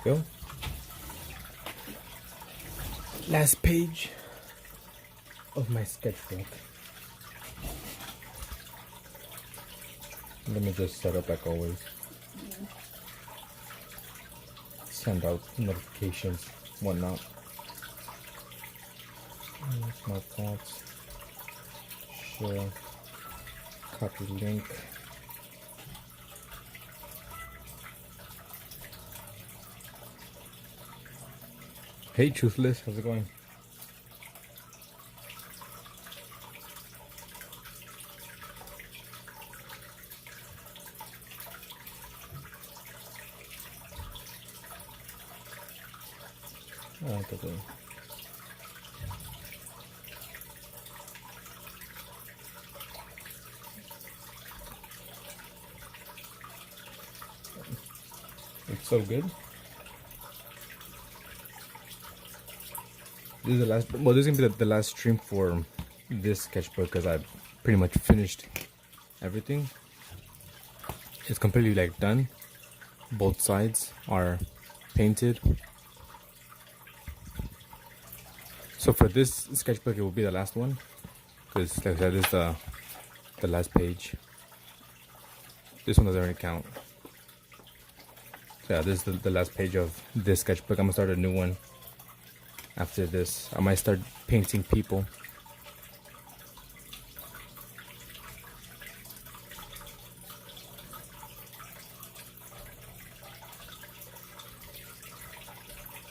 Go. Last page of my sketchbook. Let me just set up like always. Send out notifications, whatnot. My thoughts. Share. Copy link. Hey Truthless, how's it going? Oh, okay. It's so good. This is the last. Well, this is gonna be the last stream for this sketchbook because I pretty much finished everything. It's completely like done. Both sides are painted. So for this sketchbook, it will be the last one because, like I said, this is the last page. This one doesn't really count. So yeah, this is the last page of this sketchbook. I'm gonna start a new one. After this, I might start painting people.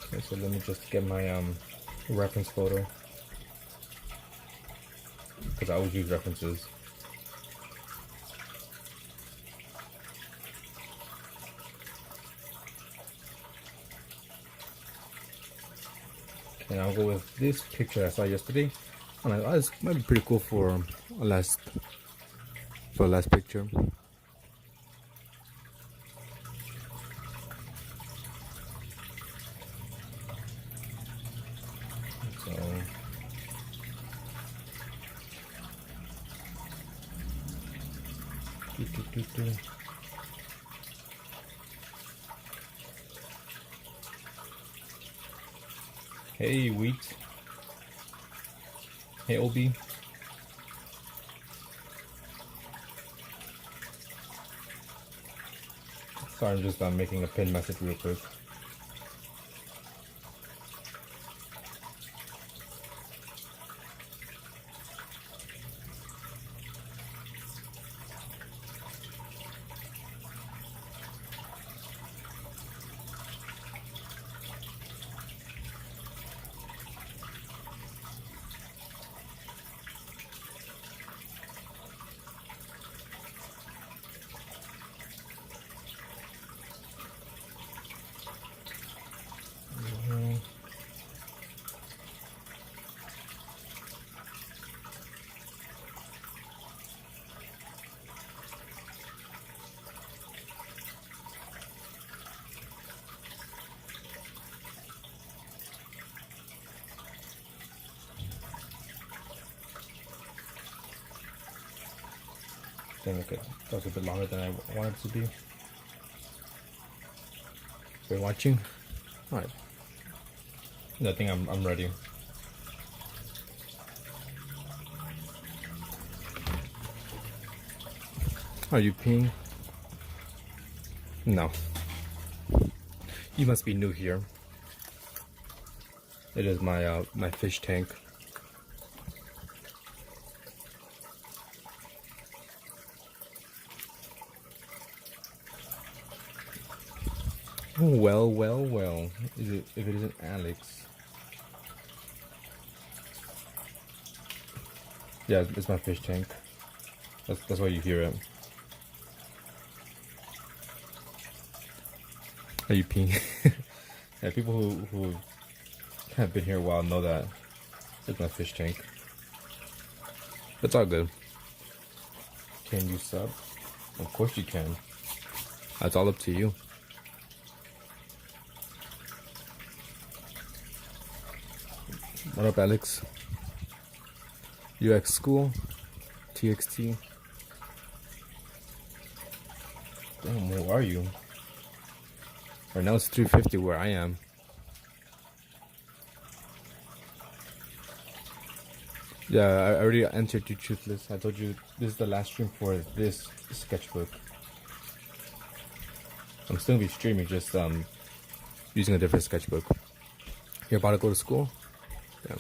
Okay, so let me just get my reference photo because I always use references. And I'll go with this picture I saw yesterday. I'm like, oh, this might be pretty cool for a last picture. So Hey Wheat. Hey Obi. Sorry, I'm just making a pin message real quick. Okay, that was a bit longer than I wanted it to be. You're watching? Alright. I think I'm ready. Are you peeing? No. You must be new here. It is my my fish tank. Well, well, well. Is it if it isn't Alex? Yeah, it's my fish tank. That's why you hear it. Are you peeing? Yeah, people who have been here a while know that it's my fish tank. It's all good. Can you sub? Of course you can. That's all up to you. What up, Alex? UX School? TXT? Damn, where are you? Right now it's 3:50 where I am. Yeah, I already entered you Truthless. I told you this is the last stream for this sketchbook. I'm still gonna be streaming, just using a different sketchbook. You're about to go to school? Yeah.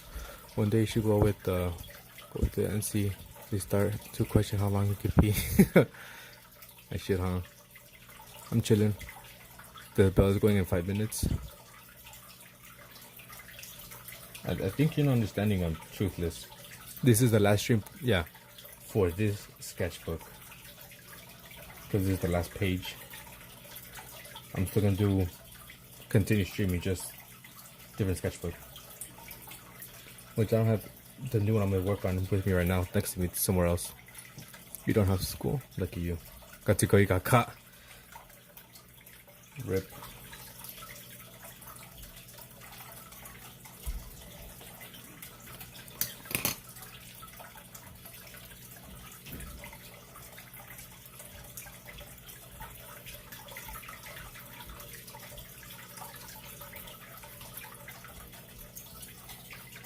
One day you should go with the NC. They start to question how long you could be. I should, huh? I'm chilling. The bell is going in 5 minutes. I think you're not understanding. I'm Truthless. This is the last stream, yeah, for this sketchbook. Because this is the last page. I'm still gonna continue streaming, just different sketchbook. Which I don't have the new one I'm gonna work on with me right now, next to me somewhere else. You don't have school? Lucky you. Got to go, you got caught. Rip.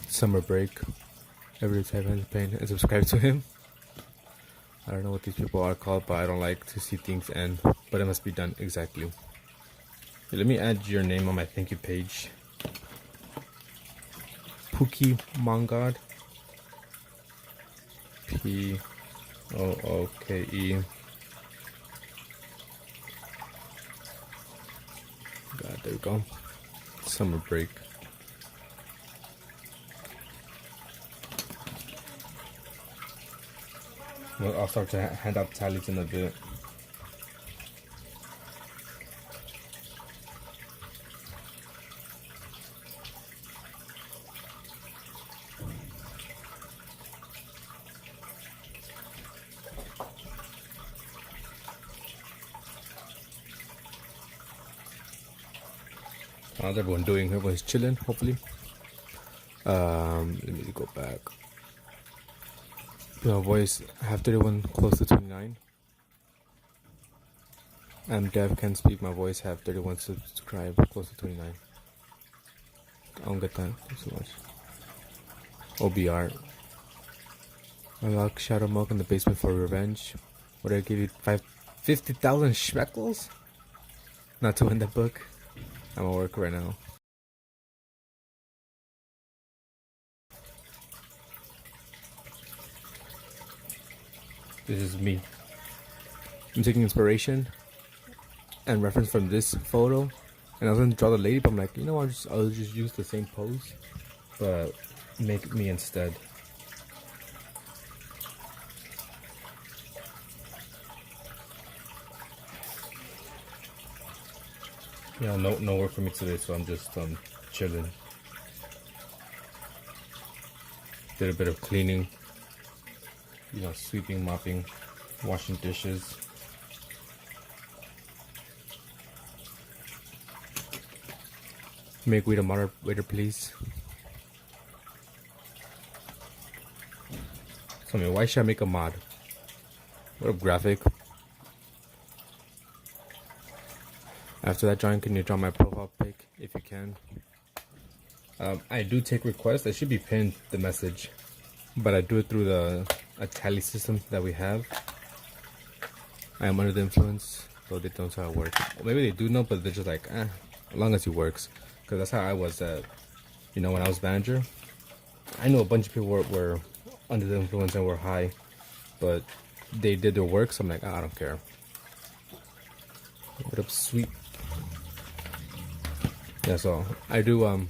Summer break. Every type of pain and subscribe to him. I don't know what these people are called, but I don't like to see things end. But it must be done exactly. Hey, let me add your name on my thank you page. Pookie Mongod. P-O-O-K-E. God, there we go. Summer break. Well, I'll start to hand out tallies in a bit. How's everyone doing? Everyone's chilling, hopefully. Let me go back. My voice, I have 31, close to 29. I'm deaf, can't speak. My voice, have 31 subscribe, close to 29. I don't get that so much. OBR. I lock Shadow Milk in the basement for revenge. Would I give you 50,000 shekels? Not to win that book. I'm at work right now. This is me. I'm taking inspiration and reference from this photo, and I was gonna draw the lady, but I'm like, you know, I'll just use the same pose, but make me instead. Yeah, no work for me today, so I'm just chilling. Did a bit of cleaning, you know, sweeping, mopping, washing dishes. Make waiter, please. Tell me, why should I make a mod? What up, graphic? After that drawing, can you draw my profile pic if you can? I do take requests. I should be pinned the message, but I do it through a tally system that we have. I am under the influence, though they don't know how it works. Or maybe they do know, but they're just like, as long as it works. Because that's how I was you know, when I was manager. I know a bunch of people were under the influence and were high, but they did their work, so I'm like, I don't care. What up, sweet? Yeah, so I do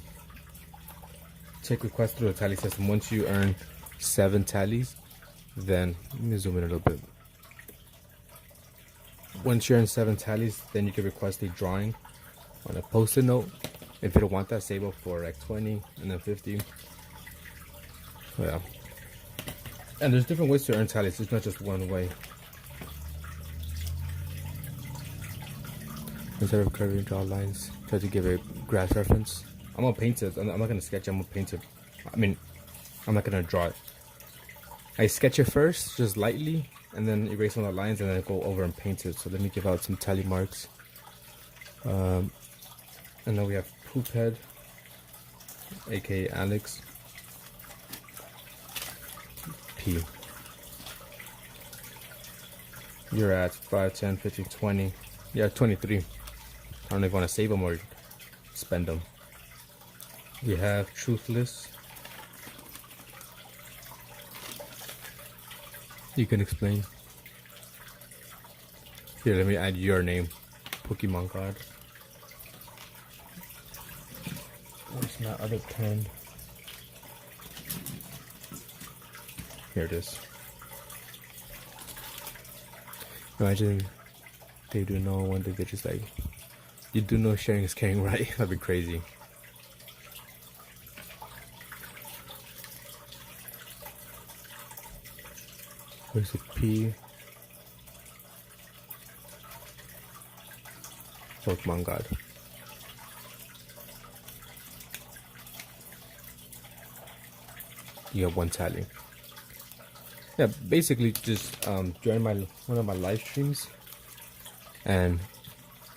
take requests through a tally system. Once you earn 7 tallies, then let me zoom in a little bit. Once you earn 7 tallies, then you can request a drawing on a post-it note. If you don't want that, save up for like 20 and then 50. Yeah. And there's different ways to earn tallies. It's not just one way. Instead of curving, draw lines. Try to give a graph reference. I'm gonna paint it. I'm not gonna sketch it. I'm gonna paint it. I mean, I'm not gonna draw it. I sketch it first, just lightly, and then erase some of the lines, and then go over and paint it. So let me give out some tally marks. And then we have Poophead, aka Alex. P. You're at 5, 10, 15, 20. Yeah, 23. I don't know if you want to save them or spend them. We have Truthless. You can explain. Here, let me add your name. Pokemon card. Where's my other pen? Here it is. Imagine they do know one day they're just like, you do know sharing is caring, right? That'd be crazy. Where's the P? Pokemon God. You have one tally. Yeah, basically just join one of my live streams and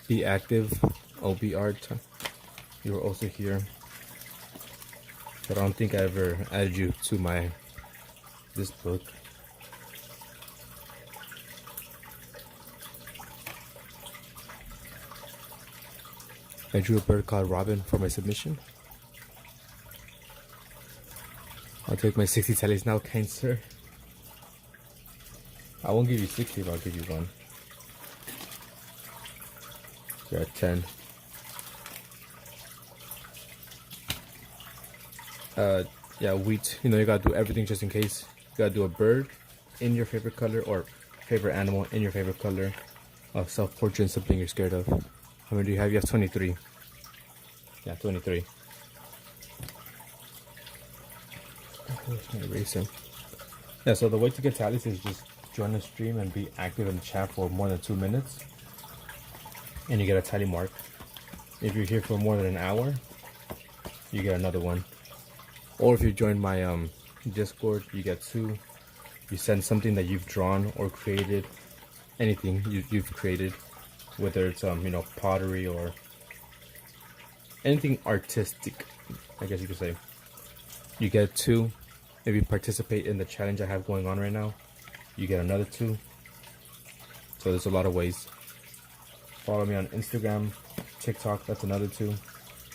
be active. OB art. You were also here, but I don't think I ever added you to this book. I drew a bird called Robin for my submission. I'll take my 60 tallies now, kind sir. I won't give you 60, but I'll give you one. You're at 10. Yeah, wheat. You know, you gotta do everything just in case. You gotta do a bird in your favorite color or favorite animal in your favorite color. A self-portrait, something you're scared of. How many do you have? You have 23. Yeah, 23. Where's my eraser? Yeah, so the way to get tallies is just join the stream and be active in the chat for more than 2 minutes. And you get a tally mark. If you're here for more than an hour, you get another one. Or if you join my Discord, you get 2. You send something that you've drawn or created, anything you've created, whether it's you know, pottery or anything artistic, I guess you could say. You get 2. If you participate in the challenge I have going on right now, you get another 2. So there's a lot of ways. Follow me on Instagram, TikTok, that's another 2.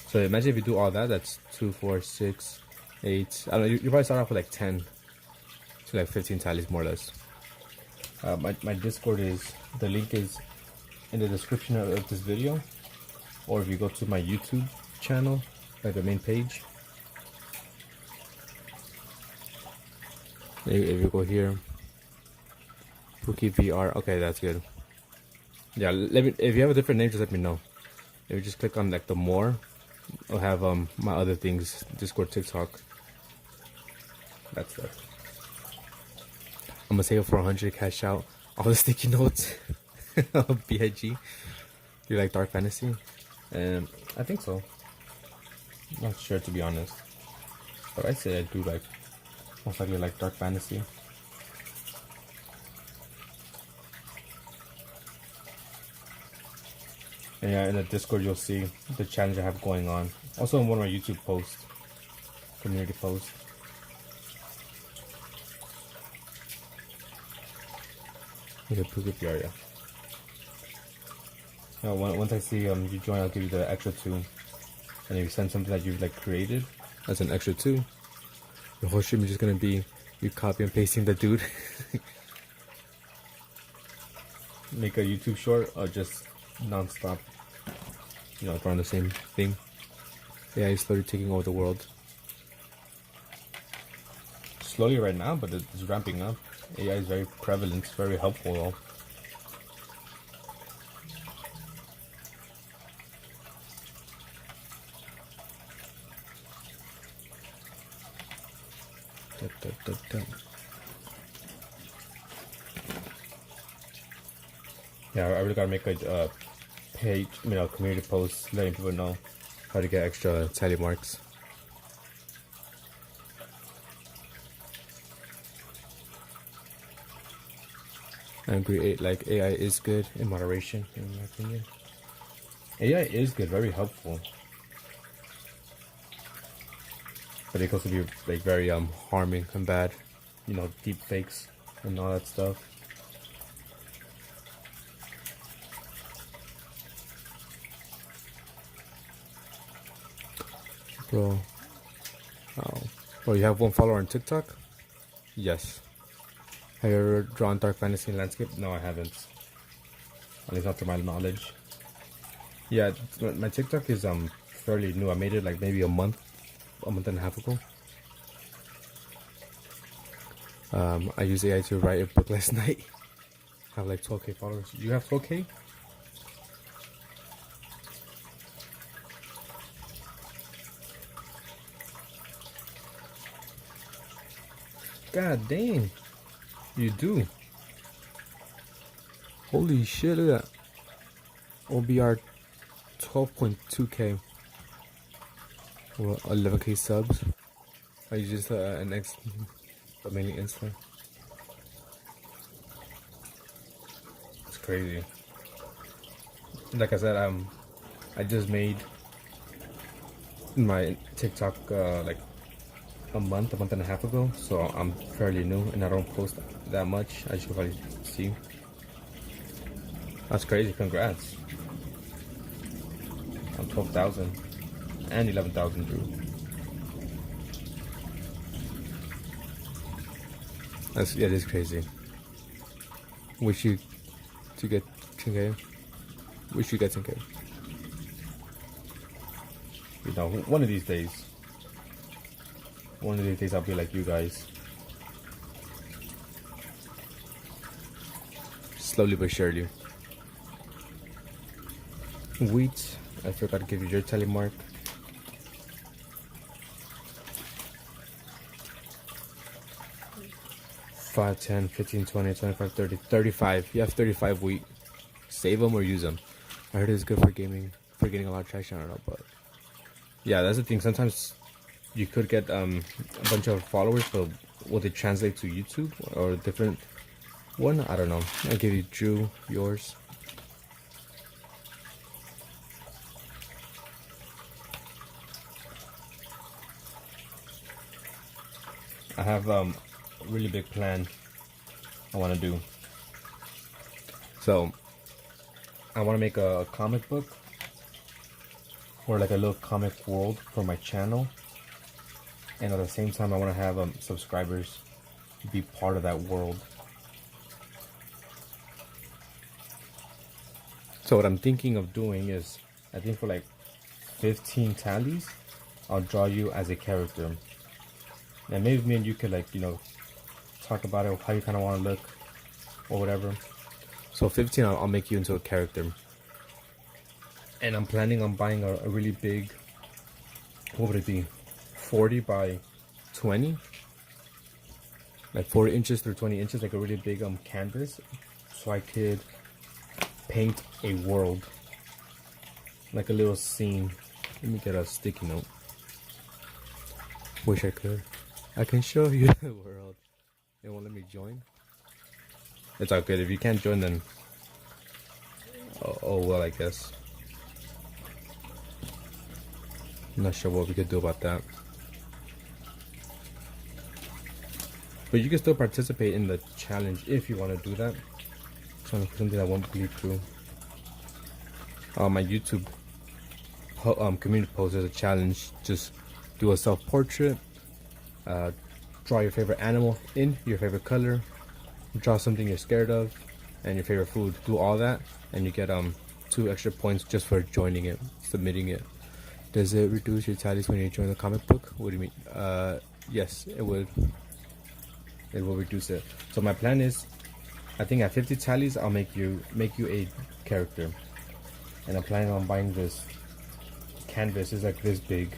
So imagine if you do all that, that's 2, 4, 6, 8. I don't know, you probably start off with like 10 to like 15 tallies more or less. My Discord the link is in the description of this video, or if you go to my YouTube channel, like the main page. If you go here, Pookie VR, okay, that's good. Yeah, if you have a different name, just let me know. If you just click on like the more, I'll have my other things, Discord, TikTok. That's there. I'm gonna save it for 100, cash out all the sticky notes. BIG. You like dark fantasy? And I think so. Not sure, to be honest, but I'd say I do like, most likely like dark fantasy. And yeah, in the Discord you'll see the challenge I have going on. Also in one of my YouTube posts, community posts. Okay, Pookie area. Now, once I see you join, I'll give you the extra 2. And if you send something that you've like created, that's an extra 2. The whole stream is just gonna be you copy and pasting the dude. Make a YouTube short or just non-stop, you know, around the same thing. Yeah, he's slowly taking over the world. Slowly right now, but it's ramping up. AI is very prevalent, very helpful though. Yeah, I really gotta make a page, you know, community post letting people know how to get extra tally marks. I agree. Like AI is good in moderation, in my opinion. AI is good, very helpful. but it could also be like very harming and bad, you know, deep fakes and all that stuff. Bro, oh, you have 1 follower on TikTok? Yes. Have you ever drawn dark fantasy landscape? No, I haven't. At least not to my knowledge. Yeah, my TikTok is fairly new. I made it like maybe a month and a half ago. I used AI to write a book last night. I have like 12K followers. You have 12K? God dang. You do. Holy shit, look at that. OBR 12.2K. Well, 11K subs. I use just an X, but mainly Insta. It's crazy. Like I said, I just made my TikTok like a month and a half ago, so I'm fairly new and I don't post that much, as you can probably see. That's crazy. Congrats on 12,000 and 11,000 Drew. Yeah, it is crazy. Wish you to get 10K. Wish you get 10K. You know, one of these days I'll be like you guys. Slowly but surely. Wheat, I forgot to give you your tally mark. Five, 10, 15, 20, 25, 30, 35. You have 35 wheat. Save them or use them. I heard it's good for gaming, for getting a lot of traction. I don't know, but yeah, that's the thing. Sometimes you could get a bunch of followers, but will they translate to YouTube or a different one? I don't know. I'll give you Drew yours. I have a really big plan I want to do. So I want to make a comic book or like a little comic world for my channel, and at the same time I want to have subscribers be part of that world. So what I'm thinking of doing is, I think for like 15 tallies I'll draw you as a character, and maybe me and you could, like, you know, talk about it, how you kind of want to look or whatever. So 15, I'll make you into a character, and I'm planning on buying a really big, what would it be, 40 by 20, like 40 inches through 20 inches, like a really big canvas, so I could paint a world, like a little scene. Let me get a sticky note. Wish I could. I can show you the world. They won't let me join. It's all good. If you can't join, then oh well, I guess. I'm not sure what we could do about that. But you can still participate in the challenge if you want to do that. I'm trying to put something that won't bleed through. My YouTube community post is a challenge. Just do a self-portrait. Draw your favorite animal in your favorite color. Draw something you're scared of, and your favorite food. Do all that, and you get 2 extra points just for joining it, submitting it. Does it reduce your tallies when you join the comic book? What do you mean? Yes, it would. It will reduce it. So my plan is, I think at 50 tallies, I'll make you a character, and I'm planning on buying this canvas. It's like this big,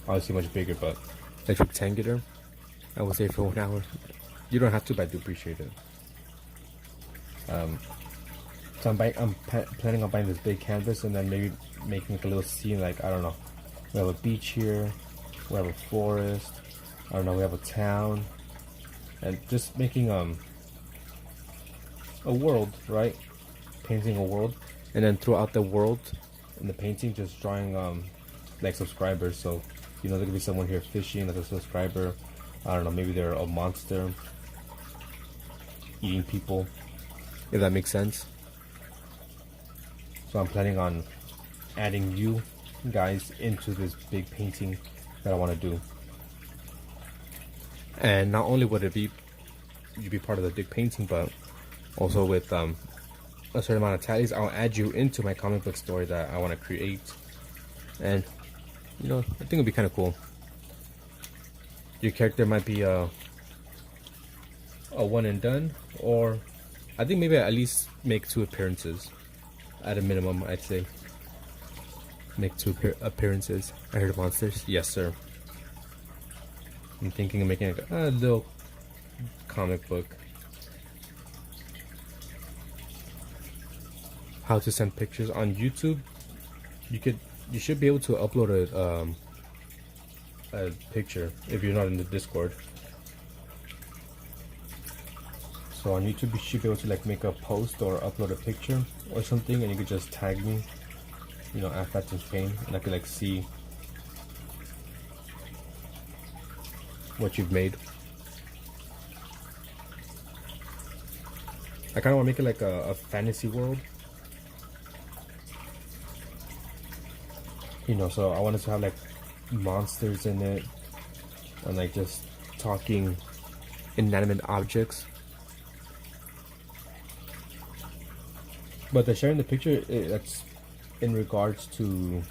obviously much bigger, but like rectangular. I will say for 1 hour. You don't have to, but I do appreciate it. So I'm planning on buying this big canvas, and then maybe making like a little scene. Like, I don't know, we have a beach here, we have a forest, I don't know, we have a town, and just making a world, right? Painting a world, and then throughout the world in the painting, just drawing like subscribers. So You know, there could be someone here fishing as a subscriber. I don't know, maybe they're a monster eating people, if that makes sense. So I'm planning on adding you guys into this big painting that I want to do. And not only would you be part of the big painting, but also with a certain amount of tallies, I'll add you into my comic book story that I want to create. And you know, I think it'll be kind of cool. Your character might be a one and done, or I think maybe at least make 2 appearances at a minimum. I'd say make 2 appearances. I heard of monsters. Yes, sir. I'm thinking of making a little comic book. How to send pictures on YouTube. You should be able to upload a picture if you're not in the Discord. So on YouTube, you should be able to like make a post or upload a picture or something, and you could just tag me, you know, at Captain Kane, and I could like see what you've made. I kind of want to make it like a fantasy world, you know, so I wanted to have like monsters in it and like just talking inanimate objects. But the sharing the picture, that's in regards to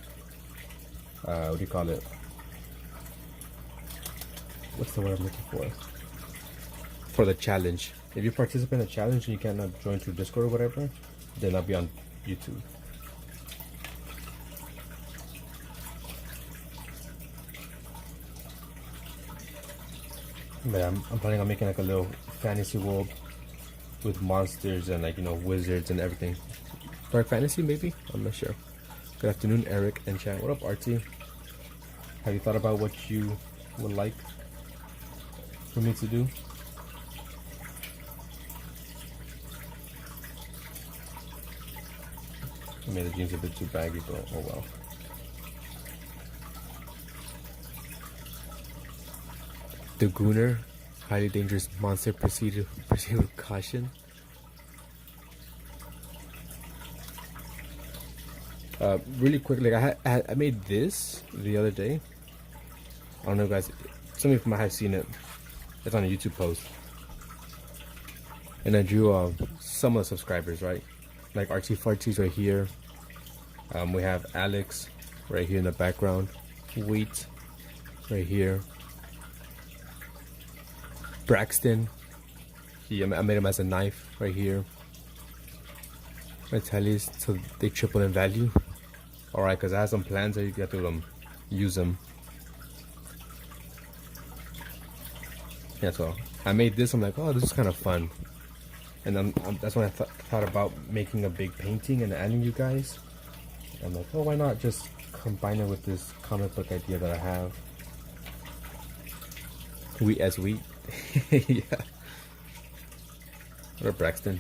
what do you call it? What's the word I'm looking for? For the challenge. If you participate in a challenge and you cannot join through Discord or whatever, then I'll be on YouTube. But I'm planning on making like a little fantasy world with monsters and like, you know, wizards and everything. Dark fantasy maybe? I'm not sure. Good afternoon, Eric and chat. What up, Artie? Have you thought about what you would like for me to do? I made the jeans a bit too baggy, but oh well. The Gooner, highly dangerous monster. Proceed with caution. Really quick, like I made this the other day. I don't know, guys. Some of you might have seen it. It's on a YouTube post, and I drew some of the subscribers, right? Like Archie Farties right here. We have Alex right here in the background. Wheat right here. Braxton, I made him as a knife right here. My tallies, so they triple in value. Alright, because I have some plans that you have to use them. Yeah, so I made this. I'm like, oh, this is kind of fun. And then that's when I thought about making a big painting and adding you guys. I'm like, oh, why not just combine it with this comic book idea that I have. Wheat as wheat. Yeah. What up, Braxton?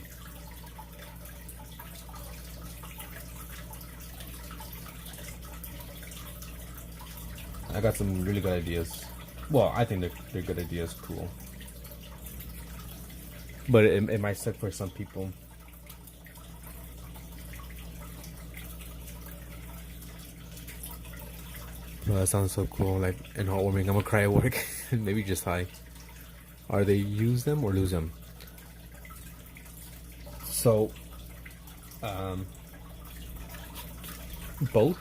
I got some really good ideas. Well, I think they're good ideas, cool. But it might suck for some people. Oh, that sounds so cool. Like, and heartwarming. I'm gonna cry at work. Maybe just high. Are they use them or lose them? So, both.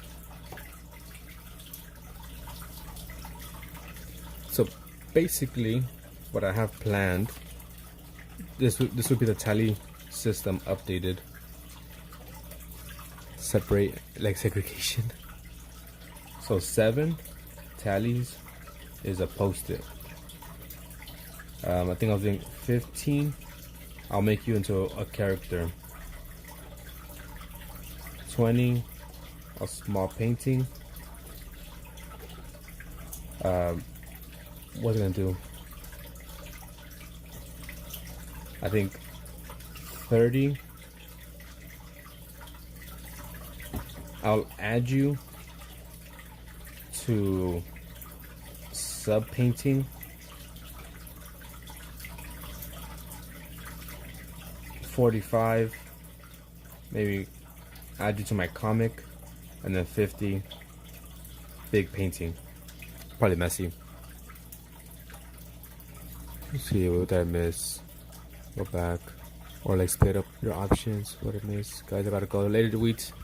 So basically, what I have planned, this would be the tally system updated. Separate, like segregation. So 7 tallies is a post-it. I think I was doing 15. I'll make you into a character. 20, a small painting. What's it gonna do? I think 30. I'll add you to sub painting. 45, maybe add it to my comic, and then 50 big painting. Probably messy. Let's see, what did I miss? Go back. Or like split up your options. What I miss. Guys, I gotta go. Later the weeks.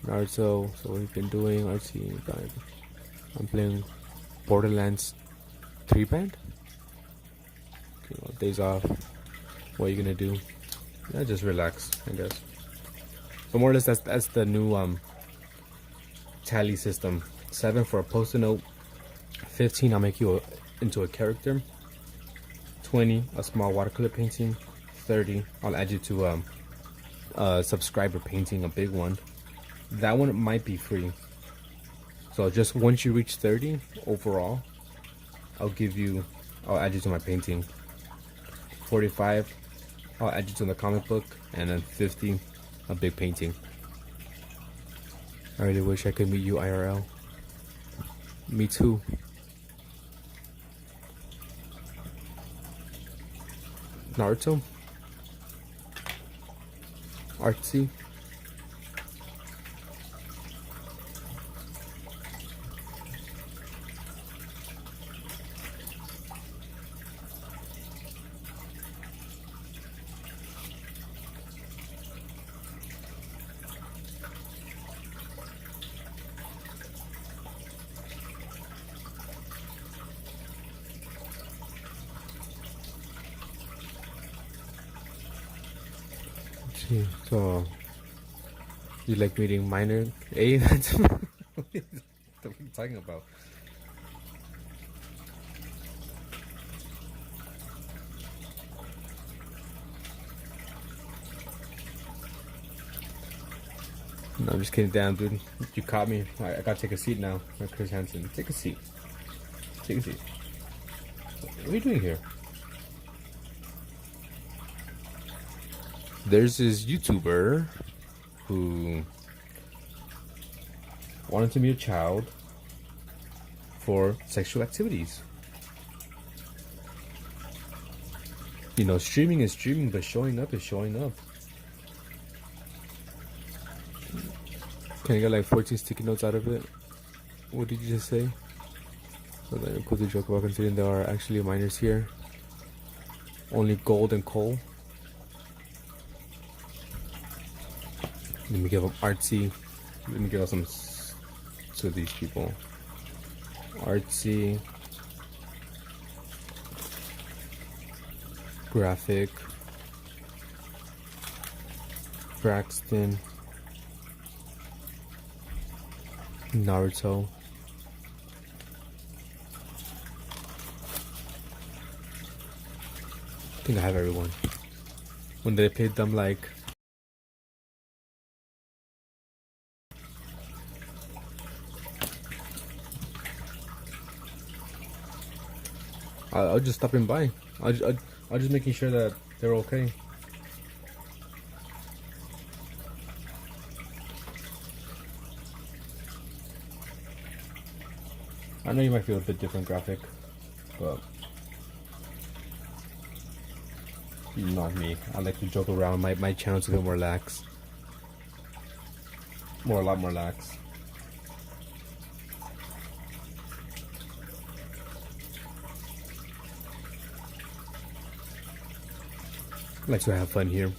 Naruto. So what we've been doing. RC. I'm playing Borderlands 3 band. Okay, well, days off. What are you gonna do? Yeah, just relax, I guess. So more or less that's the new tally system. 7 for a post-it note. 15 I'll make you into a character. 20 a small watercolor painting. 30 I'll add you to a subscriber painting, a big one. That one might be free. So just once you reach 30 overall, I'll add you to my painting. 45 I'll add you to the comic book, and then 50 a big painting. I really wish I could meet you IRL. Me too. Naruto. Artsy. So, you like meeting minor A? That's what are you talking about? No, I'm just kidding. Damn, dude, you caught me. I gotta take a seat now. Like Chris Hansen, take a seat. Take a seat. What are you doing here? There's this YouTuber who wanted to meet a child for sexual activities. You know, streaming is streaming, but showing up is showing up. Can I get like 14 sticky notes out of it? What did you just say? So then a cool joke about considering there are actually minors here. Only gold and coal. Let me give them artsy. Let me give some to these people. Artsy. Graphic. Braxton. Naruto. I think I have everyone. When they paid them like I'll just stop in by. I'll just making sure that they're okay. I know you might feel a bit different graphic, but not me. I like to joke around. My channel's a bit more lax. A lot more lax. I like to have fun here.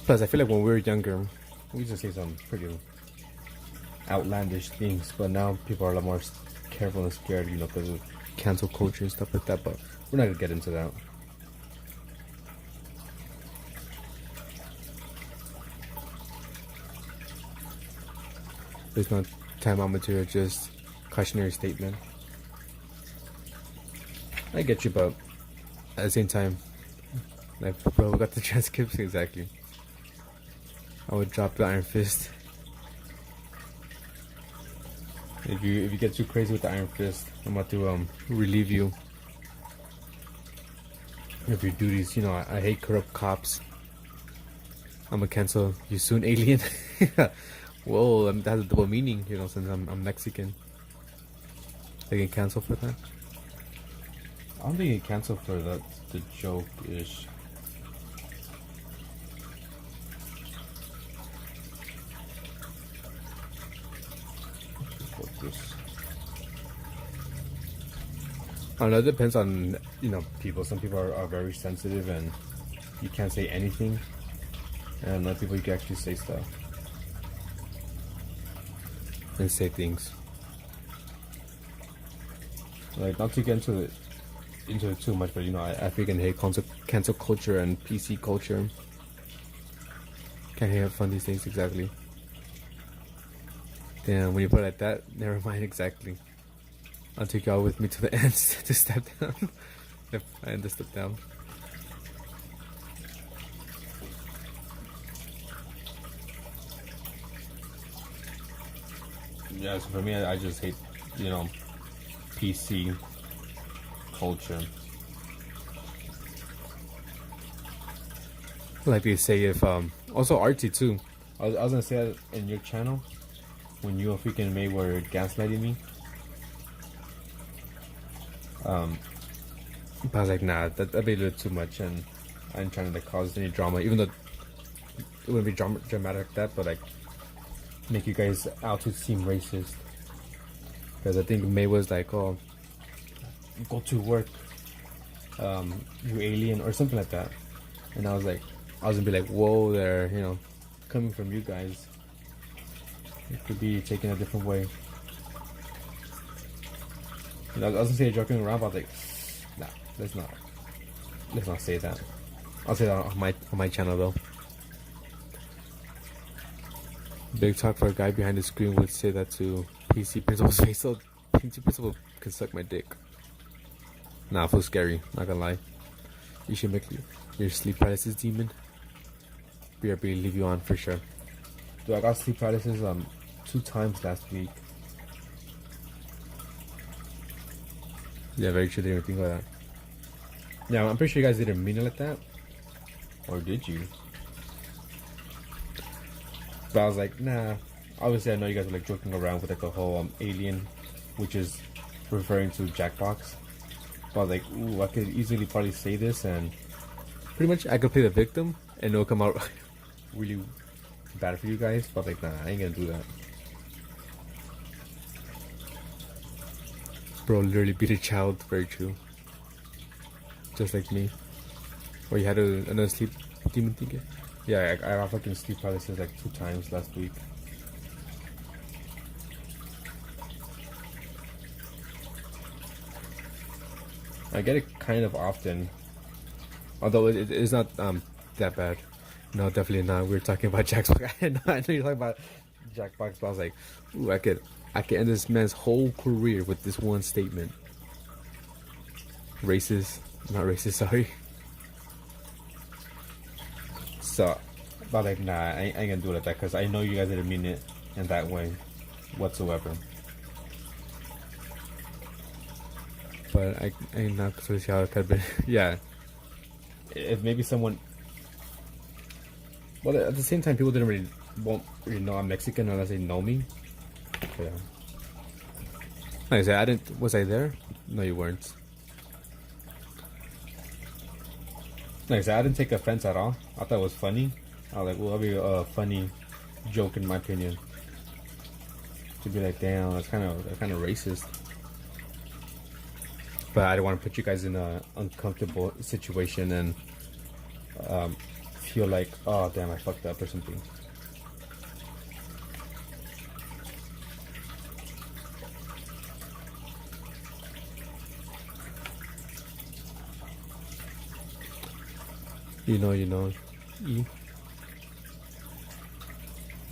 Plus, I feel like when we were younger, we used to say some pretty outlandish things, but now people are a lot more careful and scared, you know, because of cancel culture and stuff like that, but we're not going to get into that. There's no timeout material, just cautionary statement. I get you, but at the same time, like, bro, we got the transcripts exactly. I would drop the iron fist. If you get too crazy with the iron fist, I'm about to relieve you of your duties. You know, I hate corrupt cops. I'm gonna cancel you soon, alien. Whoa, that has a double meaning, you know, since I'm Mexican. They can cancel for that? I don't think you can cancel for that. The joke-ish. I don't know, it depends on, you know, people. Some people are very sensitive and you can't say anything. And other people, you can actually say stuff. And say things. Like, not to get into it too much, but you know, I freaking hate cancel culture and PC culture. Can't have fun these things, exactly. Damn, when you put it like that, never mind, exactly. I'll take y'all with me to the ends to step down. If I end to step down. Yeah, so for me, I just hate, you know, PC culture. Like they say, if also artsy too. I was gonna say that in your channel when you and freaking May were gaslighting me. But I was like, nah, that'd be a little too much, and I ain't trying to like cause any drama, even though it wouldn't be dramatic like that, but like make you guys out to seem racist. Because I think May was like, oh, go to work, you alien, or something like that. And I was gonna be like, whoa there, you know, coming from you guys, it could be taken a different way. And I was gonna say joking around, but I was like, nah, let's not say that. I'll say that on my channel though. Big talk for a guy behind the screen would say that to PC Principal's face, so PC Principal can suck my dick. Nah, I feel scary, not gonna lie. You should make your sleep paralysis demon. BRB leave you on for sure. Dude, I got sleep paralysis 2 times last week. Yeah, very true, they didn't think like that. Yeah, I'm pretty sure you guys didn't mean it like that. Or did you? But I was like, nah. Obviously, I know you guys were like joking around with like the whole alien, which is referring to Jackbox. But I was like, ooh, I could easily probably say this and pretty much I could play the victim and it'll come out really bad for you guys. But like, nah, I ain't gonna do that. Bro, literally beat a child, very true. Just like me. Or you had another sleep demon thingy? Yeah, I got fucking sleep paralysis like 2 times last week. I get it kind of often, although it is not that bad. No, definitely not. We were talking about Jackbox. I know you're talking about Jackbox, but I was like, ooh, I could end this man's whole career with this one statement. Racist, not racist. Sorry. So, but like, nah, I ain't gonna do it like that because I know you guys didn't mean it in that way whatsoever. But I ain't not supposed to see how it could have been. Yeah. If maybe someone. Well, at the same time, people won't really know I'm Mexican unless they know me. Yeah. Like I said, was I there? No, you weren't. Like I said, I didn't take offense at all. I thought it was funny. I was like, well, that'll be a funny joke in my opinion. To be like, damn, that's kind of racist. But I don't want to put you guys in an uncomfortable situation and feel like, oh damn, I fucked up or something. You know. E.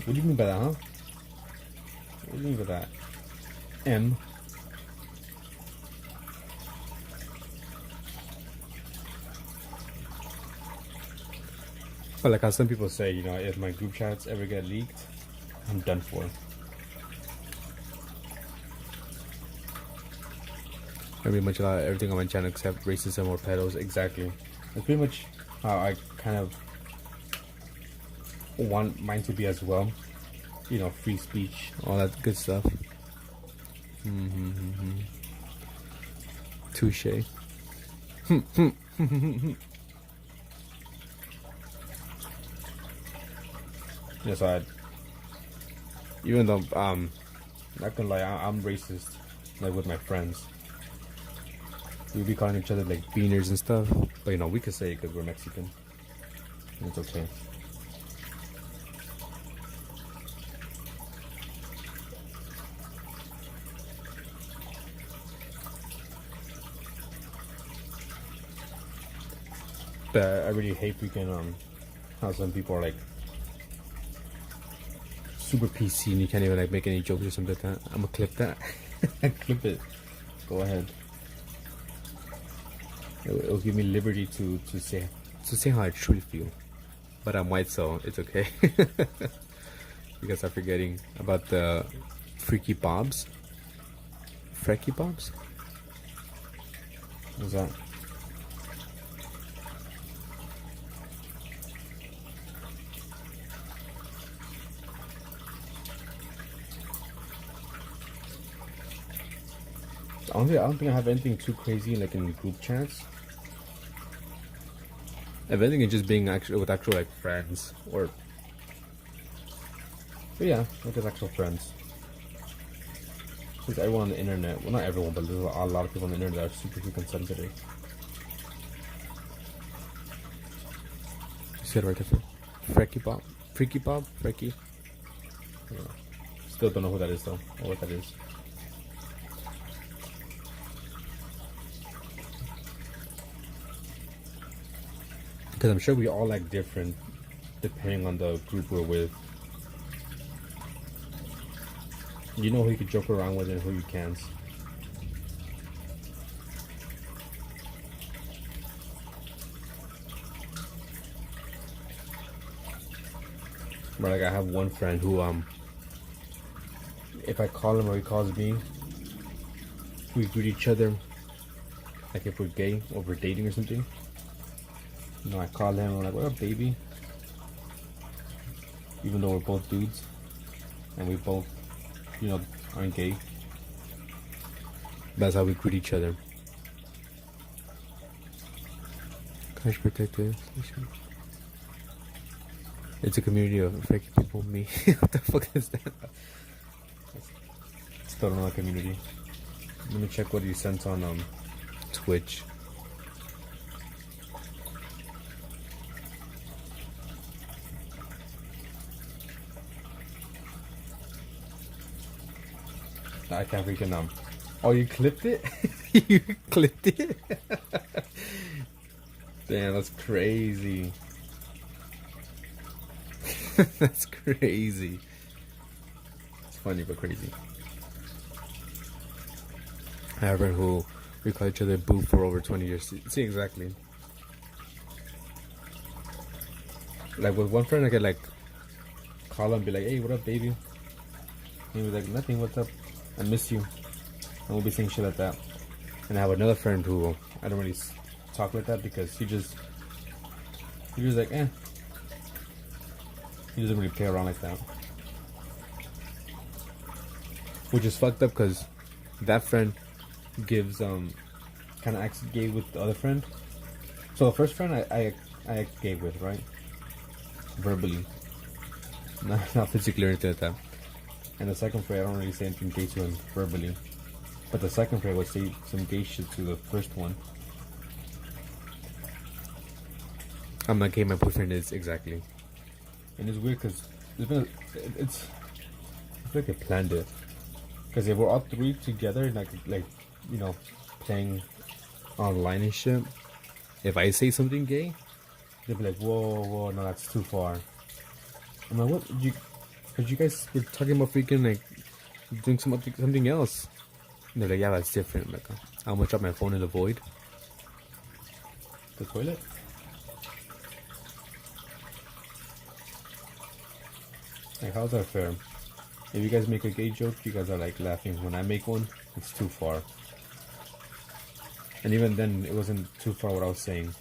What do you mean by that, huh? What do you mean by that? M. But like how some people say, you know, if my group chats ever get leaked, I'm done for. Pretty much everything on my channel except racism or pedos. Exactly. That's pretty much how I kind of want mine to be as well. You know, free speech, all that good stuff. Touche. Yes, even though not gonna lie, I'm racist, like with my friends. We'll be calling each other like beaners and stuff, but you know, we could say it because we're Mexican. It's okay. But I really hate freaking how some people are like super PC and you can't even like make any jokes or something like that. I'm gonna clip that. Clip it. Go ahead. It'll give me liberty to say how I truly feel. But I'm white, so it's okay. You guys are forgetting about the freaky bobs. Freaky bobs? What's that? I don't think I have anything too crazy like in group chats. If anything, it's just being with actual like friends or. But yeah, like with actual friends. Because everyone on the internet, well not everyone, but there's a lot of people on the internet that are super freaking sensitive. You said right there, Freaky Bob, Freaky Bob, Freaky. Yeah. Still don't know who that is though, or what that is. Because I'm sure we all like different depending on the group we're with. You know who you can joke around with and who you can't. But like I have one friend who if I call him or he calls me, we greet each other like if we're gay or we're dating or something. You know, I call him, I'm like, what up, baby? Even though we're both dudes and we both, you know, aren't gay. That's how we greet each other. Gosh, protective. It's a community of freaky people. Me. What the fuck is that? Still don't know that community. Let me check what he sent on Twitch. I can't freaking Oh, you clipped it? You clipped it? Damn, that's crazy. That's crazy. It's funny but crazy. I have a friend who we call each other boo for over 20 years. See, exactly. Like with one friend I could like call him and be like, hey, what up, baby? And he was like, nothing, what's up? I miss you. And we'll be saying shit like that. And I have another friend who I don't really talk like that because he just like, eh. He doesn't really play around like that. Which is fucked up because that friend gives kind of acts gay with the other friend. So the first friend I act gay with, right? Verbally. Not physically or anything like that. And the second friend I don't really say anything gay to him verbally. But the second friend would say some gay shit to the first one. I'm not gay, my boyfriend is, exactly. And it's weird because I feel like I planned it. Because if we're all three together, like you know, playing online and shit, if I say something gay, they'll be like, whoa, no, that's too far. I'm like, what? Because you guys were talking about freaking like doing something else. And they're like, yeah, that's different. Like, I'm gonna drop my phone in the void. The toilet? Like, how's that fair? If you guys make a gay joke, you guys are like laughing. When I make one, it's too far. And even then, it wasn't too far what I was saying.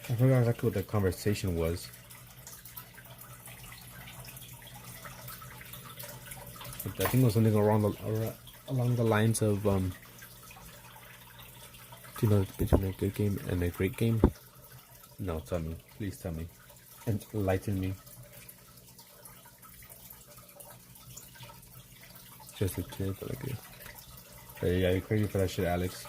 I forgot exactly what the conversation was. But I think it was something along the lines of, do you know between a good game and a great game? No, tell me. Please tell me. Enlighten me. Just a kid, but like it. Hey, yeah, you're crazy for that shit, Alex.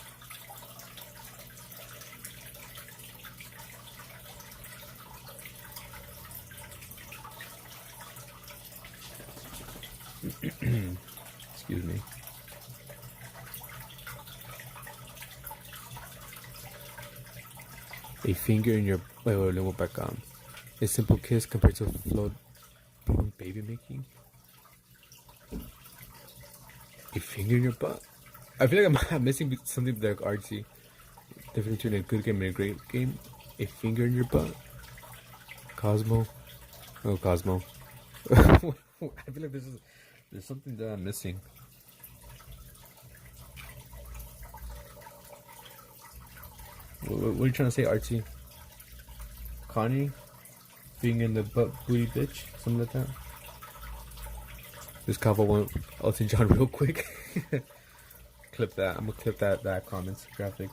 Excuse me. A finger in your... Wait, let me go back on. A simple kiss compared to float baby making. A finger in your butt? I feel like I'm missing something like artsy. Difference between a good game and a great game. A finger in your butt. Cosmo. Oh, Cosmo. I feel like there's something that I'm missing. What are you trying to say, artsy? Connie? Being in the butt booty bitch? Something like that? This Kava went Elton John real quick. Clip that. I'm gonna clip that comments graphic.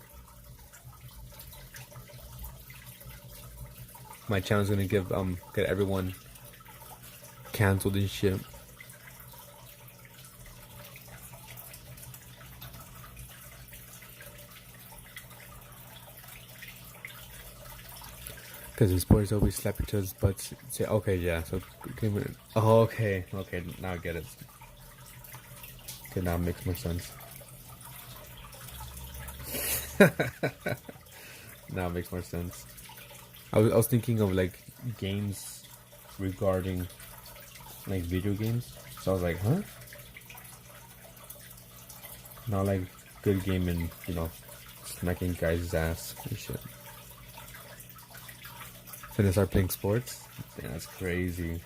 My channel's gonna get everyone canceled and shit. Because the sports always slap each other's butts. Say, okay, yeah, so... Oh, okay, now I get it. Okay, now it makes more sense. Now it makes more sense. I was thinking of, like, games regarding, like, video games. So I was like, huh? Not like good game and, you know, smacking guys' ass and shit. Finna start playing sports? Yeah, that's crazy.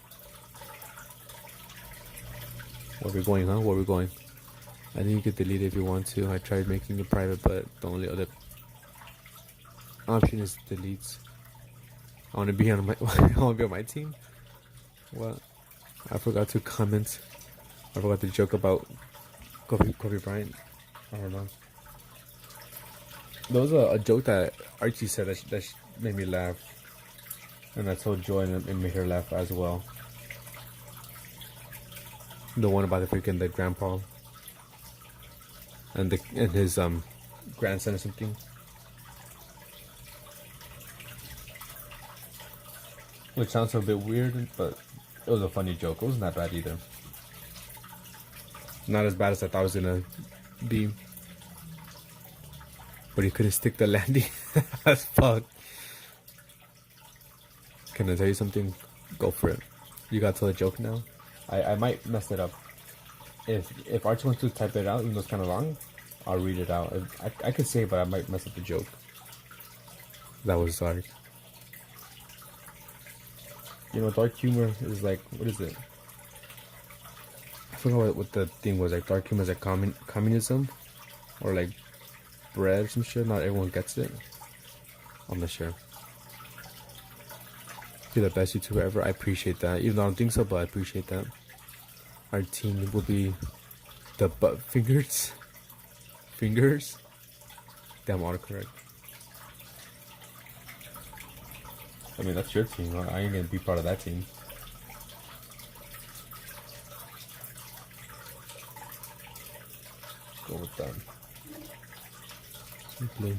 Where we going, huh? Where we going? I think you could delete it if you want to. I tried making it private, but the only other option is deletes. I want to be on my I want to be on my team. What? I forgot to comment. I forgot to joke about Kobe Bryant. I don't know. There was a joke that Archie said that made me laugh. And I told Joy and made her laugh as well. The one about the grandpa and his grandson or something. Which sounds a bit weird, but it was a funny joke. It wasn't that bad either. Not as bad as I thought it was gonna be. But he couldn't stick the landing. That's fuck. Can I tell you something? Go for it. You gotta tell a joke now. I might mess it up. If Archie wants to type it out, even though it's kind of long, I'll read it out. I could say it, but I might mess up the joke. That was dark. You know, dark humor is like, what is it? I forgot what the thing was. Like, dark humor is like communism, or like bread or some shit. Not everyone gets it. I'm not sure. You're the best YouTuber ever. I appreciate that. Even though I don't think so, but I appreciate that. Our team will be the butt fingers. Fingers? Damn, autocorrect. I mean, that's your team. I ain't gonna be part of that team. Go with that. Okay.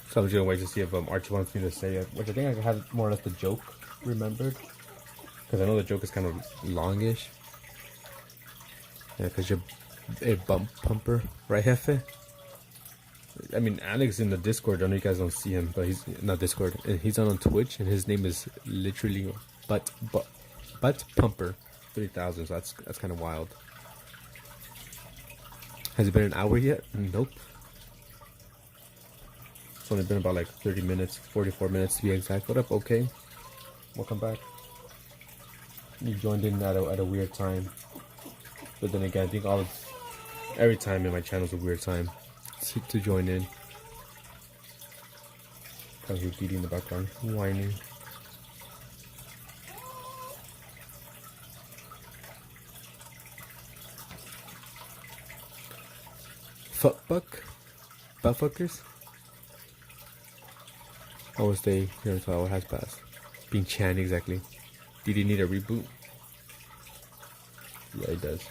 So I'm just gonna wait to see if Archie wants me to say it, which I think I have more or less the joke remembered, because I know the joke is kind of longish. Yeah, because you're a bump pumper, right, Jefe? I mean, Alex in the Discord. I know you guys don't see him, but he's not Discord, and he's on Twitch, and his name is literally butt pumper 3000. So that's kind of wild. Has it been an hour yet? Nope. It's only been about like 30 minutes, 44 minutes to be exact. What up? Okay, welcome back. You joined in at a weird time, but then again, I think all Every time in my channel's a weird time to join in. I hear Didi in the background whining. Buttfuckers? I will stay here until hour has passed. Being Chan, exactly. Did he need a reboot? Yeah, he does.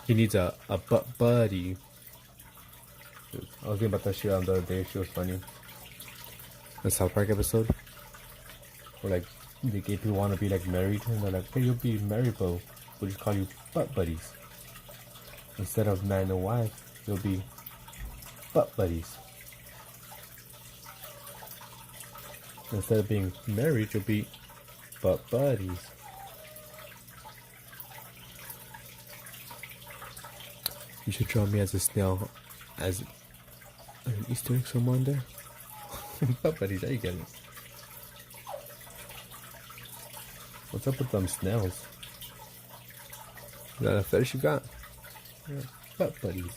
He needs a butt buddy. I was thinking about that shit on the other day. She was funny. The South Park episode. Where like the gay people want to be like married, and they're like, "Hey, you'll be married, bro. We'll just call you butt buddies. Instead of man and wife, you'll be butt buddies. Instead of being married, you'll be butt buddies." You should draw me as a snail, as an Easter egg somewhere in there. Butt buddies, how you get it? What's up with them snails? Is that a fetish you got? Yeah, butt buddies.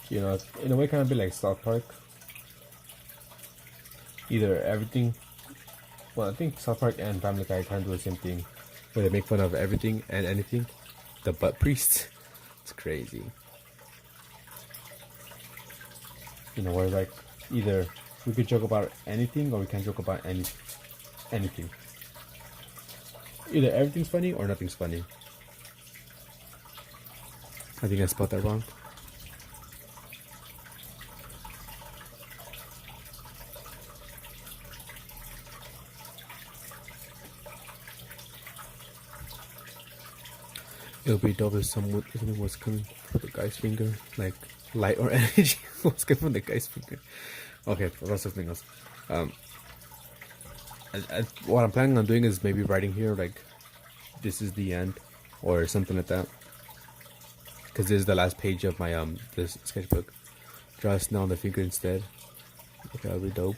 You know, in a way, kind of be like South Park. Either everything. Well, I think South Park and Family Guy kind of do the same thing, where they make fun of everything and anything. The butt priest. It's crazy. You know, where like either we could joke about anything or we can't joke about anything. Either everything's funny or nothing's funny. I think I spelled that wrong. It would be dope if something was coming from the guy's finger, like light or energy was coming from the guy's finger. Okay, that's something else. What I'm planning on doing is maybe writing here, like, this is the end, or something like that. Because this is the last page of my this sketchbook. Draw a snail on the finger instead. Okay, that'll be dope.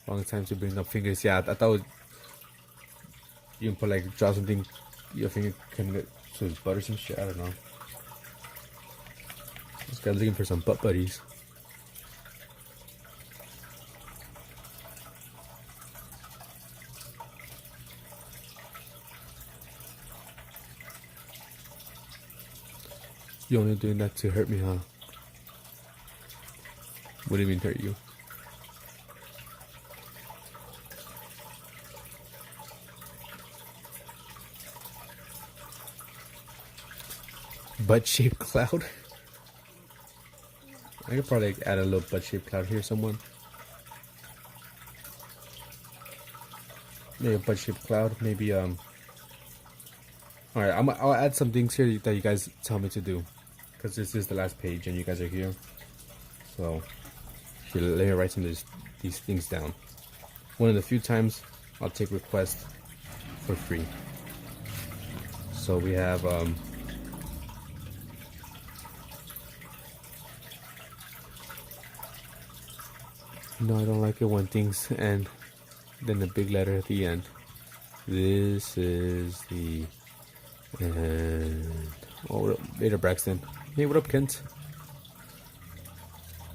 Long time to bring up fingers. Yeah, I thought you can put like draw something. Your finger can get to his butt or some shit. I don't know. This guy's looking for some butt buddies. You only doing that to hurt me, huh? What do you mean hurt you? Butt-shaped cloud? I could probably add a little butt-shaped cloud here, someone. Maybe a butt-shaped cloud, maybe alright, I'll add some things here that you guys tell me to do. Because this is the last page and you guys are here. So, let me write some of these things down. One of the few times I'll take requests for free. So we have no, I don't like it when things end, then the big letter at the end. This is the end. Oh, what up, later, Braxton. Hey, what up, Kent?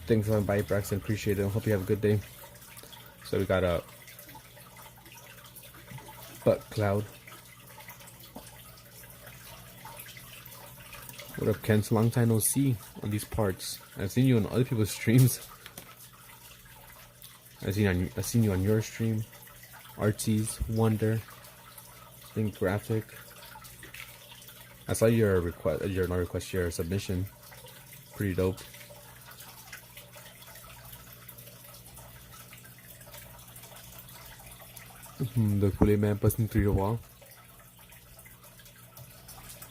Thanks for by, Braxton. Appreciate it. Hope you have a good day. So we got a butt cloud. What up, Kent? Long time no see on these parts. I've seen you on other people's streams. I've seen you on your stream. Artsies, Wonder, Think Graphic. I saw your request, your submission. Pretty dope. The Kool-Aid man busting through your wall.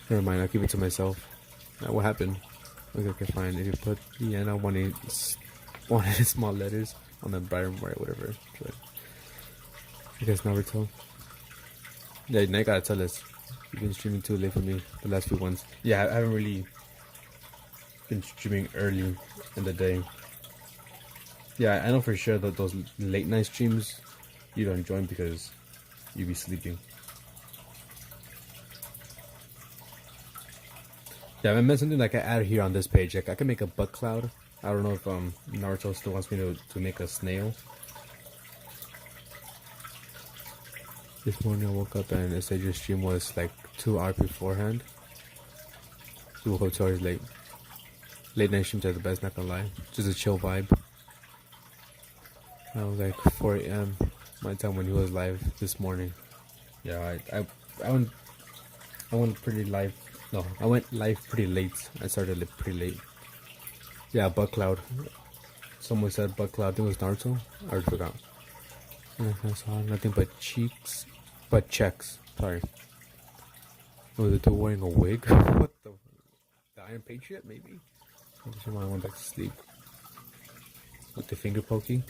Never mind, I'll keep it to myself. What happened? Okay, fine. If you put the end, I wanted small letters on the bottom right, whatever. But you guys never tell. Yeah, now you gotta tell us. You've been streaming too late for me the last few ones. Yeah, I haven't really been streaming early in the day. Yeah, I know for sure that those late night streams you don't join because you be sleeping. Yeah, I meant something like I added here on this page. Like I can make a butt cloud. I don't know if Naruto still wants me to make a snail. This morning I woke up and it said your stream was like 2 hours beforehand. You woke up 2 hours late. Late night streams are the best, not gonna lie. Just a chill vibe. I was like 4 a.m. my time when he was live this morning. Yeah, I went pretty live. No, I went live pretty late. I started pretty late. Yeah, butt cloud. Someone said butt cloud. I think it was Naruto. I already forgot. I saw nothing but cheeks, but checks. Sorry. Was it wearing a wig? What the Iron Patriot? Maybe. I just went back to sleep. With the finger poking.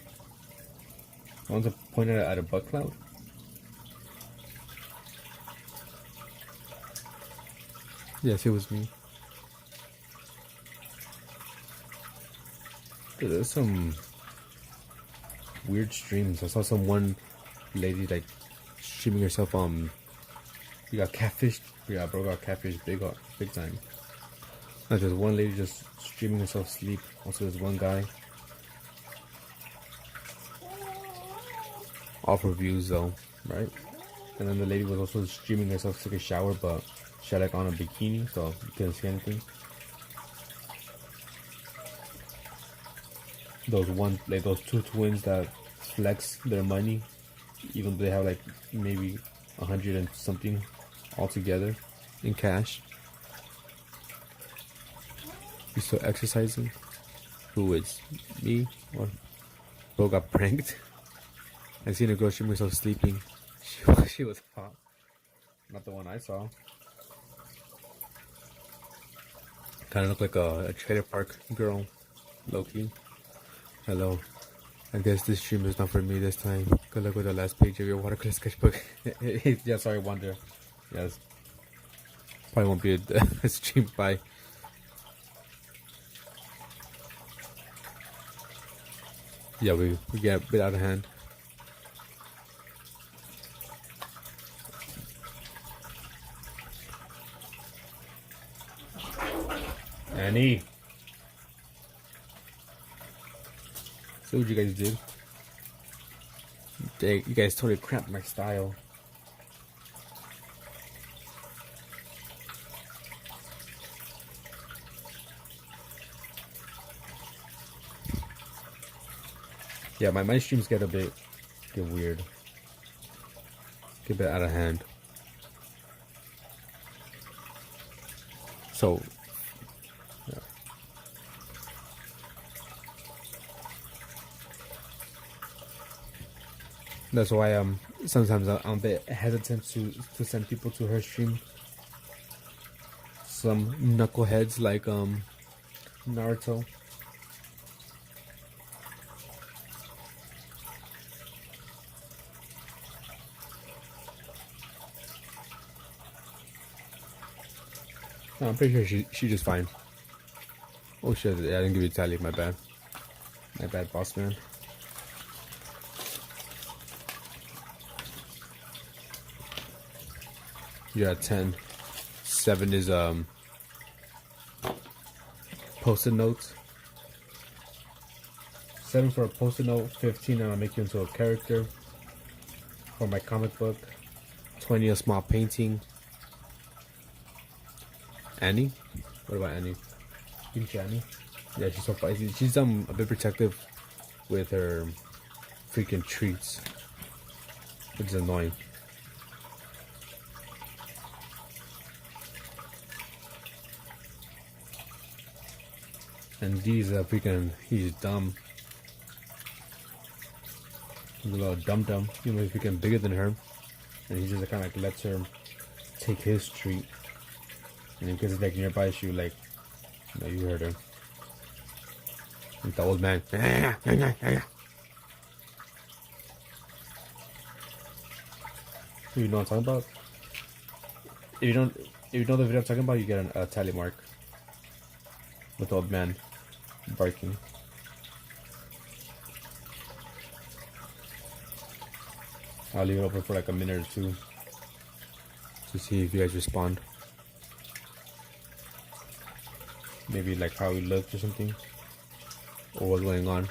I want to point at a butt cloud. Yes, it was me. Dude, there's some weird streams. I saw some one lady like streaming herself. You got catfished. Yeah, bro, got catfished big time. Like there's one lady just streaming herself sleep. Also, there's one guy. All for views though, right? And then the lady was also streaming herself take a shower, but she had like on a bikini, so you couldn't see anything. Those two twins that flex their money, even though they have like maybe 100 and something altogether in cash. You still exercising? Who is me? Or bro got pranked? I seen a girl stream herself sleeping. She was hot. Not the one I saw. Kind of looked like a trailer park girl. Low-key. Hello. I guess this stream is not for me this time. Good luck with the last page of your watercolor sketchbook. Yeah, sorry, Wonder. Yes. Probably won't be a stream. Bye. Yeah, we get a bit out of hand. Annie. See what you guys did. Dang, you guys totally cramped my style. Yeah, my streams get weird. Get a bit out of hand. So yeah. That's why sometimes I'm a bit hesitant to send people to her stream. Some knuckleheads like Naruto. No, I'm pretty sure she's just fine. Oh shit, I didn't give you a tally, my bad. My bad, boss man. You're at 10. 7 is post-it notes. 7 for a post-it note. 15 I'll make you into a character for my comic book. 20 a small painting. Annie? What about Annie? Annie? Yeah, she's so feisty. She's a bit protective with her freaking treats, which is annoying. And D's he's dumb. He's a little dum-dum. You know, he's freaking bigger than her. And he just kind of like lets her take his treat. And then because it's like nearby, she like, you know, you heard her. Like the old man. You know what I'm talking about? If you know the video I'm talking about, you get a tally mark. With the old man barking. I'll leave it open for like a minute or two to see if you guys respond. Maybe like how we looked or something, or what's going on.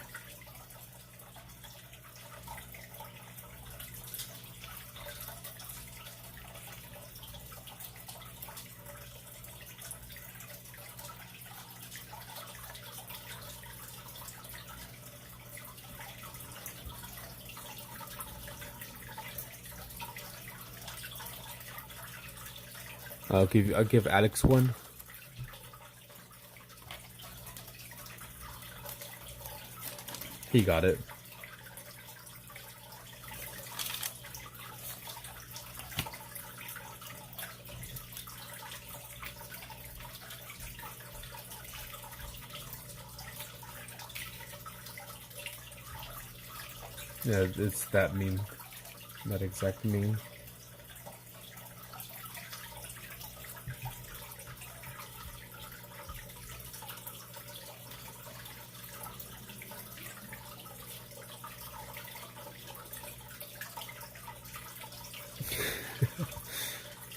I'll give Alex one. He got it. Yeah, it's that meme. That exact meme.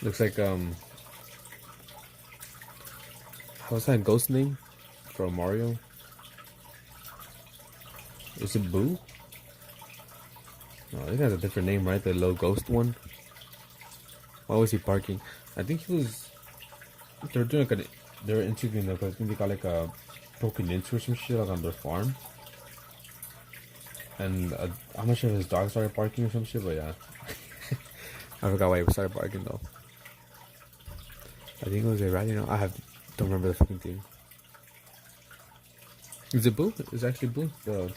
Looks like how's that ghost name from Mario? Is it Boo? No, I think that's a different name, right? The little ghost one. Why was he barking? I think he was. They're doing like they were interviewing them because I think they got like a broken into or some shit like on their farm. And I'm not sure if his dog started barking or some shit, but yeah. I forgot why he started barking though. I think it was a rat, you know. Don't remember the fucking thing. Is it Boo? It's actually Boo, the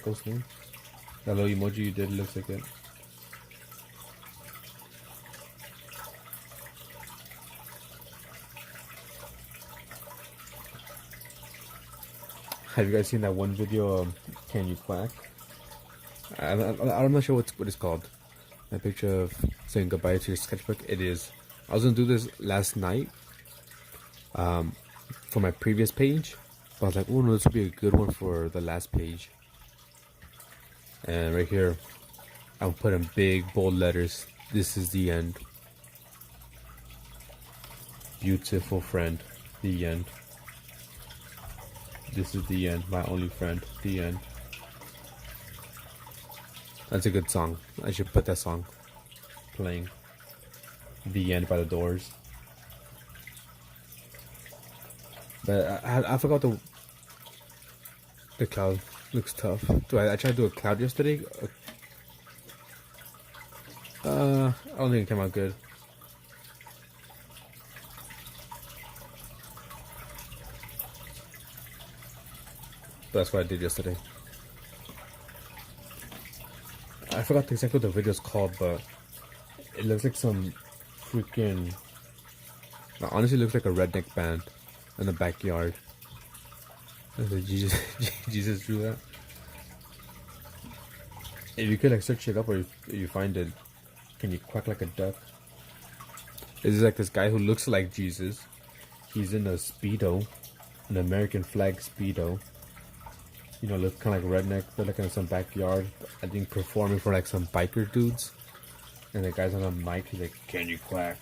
ghost name. That little emoji you did looks like it. Have you guys seen that one video, Can You Quack? I'm not sure what it's called. A picture of saying goodbye to your sketchbook. It is. I was gonna do this last night for my previous page, but I was like, oh no, this would be a good one for the last page. And right here, I'll put in big bold letters, this is the end. Beautiful friend, the end. This is the end, my only friend, the end. That's a good song. I should put that song playing. The End by the Doors. But I forgot the cloud looks tough. I tried to do a cloud yesterday. I don't think it came out good. But that's what I did yesterday. I forgot exactly what the video's called, but it looks like some freaking. It honestly looks like a redneck band in the backyard. Jesus drew that. If you could like search it up, or if you find it, can you quack like a duck? It's like this guy who looks like Jesus. He's in a Speedo, an American flag Speedo. You know, look kind of like redneck. They're like in some backyard, I think performing for like some biker dudes. And the guy's on a mic, he's like, can you quack?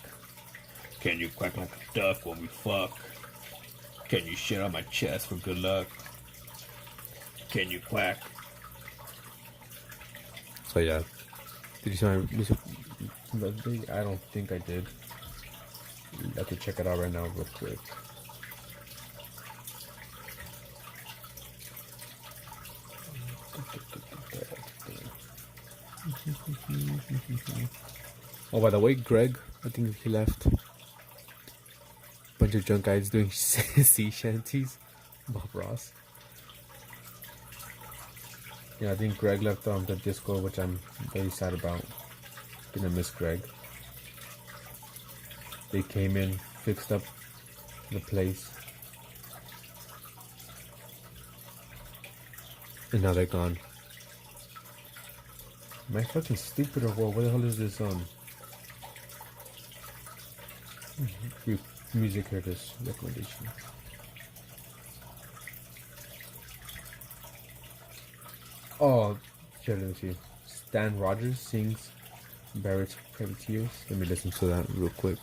Can you quack like a duck when we fuck? Can you shit on my chest for good luck? Can you quack? So yeah. Did you see my music? I don't think I did. I have to check it out right now real quick. Oh, by the way, Greg, I think he left. Bunch of drunk guys doing sea shanties. Bob Ross. Yeah, I think Greg left the Discord, which I'm very sad about. Gonna miss Greg. They came in, fixed up the place, and now they're gone. Am I fucking stupid or what? What the hell is this music here, this recommendation? Oh, here, let me see. Stan Rogers sings Barrett's Privateers. Let me listen to that real quick.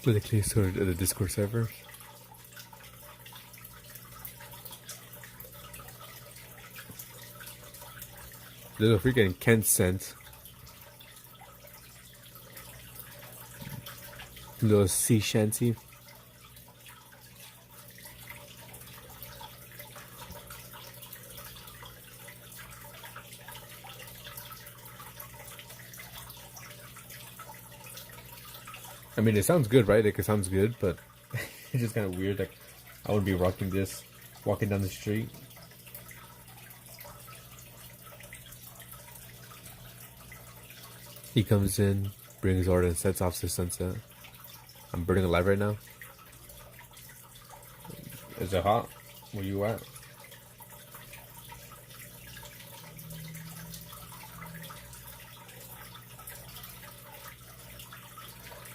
With the case to the Discord server. There's a freaking Kent scent. Little sea shanty. I mean, it sounds good, right? Like, it sounds good, but it's just kind of weird. Like, I would be rocking this, walking down the street. He comes in, brings order, and sets off to sunset. I'm burning alive right now. Is it hot? Where you at?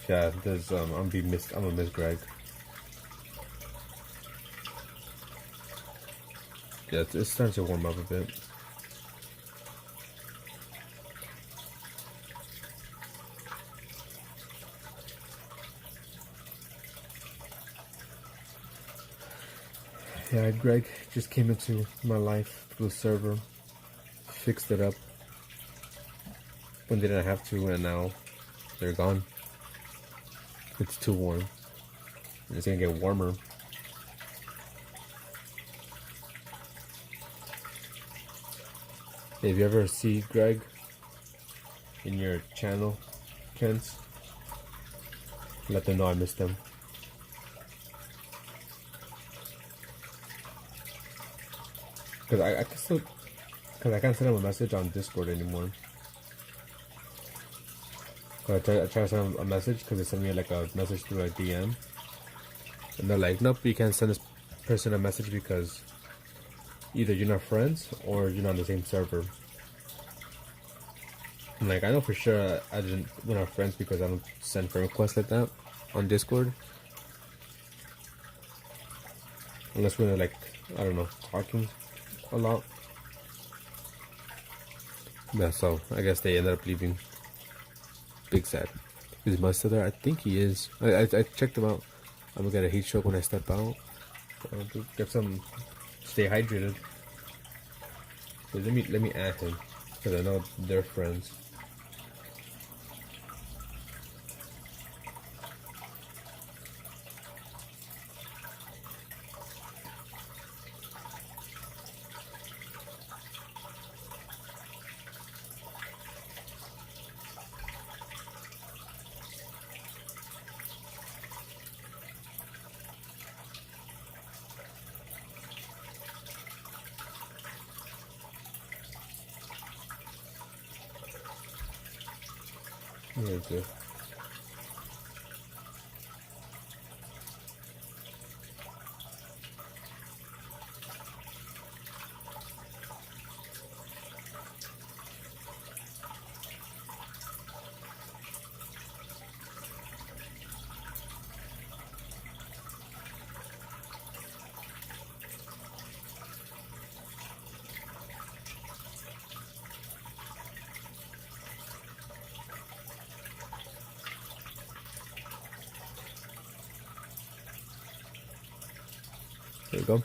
Yeah, there's I'm gonna miss Greg. Yeah, it's starting to warm up a bit. Yeah, Greg just came into my life through the server, fixed it up when they didn't have to, and now they're gone. It's too warm. It's gonna get warmer. If you ever see Greg in your channel, Kent, let them know I missed them. Cause I can still, cause I can't send them a message on Discord anymore. I try to send them a message because they send me like a message through a DM, and they're like, "Nope, you can't send this person a message because either you're not friends or you're not on the same server." I'm like, I know for sure we're not friends because I don't send friend requests like that on Discord, unless we're like, I don't know, talking a lot. Yeah, so I guess they ended up leaving. Big sad. Is Mud still there? I think he is. I checked him out. I'm gonna get a heat stroke when I step out. Get some. Stay hydrated. So let me add him because I know they're friends. Yeah, good. There you go.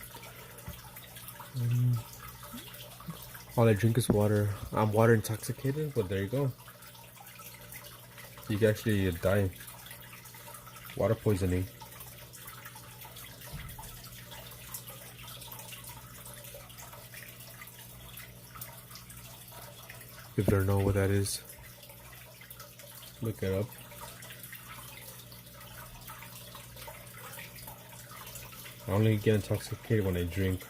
All I drink is water. I'm water intoxicated, but there you go. You can actually die. Water poisoning. If you don't know what that is, look it up. I only get intoxicated when I drink.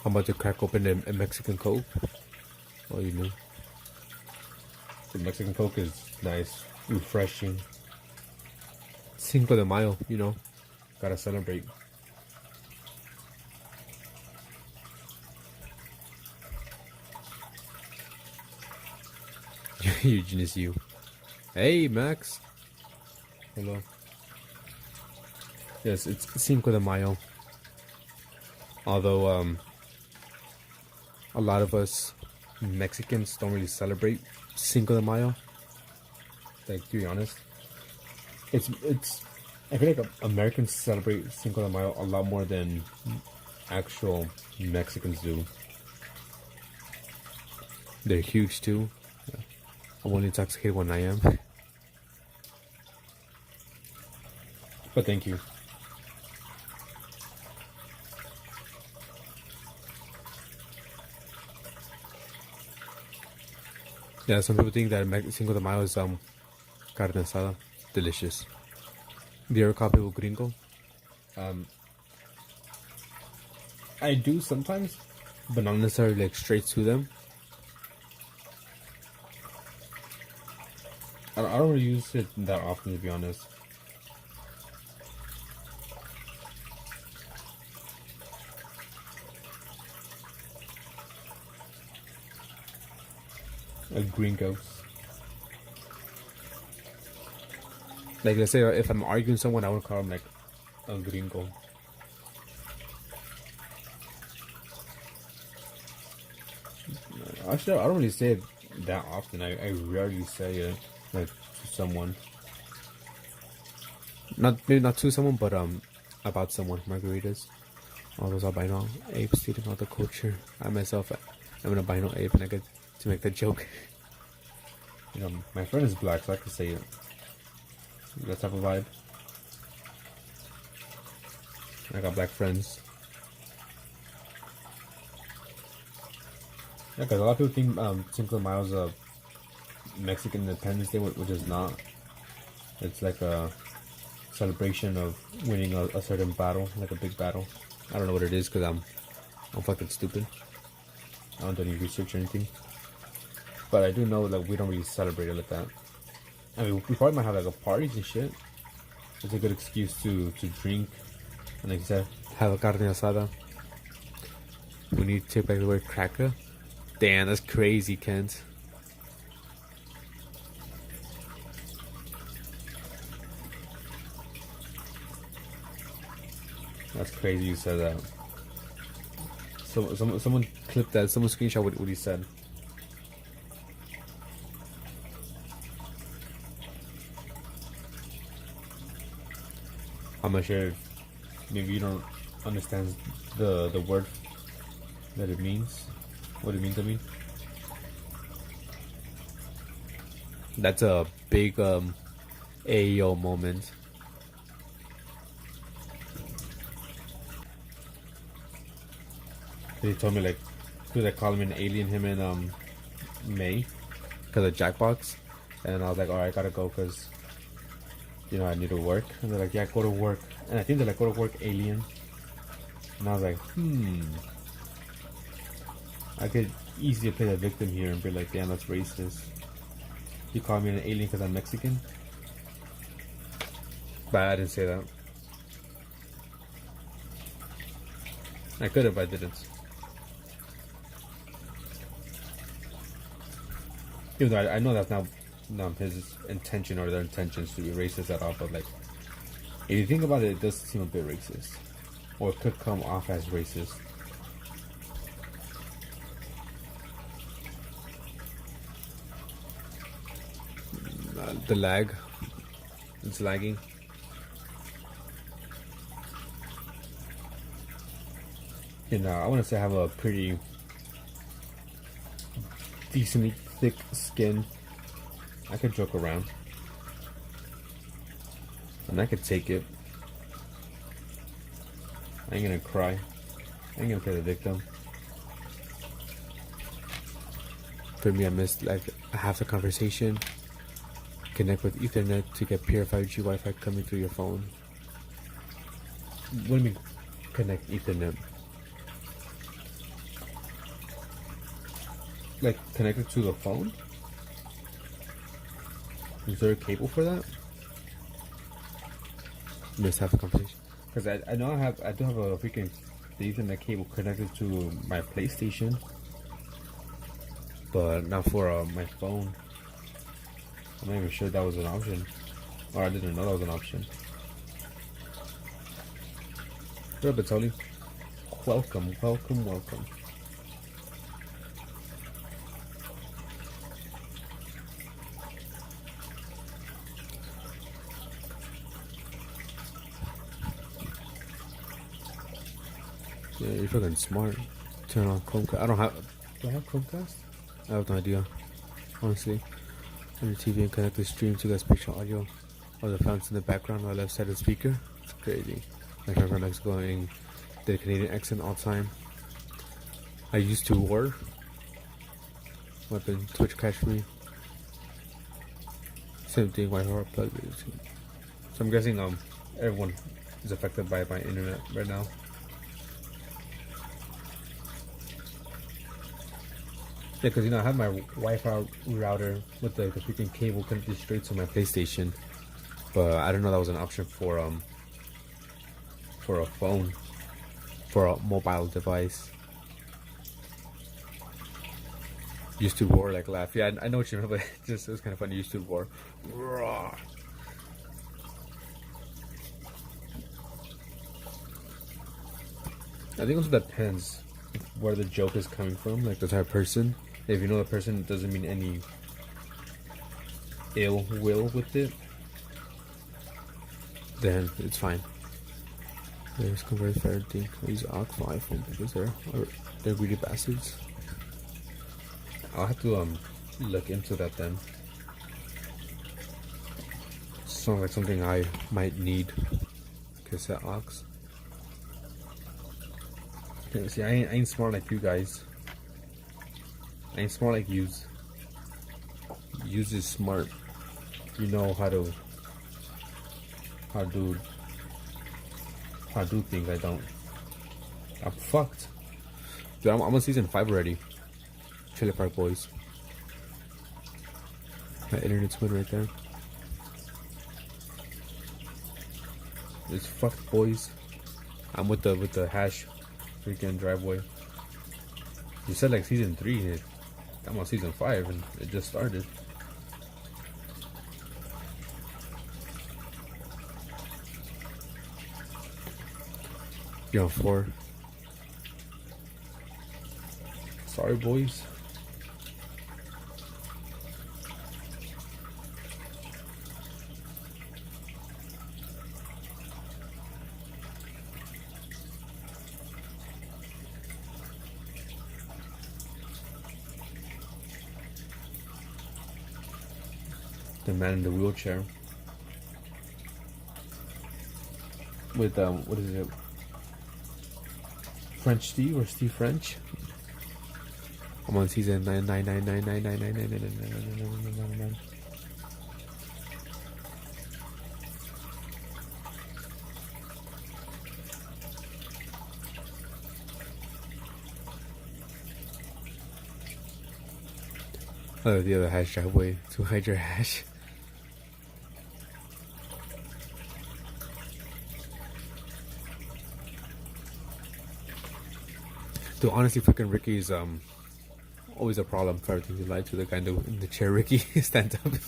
I'm about to crack open a Mexican Coke. Oh, you knew. The Mexican Coke is nice, refreshing. Cinco de Mayo, you know, gotta celebrate. Eugene is you. Hey, Max. Hello. Yes, it's Cinco de Mayo. Although, a lot of us Mexicans don't really celebrate Cinco de Mayo. Like, to be honest, it's. I feel like Americans celebrate Cinco de Mayo a lot more than actual Mexicans do. They're huge too. I'm only intoxicated when I am. But thank you. Yeah, some people think that Cinco de Mayo is carne asada. Delicious. Do you ever call people gringo? I do sometimes, but not necessarily like straight to them. I don't really use it that often, to be honest. Gringos. Like, let's say if I'm arguing with someone, I would call them like a gringo. Actually, I don't really say it that often. I rarely say it like to someone. Maybe not to someone, but about someone. Margaritas. All those albino apes stealing all the culture. I myself, I'm an albino ape, and I get to make the joke. You know, my friend is black, so I can say it. That type of vibe. I got black friends. Yeah, because a lot of people think Cinco de Mayo is a Mexican Independence Day, which is not. It's like a celebration of winning a certain battle, like a big battle. I don't know what it is because I'm fucking stupid. I don't do any research or anything. But I do know that we don't really celebrate it like that. I mean, we probably might have like a parties and shit. It's a good excuse to drink and, like I said, have a carne asada. We need to take back the word cracker. Damn, that's crazy, Kent. That's crazy you said that. So someone clipped that. Someone screenshot what he said. I'm not sure if maybe you don't understand the word that it means. What it means, I mean. That's a big AO moment. He told me like, because I called him an alien, him and May, because of Jackbox, and I was like, alright, I gotta go because, you know, I need to work. And they're like, yeah, go to work. And I think they're like, go to work, alien. And I was like, I could easily play the victim here and be like, damn, that's racist. You call me an alien because I'm Mexican? But I didn't say that. I could have, but I didn't. Even though I know that's not his intention or their intentions to be racist at all, but like, if you think about it, it does seem a bit racist. Or it could come off as racist. The lag. It's lagging. You know, I want to say I have a pretty decently thick skin. I could joke around. And I could take it. I ain't gonna cry. I ain't gonna play the victim. For me, I missed like half the conversation. Connect with Ethernet to get pure 5G Wi-Fi coming through your phone. What do you mean connect Ethernet? Like connected to the phone? Is there a cable for that? Let's have a conversation. Because I know I do have a freaking Ethernet cable connected to my PlayStation, but not for my phone. I'm not even sure that was an option, or I didn't know that was an option. What up, Batoli? Welcome, welcome, welcome. Yeah, you're fucking smart. Turn on Chromecast. Do I have Chromecast? I have no idea, honestly. On your TV and connect the stream to the spatial audio of the fountains in the background on the left side of the speaker. It's crazy. My friend from Mexico and the Canadian accent all the time. I used to war. Weapon, Twitch cash me. Same thing, White Horror plug. So I'm guessing everyone is affected by my internet right now. Yeah, because I have my Wi-Fi router with the freaking cable connected straight to my PlayStation, but I didn't know that was an option for a phone, for a mobile device. Used to war like laugh. Yeah, I know what you mean, but it was kind of funny. Used to war. I think it also depends where the joke is coming from, like the type of person. If you know the person doesn't mean any ill will with it, then it's fine. There's convert fair thing. Use AUX for iPhone because they're greedy bastards. I'll have to look into that then. Sounds like something I might need. Cassette AUX. Okay, see, I ain't smart like you guys. I ain't smart like yous. Yous is smart. You know how to do things. I don't. I'm fucked. Dude, I'm on season 5 already. Trailer Park Boys. My internet's win right there. It's fucked, boys. I'm with the hash freaking driveway. You said like season 3. I'm on season 5 and it just started. You're on 4. Sorry, boys. The man in the wheelchair with what is it? French Steve or Steve French? I'm on season 9. Oh, the other hash driveway to hide your hash. Dude, honestly, fucking Ricky is always a problem for everything you lie to the guy in the chair. Ricky, stand up. It's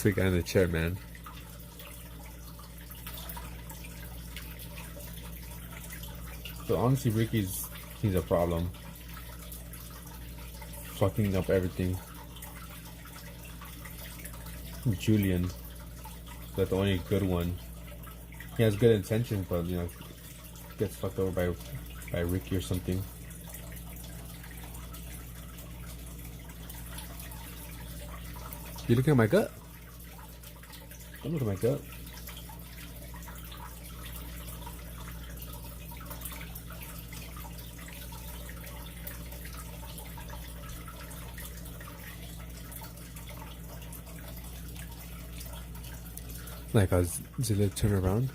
the guy in the chair, man. But honestly, he's a problem. Fucking up everything. Julian, that's the only good one. He has good intentions, but gets fucked over by Ricky or something. You looking at my gut? Don't look at my gut. Like a Zilla turn around.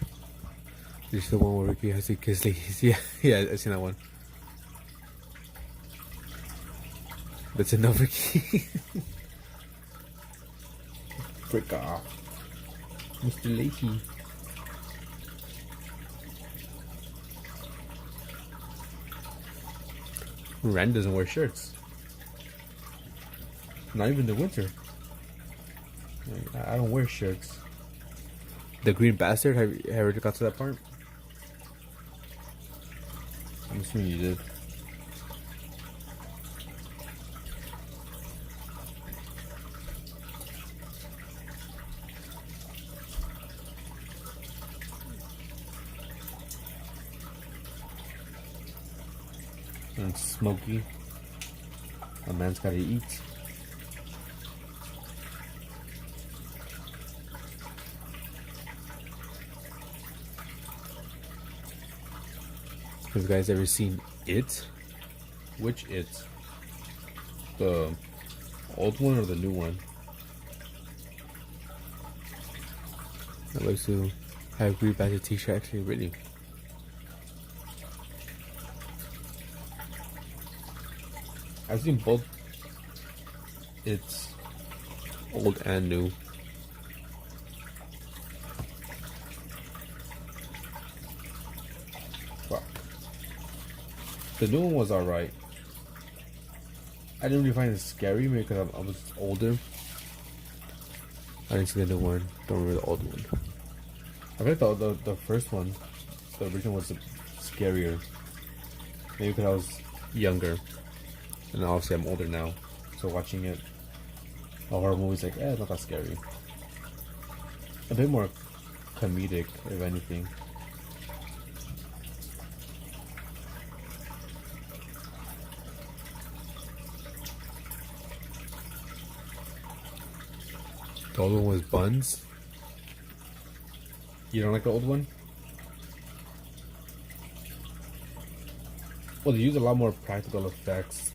This is the one where Ricky has to kiss ladies. Yeah, I've seen that one. That's enough, Ricky. Frick off. Mr. Leahy. Ren doesn't wear shirts. Not even in the winter. I don't wear shirts. The Green Bastard, have you already got to that part? I'm assuming you did. And it's smoky. A man's gotta eat. Have you guys ever seen It? Which It? The old one or the new one? I'd like to have Green Bastard t-shirt actually, really. I've seen both. It's old and new. Fuck. The new one was alright. I didn't really find it scary, maybe because I was older. I didn't see the new one. Don't remember the old one. I think the first one, the original, was scarier. Maybe because I was younger. And obviously I'm older now, so watching it, a horror movie's like, it's not that scary. A bit more comedic, if anything. The old one was Buns. You don't like the old one? Well, they use a lot more practical effects.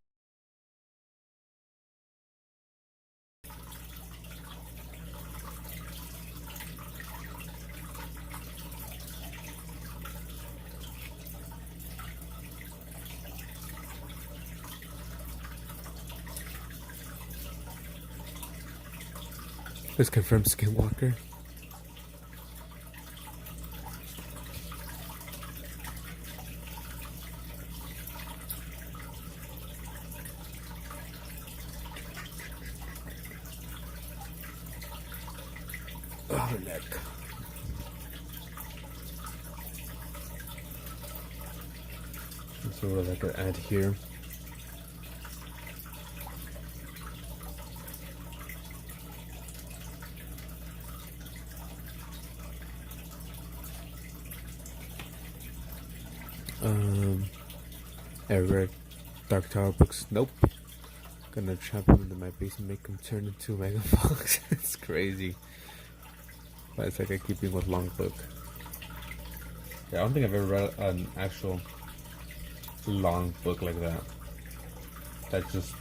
Let's confirm Skinwalker. Oh, neck. So what I could add here. I read Dark Tower books. Nope. Gonna trap him into my basement, make him turn into a mega fox. It's crazy. But it's like I keep being with long book. Yeah, I don't think I've ever read an actual long book like that. That's just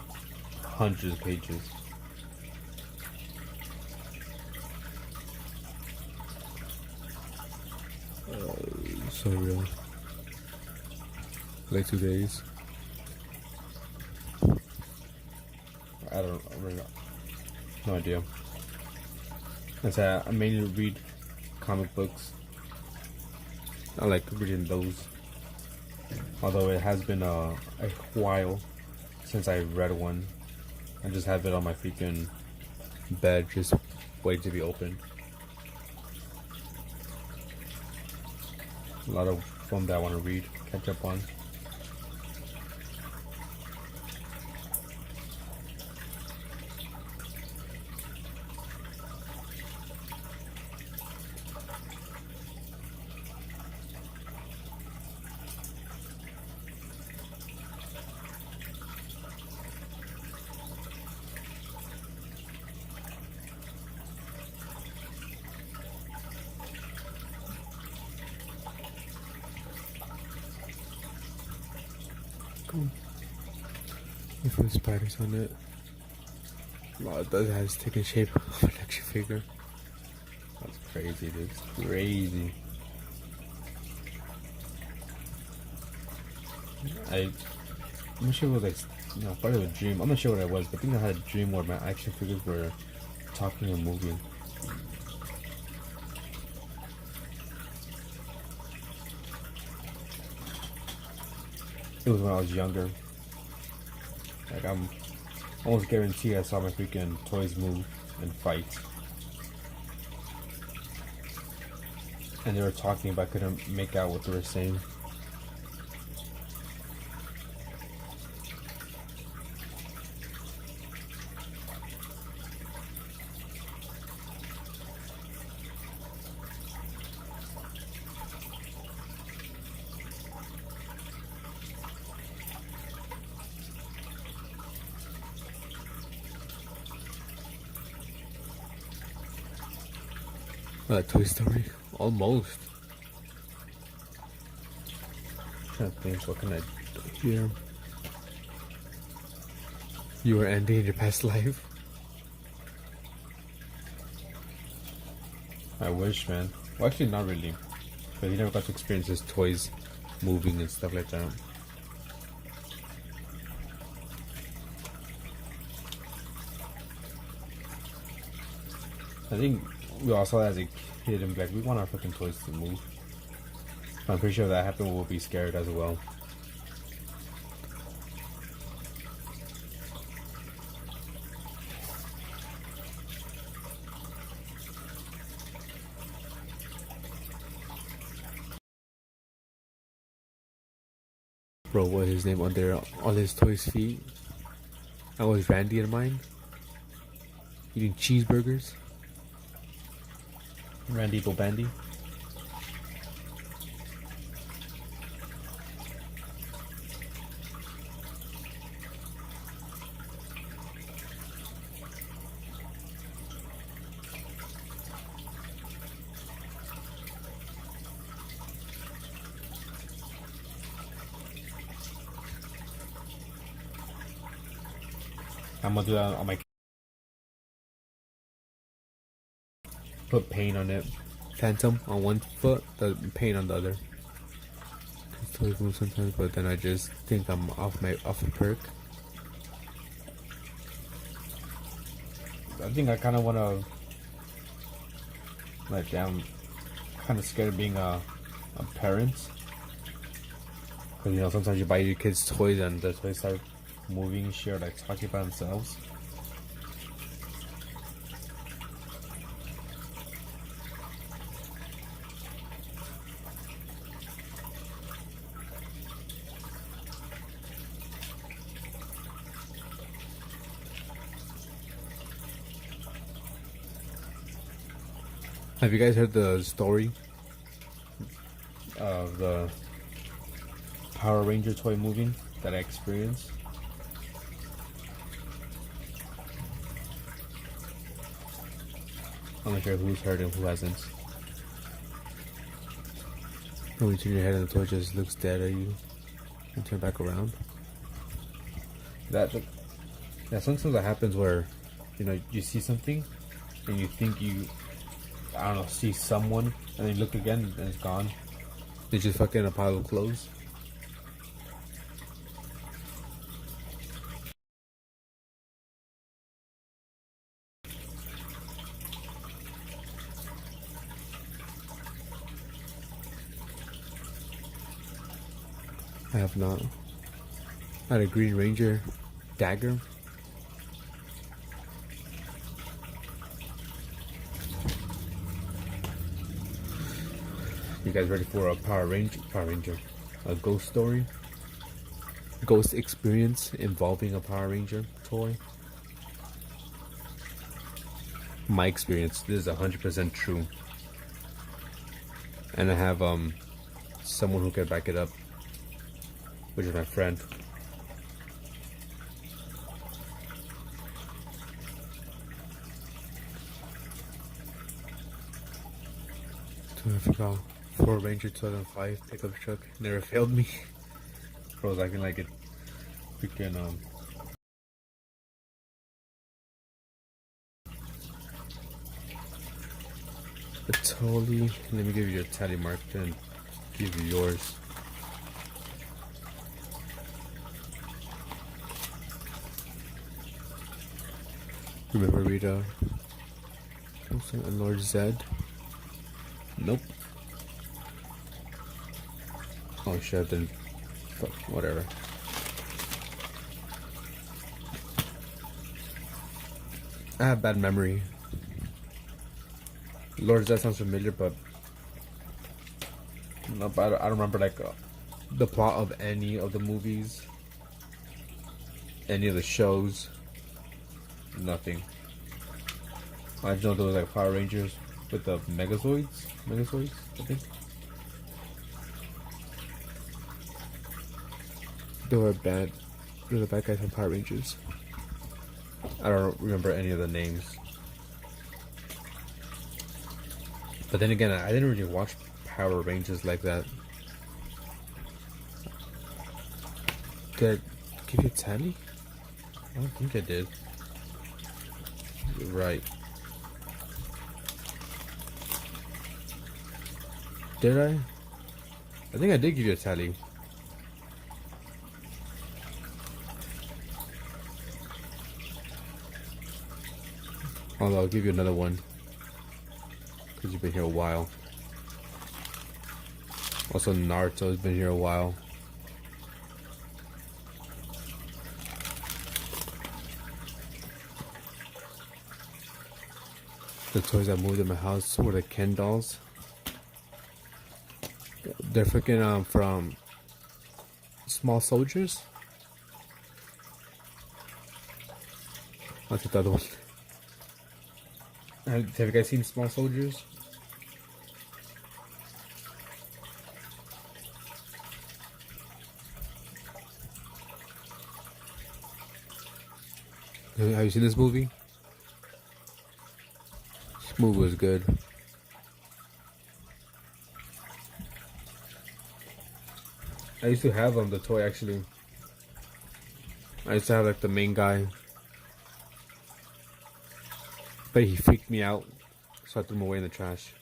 hundreds of pages. So real. Like 2 days. I really know. No idea. I mainly read comic books. I like reading those. Although it has been a while since I read one. I just have it on my freaking bed, just waiting to be opened. A lot of them that I want to read, catch up on. Cool. If there's spiders on it. Wow, it does has taken shape of an action figure. That's crazy, dude. It's crazy. I'm not sure it was like, part of a dream. I'm not sure what it was, but I think I had a dream where my action figures were talking and moving. it was when I was younger. Like, I'm almost guaranteed I saw my freaking toys move and fight. And they were talking, but I couldn't make out what they were saying. Toy Story? Almost. I'm trying to think, what can I do here? You were ending your past life? I wish, man. Well, actually, not really. Because he never got to experience his toys moving and stuff like that. I think we all saw that as a kid and be like, we want our fucking toys to move. I'm pretty sure if that happened, we'll be scared as well. Bro, what is his name under all his toys' feet? That was Randy in mine. Eating cheeseburgers. Randy Bobandy. I'm gonna do that on my. Put paint on it. Phantom on one foot, the paint on the other. It's toys move sometimes, but then I just think I'm off a perk. I think I kind of want to. Like, I'm kind of scared of being a parent. Because, you know, sometimes you buy your kids toys and the toys start moving and shit, or like talking by themselves. Have you guys heard the story of the Power Ranger toy moving that I experienced? I'm not sure who's heard and who hasn't. When you turn your head and the toy just looks dead at you and turn back around. Yeah, sometimes that happens where, you know, you see something and you think you, I don't know, see someone, and then you look again and it's gone. It's just fucking a pile of clothes. I have not. I had a Green Ranger dagger. You guys ready for a Power Ranger? A ghost story? Ghost experience involving a Power Ranger toy? My experience, this is 100% true. And I have someone who can back it up, which is my friend. I forgot. Ford Ranger 2005 pickup truck never failed me. Bro, I was acting like it freaking a totally. Let me give you your tally mark and give you yours. Remember Rita? And Lord Zed? Nope. Oh shit, then Fuck, whatever. I have bad memory. Lord, that sounds familiar, but no, but I don't remember like the plot of any of the movies, any of the shows. Nothing. I just know there was like Power Rangers with the Megazords, I think. They were bad. They were the bad guys from Power Rangers. I don't remember any of the names. But then again, I didn't really watch Power Rangers like that. Did I give you a tally? I don't think I did. You're right. Did I? I think I did give you a tally. Although I'll give you another one, because you've been here a while. Also, Naruto's been here a while. The toys I moved in my house were the Ken dolls. They're freaking from Small Soldiers. I'll take the other one. Have you guys seen Small Soldiers? Have you seen this movie? This movie was good. I used to have the toy actually. I used to have like the main guy. But he freaked me out, so I threw him away in the trash.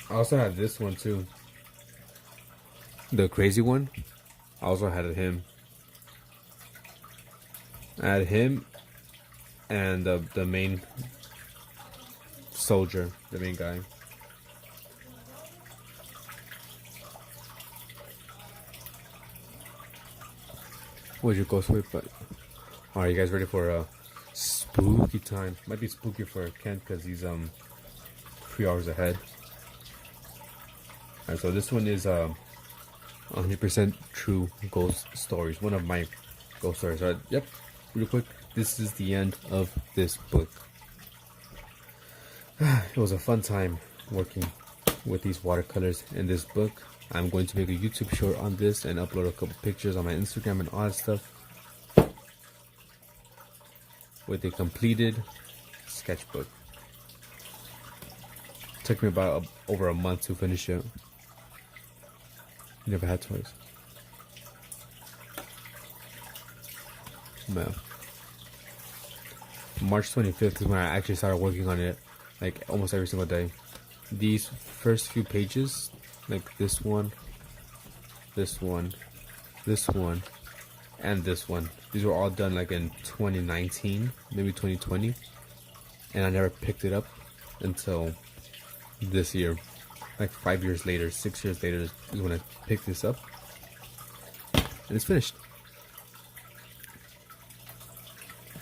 I also had this one too. The crazy one. I also had him. I had him and the main soldier, the main guy. What'd you go with? But are you guys ready for a spooky time? Might be spooky for Kent because he's 3 hours ahead. Alright, so this one is 100% true ghost stories. One of my ghost stories. Alright, yep. Real quick, this is the end of this book. It was a fun time working with these watercolors in this book. I'm going to make a YouTube short on this and upload a couple pictures on my Instagram and all that stuff with a completed sketchbook. Took me about over a month to finish it. Never had toys. Man. March 25th is when I actually started working on it, like almost every single day. These first few pages, like this one, this one, this one, and this one. These were all done like in 2019, maybe 2020. And I never picked it up until this year. Like 5 years later, 6 years later is when I picked this up. And it's finished.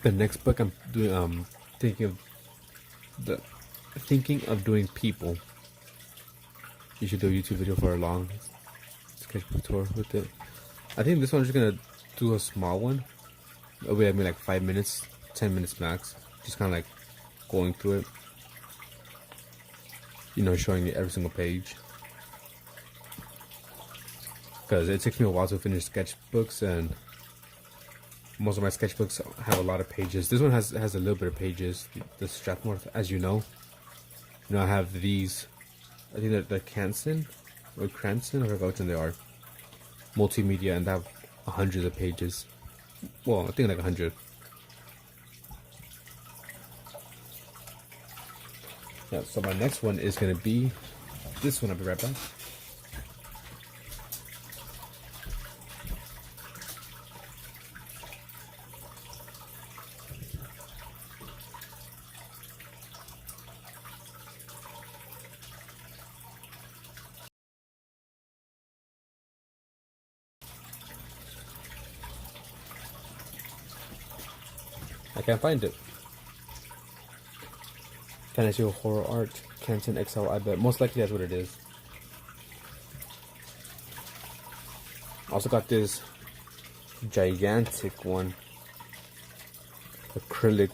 The next book I'm doing, thinking of doing people. You should do a YouTube video for a long sketchbook tour with it. I think this one's just gonna do a small one. It'll be like 5 minutes, 10 minutes max. Just kind of like going through it. You know, showing you every single page. Because it takes me a while to finish sketchbooks, and most of my sketchbooks have a lot of pages. This one has a little bit of pages. The Strathmore, as you know. You know, I have these. I think they're Cranston or Cranston, I forgot which one they are. Multimedia, and they have hundreds of pages. Well, I think like 100. Yeah, so my next one is gonna be this one. I'll be right back. can't find it. Fantasy or horror art, Canton XL, I bet. Most likely that's what it is. Also got this gigantic one. Acrylic.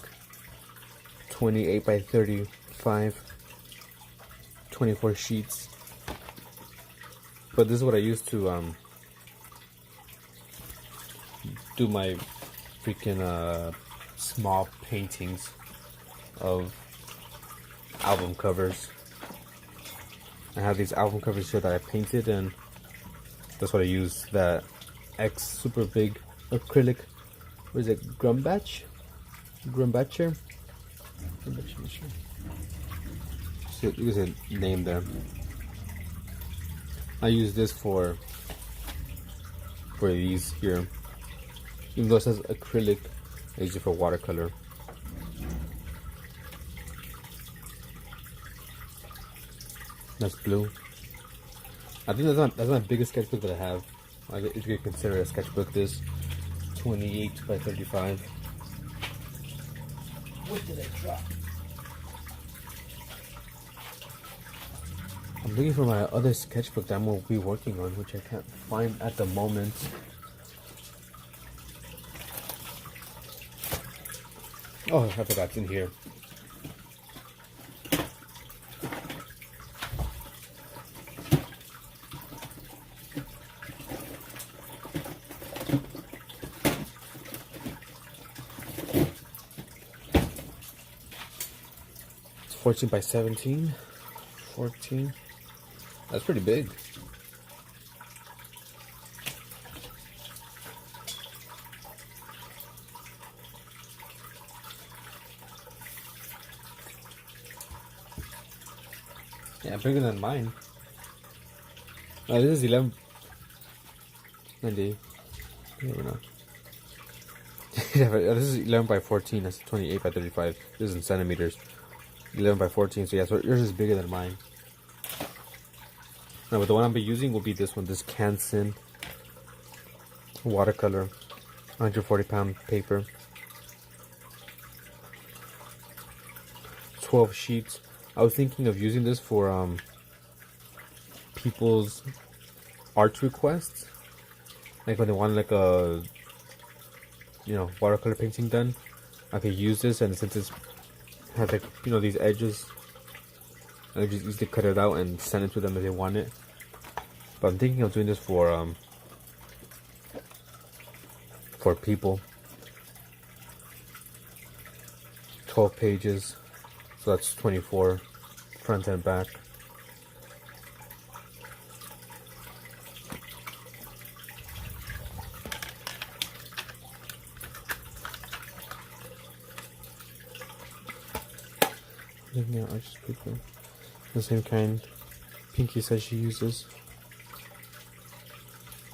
28 by 35. 24 sheets. But this is what I use to do my freaking small paintings of album covers. I have these album covers here that I painted, and that's what I use. That X super big acrylic. What is it? Grumbatcher? So you can say name there. I use this for these here. Even though it says acrylic, I use it for watercolor. That's blue. I think that's my biggest sketchbook that I have. If you could consider a sketchbook, this 28 by 35. What did I drop? I'm looking for my other sketchbook that I'm going to be working on, which I can't find at the moment. Oh, I forgot it's in here. It's 14 by 17. 14. That's pretty big. Yeah, bigger than mine. Oh, this is 11. Maybe. I don't know. Yeah, but this is 11 by 14. That's 28 by 35. This is in centimeters. 11 by 14. So yeah, so yours is bigger than mine. No, but the one I'll be using will be this one. This Canson watercolor, 140-pound paper, 12 sheets. I was thinking of using this for people's art requests, like when they want like a watercolor painting done. I could use this, and since it's has like these edges, I just easily cut it out and send it to them if they want it. But I'm thinking of doing this for people. 12 pages, so that's 24 front and back. Looking at artist paper, the same kind Pinky says she uses.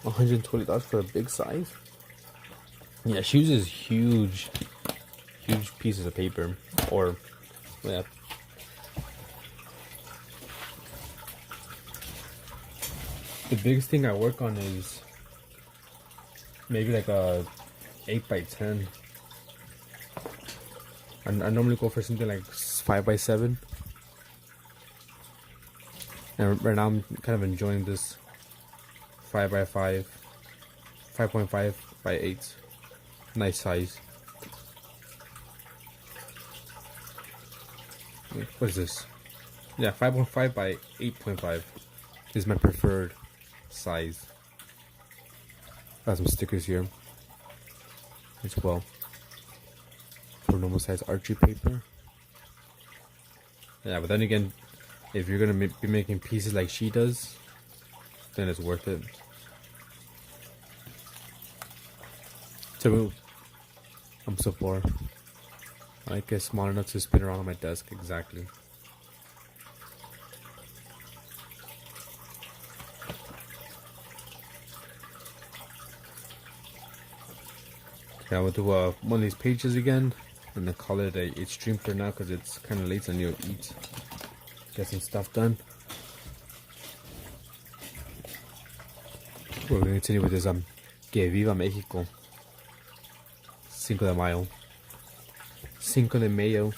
$120 for a big size. Yeah, she uses huge pieces of paper, or yeah. The biggest thing I work on is maybe like a 8 by 10. I normally go for something like 5 by 7. And right now I'm kind of enjoying this 5 by 5, 5.5 by 8. Nice size. What is this? Yeah, 5.5 by 8.5 is my preferred size. Got some stickers here as well for normal size Archie paper. Yeah, but then again, if you're gonna be making pieces like she does, then it's worth it. So I'm so poor. I like it small enough to spin around on my desk. Exactly. Yeah, we'll do one of these pages again, and then call it a stream for now because it's kind of late and you'll eat. Get some stuff done. We're going to continue with this Que Viva Mexico, 5 de Mayo. Cinco de Mayo,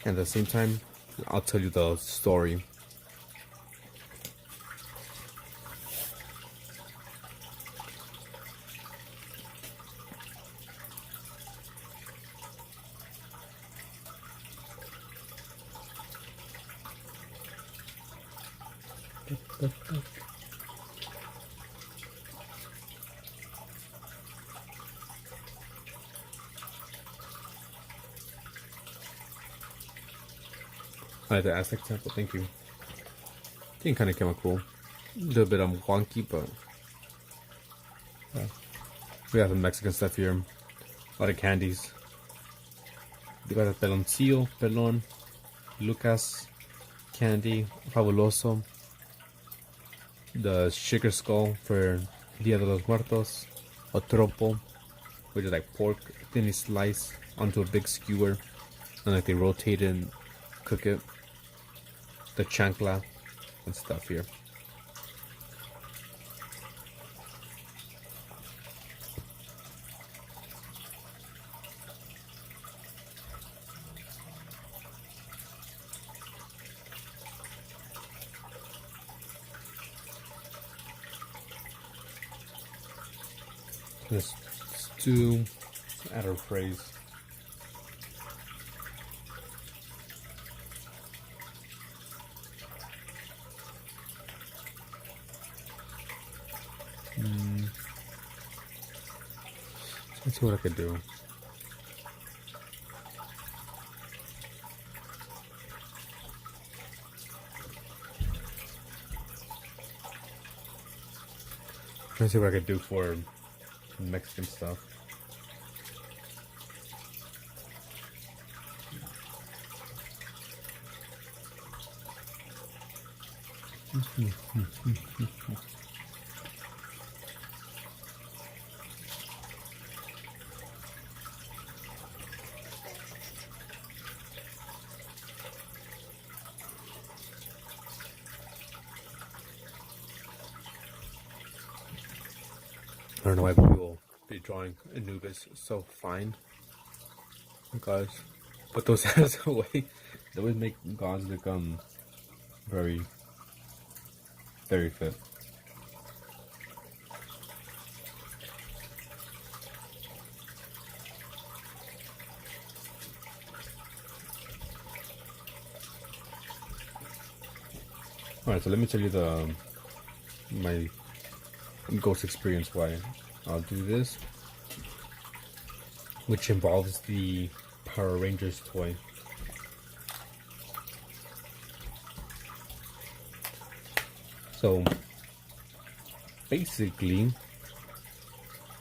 and at the same time, I'll tell you the story. I like the Aztec temple, thank you. I think it kind of came out cool. A little bit wonky, but we got some Mexican stuff here. A lot of candies. We got a peloncillo, pelon, Lucas, candy, fabuloso. The sugar skull for Dia de los Muertos. A tropo, which is like pork thinly sliced onto a big skewer, and like they rotate it and cook it. The chancla and stuff here. Let's do add our phrase. Let's see what I could do. Let's see what I could do for Mexican stuff. I don't know why people will be drawing Anubis so fine. Guys, put those hands away. They always make gods become very, very fit. Alright, so let me tell you my ghost experience why I'll do this, which involves the Power Rangers toy. So basically,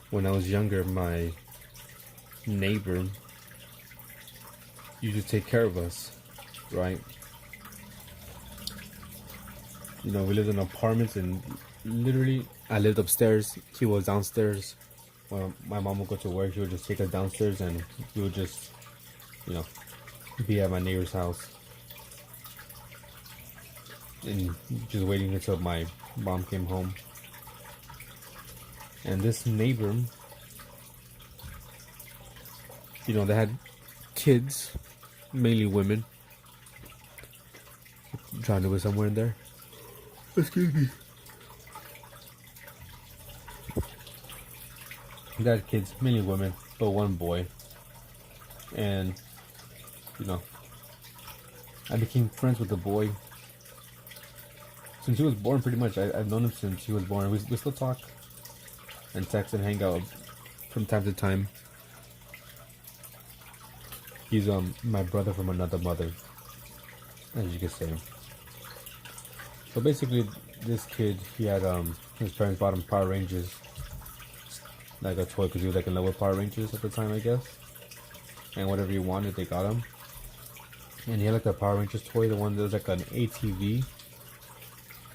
when I was younger, my neighbor used to take care of us, right? You know, we lived in apartments, and literally I lived upstairs, he was downstairs. When my mom would go to work, she would just take us downstairs, and we would just, you know, be at my neighbor's house and just waiting until my mom came home. And this neighbor, you know, they had kids, mainly women. John was somewhere in there. Excuse me. They had kids, mainly women, but one boy. And, you know, I became friends with the boy since he was born, pretty much. I've known him since he was born. We still talk and text and hang out from time to time. He's my brother from another mother, as you could say. So basically, this kid, he had his parents bought him Power Rangers, like a toy, because he was like in love with Power Rangers at the time, I guess. And whatever he wanted, they got him. And he had like the Power Rangers toy, the one that was like an ATV,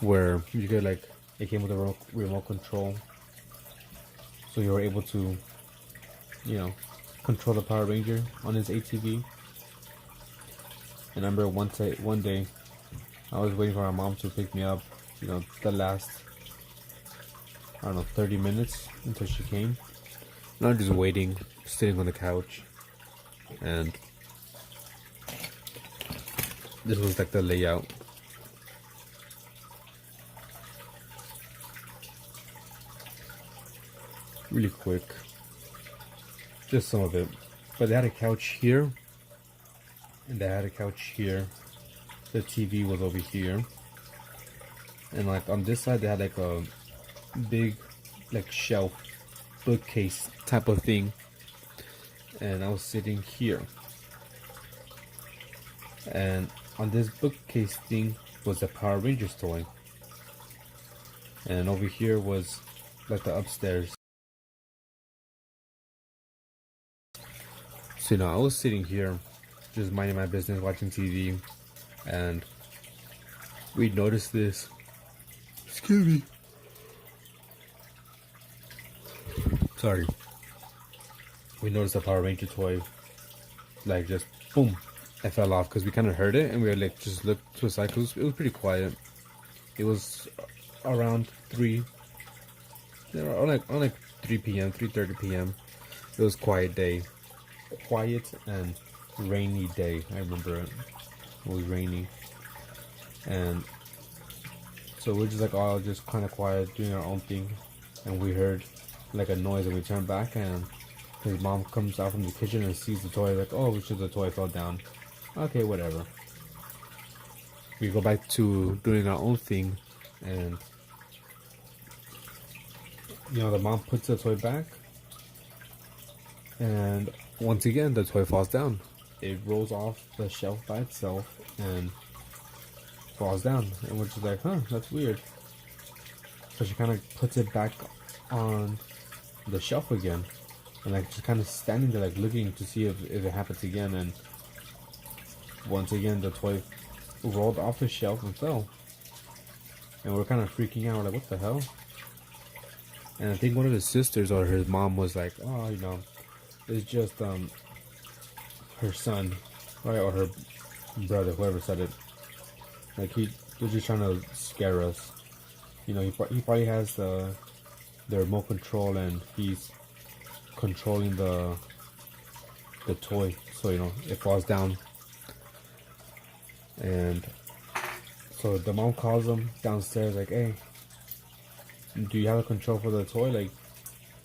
where you could like, it came with a remote control, so you were able to, you know, control the Power Ranger on his ATV. And I remember one day, I was waiting for my mom to pick me up, you know, the last, I don't know, 30 minutes until she came. And I was just waiting, sitting on the couch. And this was like the layout. Really quick, just some of it. But they had a couch here, and they had a couch here. The TV was over here, and like on this side they had like a big like shelf bookcase type of thing, and I was sitting here, and on this bookcase thing was a Power Rangers toy, and over here was like the upstairs. So I was sitting here just minding my business, watching TV, and we noticed this. Excuse me. Sorry. We noticed a Power Ranger toy, like just boom, it fell off because we kind of heard it, and we were like just looked to the side because it was pretty quiet. It was around 3, on like 3 p.m., 3:30 p.m. It was quiet day, quiet and rainy day. I remember it. It was rainy, and so we're just like all just kind of quiet, doing our own thing, and we heard like a noise, and we turned back, and his mom comes out from the kitchen and sees the toy, like, oh, it's just the toy fell down. Okay, whatever. We go back to doing our own thing, and the mom puts the toy back, and once again the toy falls down. It rolls off the shelf by itself and falls down, and we're just like, huh, that's weird. So she kind of puts it back on the shelf again, and like just kind of standing there like looking to see if it happens again, and once again the toy rolled off the shelf and fell, and we're kind of freaking out. We're like, what the hell? And I think one of his sisters or his mom was like, oh, it's just her son, right, or her brother, whoever said it. Like he was just trying to scare us. He probably has the remote control, and he's controlling the toy, so it falls down. And so the mom calls him downstairs, like, hey, do you have a control for the toy? Like,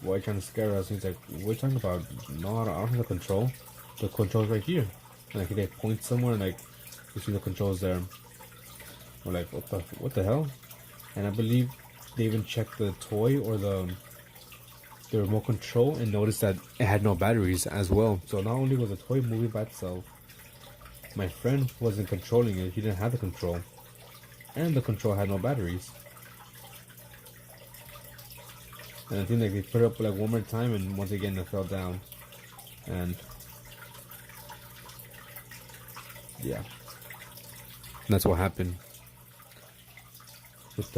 why are you trying to scare us? And he's like, what are you talking about? No, I don't have the control. The control's right here. And like they point somewhere, and like you see the controls there. We're like, what the hell? And I believe they even checked the toy or the remote control and noticed that it had no batteries as well. So not only was the toy moving by itself, my friend wasn't controlling it. He didn't have the control, and the control had no batteries. And I think like they put it up like one more time, and once again it fell down. And yeah, that's what happened with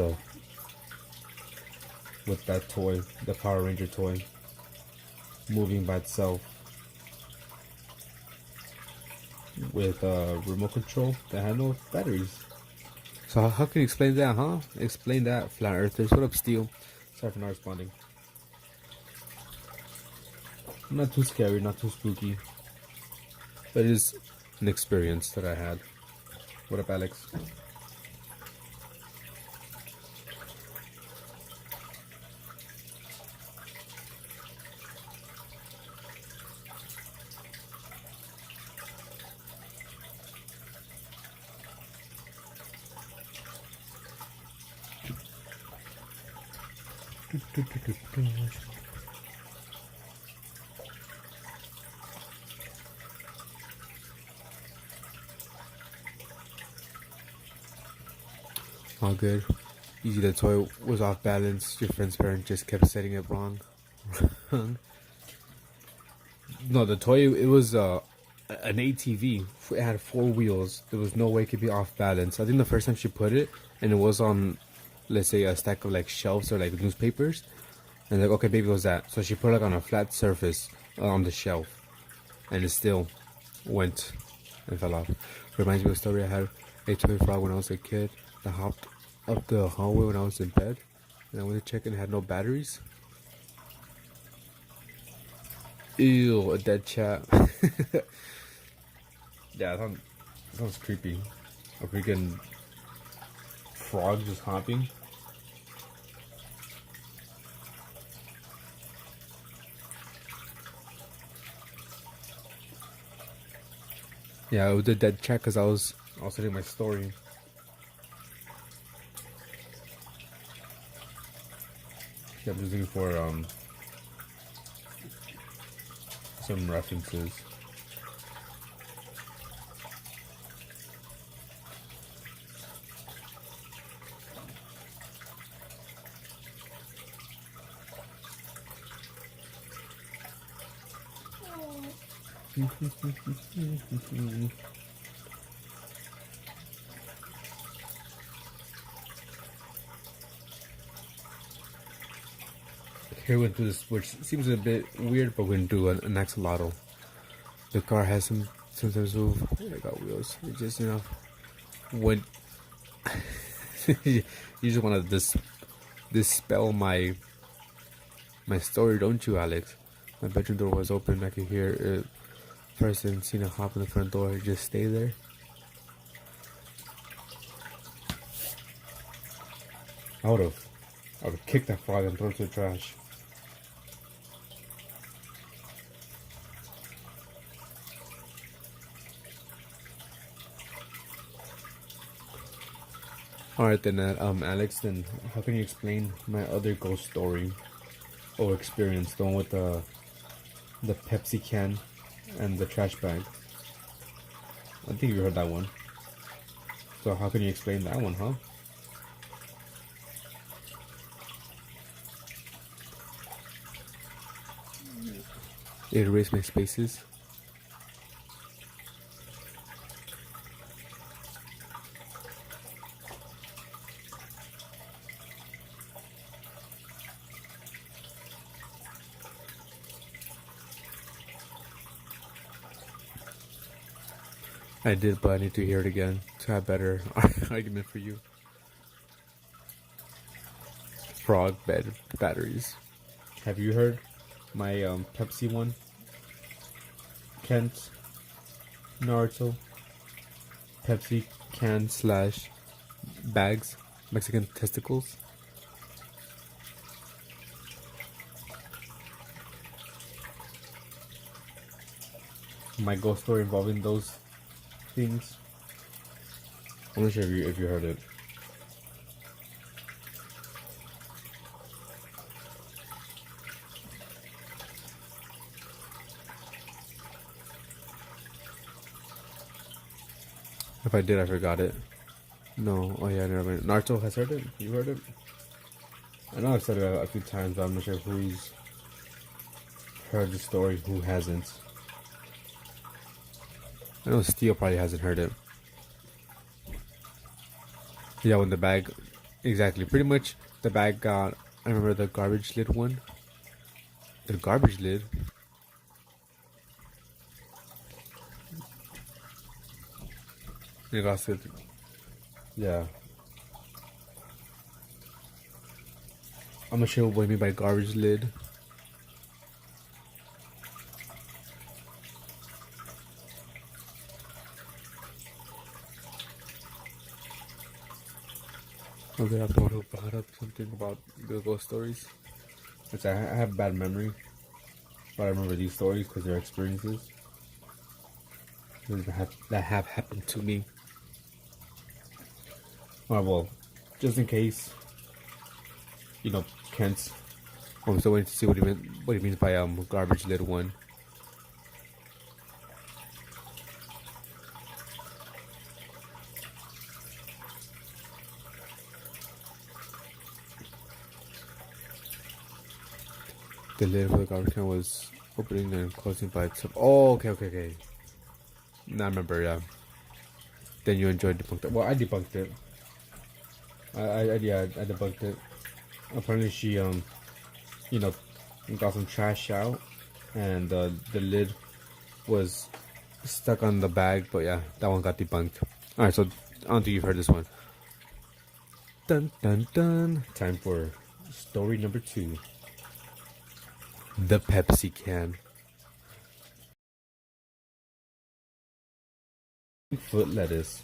that toy, the Power Ranger toy, moving by itself with a remote control that had no batteries. So how can you explain that, huh? Explain that, flat earthers. What up, Steel? Sorry for not responding. Not too scary, not too spooky, but it is an experience that I had. What up, Alex? All good. Easy, the toy was off balance. Your friend's parent just kept setting it wrong. No, the toy, it was an ATV. It had 4 wheels. There was no way it could be off balance. I think the first time she put it, and it was on, let's say, a stack of like shelves or like newspapers, and like, okay, maybe it was that. So she put it like on a flat surface on the shelf, and it still went and fell off. Reminds me of a story I had a toy frog when I was a kid that hopped up the hallway when I was in bed, and I went to check and it had no batteries. Ew, a dead chat. Yeah, that sounds creepy. A freaking frog just hopping. Yeah, I did that check because I was doing my story. Yeah, I'm just looking for some references. Here we do this, which seems a bit weird, but we're gonna do an axolotl. The car has sometimes move. I got wheels. It's just when you just want to dispel my story, don't you, Alex? My bedroom door was open. I could hear a person seen a hop in the front door. Just stay there. I would have kicked that frog and thrown it to the trash. Alright then, Alex, then how can you explain my other ghost story or experience, the one with the Pepsi can and the trash bag? I think you heard that one. So how can you explain that one, huh? Erase my spaces. I did, but I need to hear it again to have better argument for you. Frog bed batteries. Have you heard my Pepsi one? Kent, Naruto, Pepsi can slash bags, Mexican testicles. My ghost story involving those things. I'm not sure if you heard it. If I did, I forgot it. No. Oh yeah, never mind. Naruto has heard it. You heard it? I know I've said it a few times, but I'm not sure who's heard the story, who hasn't. I know Steel probably hasn't heard it. Yeah, when the bag, exactly. Pretty much the bag got. I remember the garbage lid one. The garbage lid. It got it. Yeah. I'm not sure what you mean by garbage lid. Okay, I thought who brought up something about the ghost stories. Which I have bad memory, but I remember these stories because they're experiences that have happened to me. Alright, well, just in case, Kent's. I'm still waiting to see what he means by garbage lid one. The lid for the garbage can was opening and closing by itself. Oh, okay. Now I remember, yeah. Then you enjoyed debunked it. Well, I debunked it. I debunked it. Apparently she got some trash out, and the lid was stuck on the bag. But yeah, that one got debunked. All right, so I don't think you've heard this one. Dun dun dun. Time for story number 2. The Pepsi can. Foot lettuce.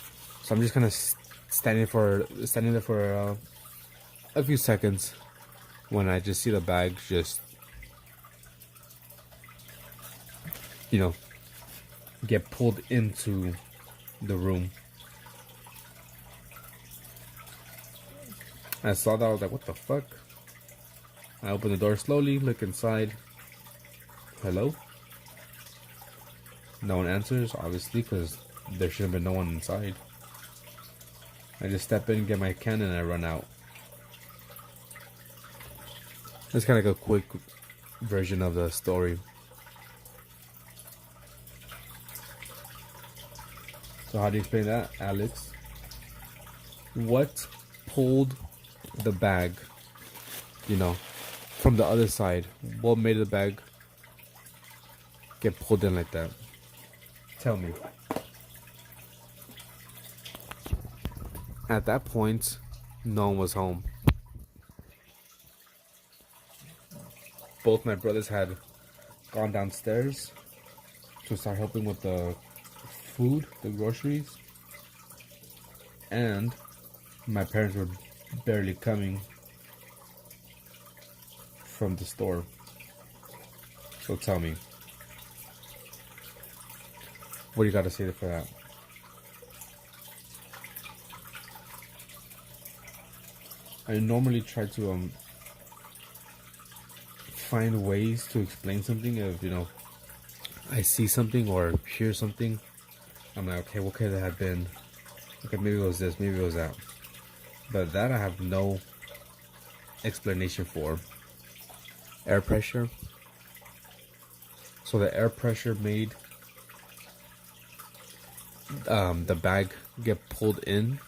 So I'm just kind of standing there for a few seconds when I just see the bag just, you know, get pulled into the room. I saw that, I was like, what the fuck? I open the door slowly, look inside. Hello? No one answers, obviously, because there should have been no one inside. I just step in, get my can, and I run out. That's kind of like a quick version of the story. So how do you explain that, Alex? What pulled the bag, you know, from the other side? What made the bag get pulled in like that? Tell me. At that point, no one was home. Both my brothers had gone downstairs to start helping with the food, the groceries, and my parents were barely coming from the store. So tell me, what do you got to say for that? I normally try to find ways to explain something. If, you know, I see something or hear something, I'm like, okay, what could it have been? Okay, maybe it was this, maybe it was that. But that I have no explanation for. Air pressure. So the air pressure made the bag get pulled in.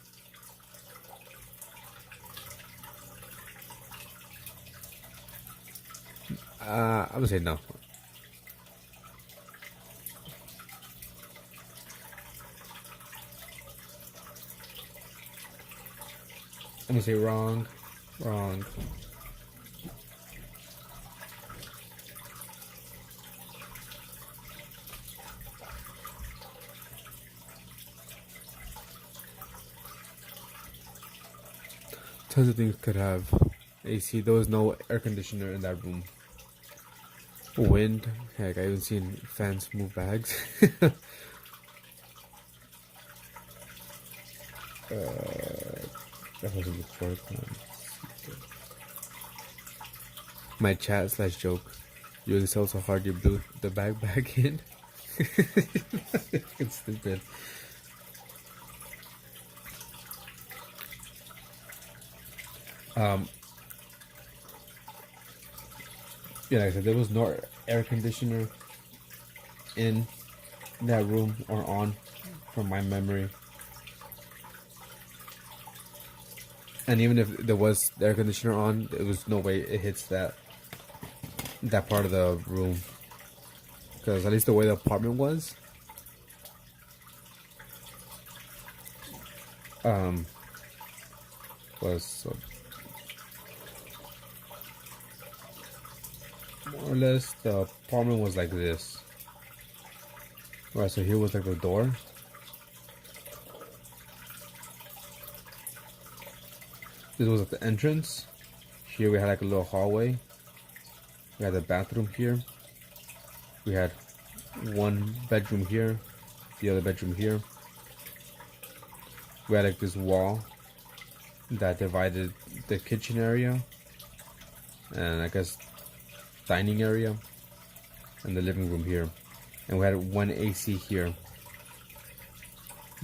I would say no. I'm gonna say wrong. Wrong. Tons of things could have AC. There was no air conditioner in that room. Wind. Heck, I even seen fans move bags. That wasn't the fourth one. My chat / joke. You really sell so hard you blew the bag back in. It's stupid. Yeah, like I said, there was no air conditioner in that room or on, from my memory. And even if there was the air conditioner on, there was no way it hits that part of the room. Because at least the way the apartment was, so more or less the apartment was like this. Right, so here was like the door. This was at the entrance. Here we had like a little hallway. We had the bathroom here. We had one bedroom here, the other bedroom here. We had like this wall that divided the kitchen area and I guess dining area and the living room here. And we had one AC here.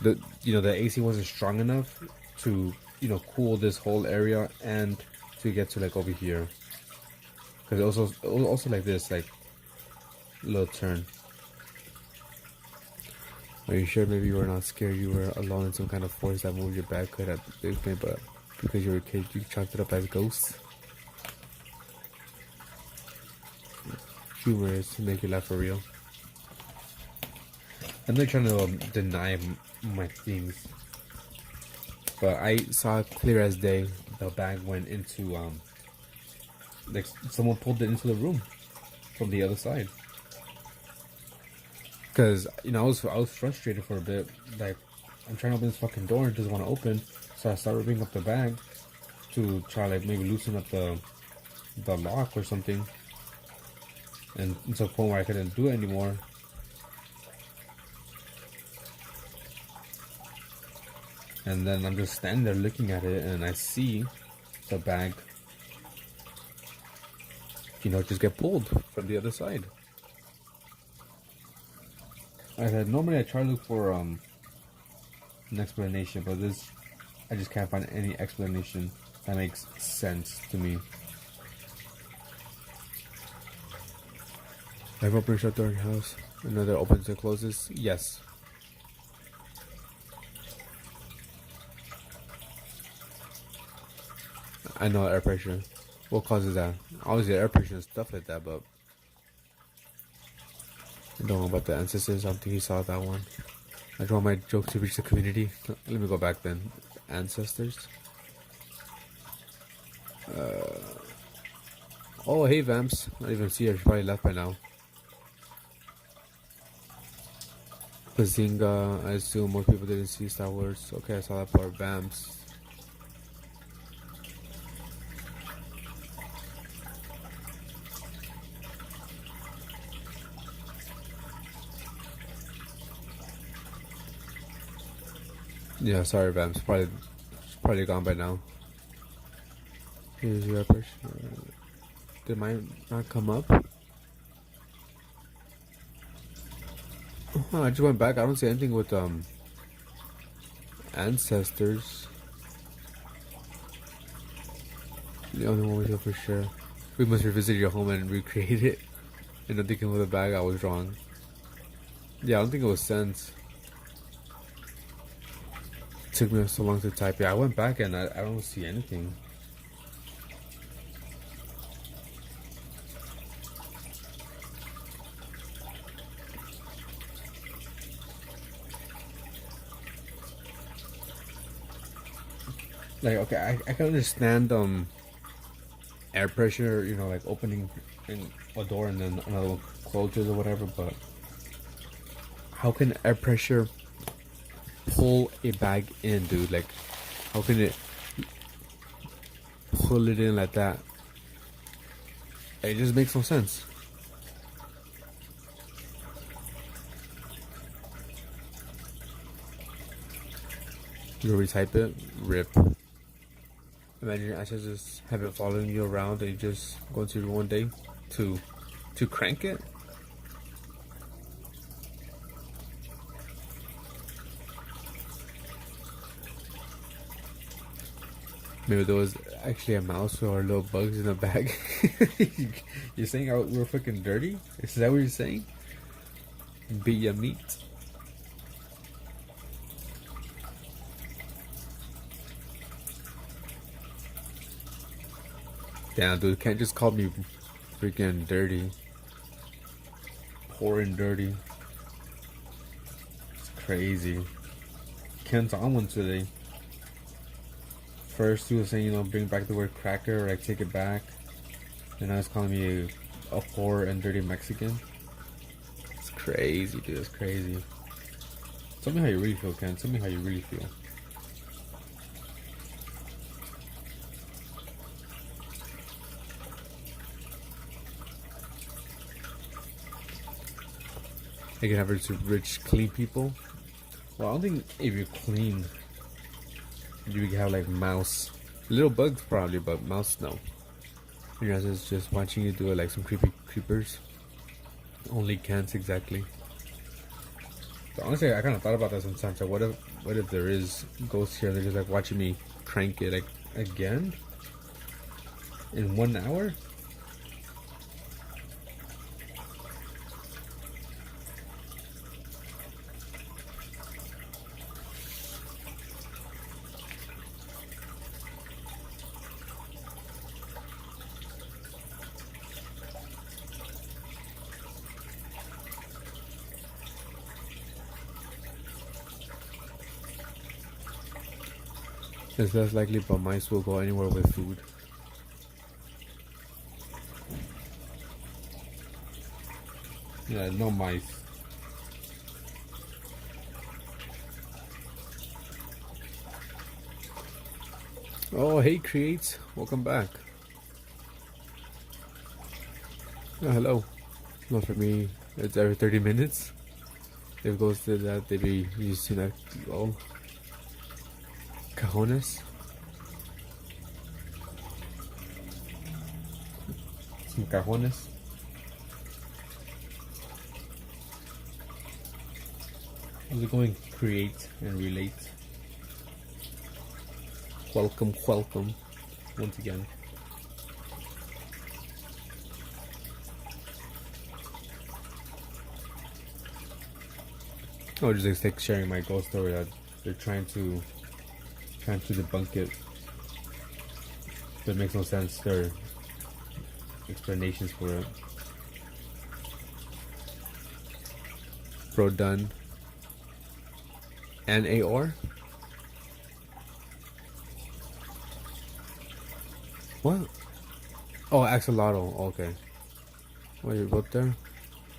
The AC wasn't strong enough to, cool this whole area and to get to like over here. Because it was also like this, like little turn. Are you sure maybe you were not scared? You were alone in some kind of force that moved your bag? Could have explained, but because you were a kid, you chalked it up as ghosts. Humor is to make you laugh for real. I'm not trying to deny my things, but I saw it clear as day. The bag went into like someone pulled it into the room from the other side. Because I was frustrated for a bit. Like I'm trying to open this fucking door and it doesn't want to open. So I start ripping up the bag to try like maybe loosen up the lock or something. And it's a point where I couldn't do it anymore. And then I'm just standing there looking at it, and I see the bag, just get pulled from the other side. I said normally I try to look for an explanation, but I just can't find any explanation that makes sense to me. Have open shut door in your house. Another opens and closes. Yes. I know air pressure. What causes that? Obviously air pressure and stuff like that, but I don't know about the ancestors. I don't think he saw that one. I draw my joke to reach the community. Let me go back then. Ancestors. Oh, hey Vamps. I don't even see her. She probably left by now. Bazinga. I assume more people didn't see Star Wars. Okay, I saw that part. Vamps. Yeah, sorry, Vamps. Probably gone by now. Here's your pressure. Did mine not come up? I just went back. I don't see anything with ancestors. The only one we know for sure. We must revisit your home and recreate it. And I'm thinking with a bag, I was wrong. Yeah, I don't think it was sense. Took me so long to type. Yeah, I went back and I don't see anything. Like, okay, I can understand air pressure, like opening a door and then another one closes or whatever, but how can air pressure pull a bag in, dude? Like, how can it pull it in like that? It just makes no sense. You retype it, rip. Imagine your ancestors have it following you around and you just go into one day to crank it. Maybe there was actually a mouse or little bugs in the bag. You're saying we're fucking dirty? Is that what you're saying? Beat your meat. Damn, dude, can't just call me freaking dirty. Poor and dirty. It's crazy. Ken's on one today. First he was saying, bring back the word cracker, or like take it back. And now he's calling me a poor and dirty Mexican. It's crazy, dude. It's crazy. Tell me how you really feel, Ken. Tell me how you really feel. You can have rich, clean people. Well, I don't think if you're clean, you can have like mouse. Little bugs probably, but mouse no. Your ass just watching you do it like some creepy creepers. Only cans exactly. So honestly, I kind of thought about that sometimes. Like, what if there is ghosts here? They're just like watching me crank it like again in 1 hour. It's less likely, but mice will go anywhere with food. Yeah, no mice. Oh, hey, Creates. Welcome back. Oh, hello. Not for me. It's every 30 minutes. If it goes to that, they be used to that. Oh. Cajones. Some cajones. How's it going? Create and relate. Welcome, welcome. Once again. Oh, just like sharing my ghost story that they're trying to debunk it. But it makes no sense. There are explanations for it. Bro done. And AR? What? Oh, axolotl. Okay. What, you wrote there?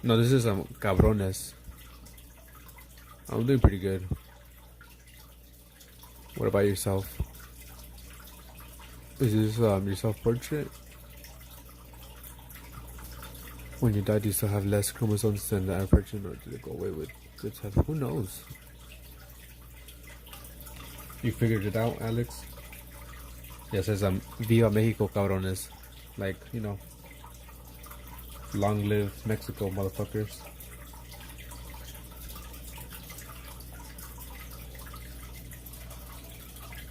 No, this is cabrones. I'm doing pretty good. What about yourself? Is this your self-portrait? When you die, do you still have less chromosomes than the average person, or do they go away with good stuff? Who knows? You figured it out, Alex? Yeah, it says Viva Mexico, cabrones. Like, you know, long live Mexico, motherfuckers.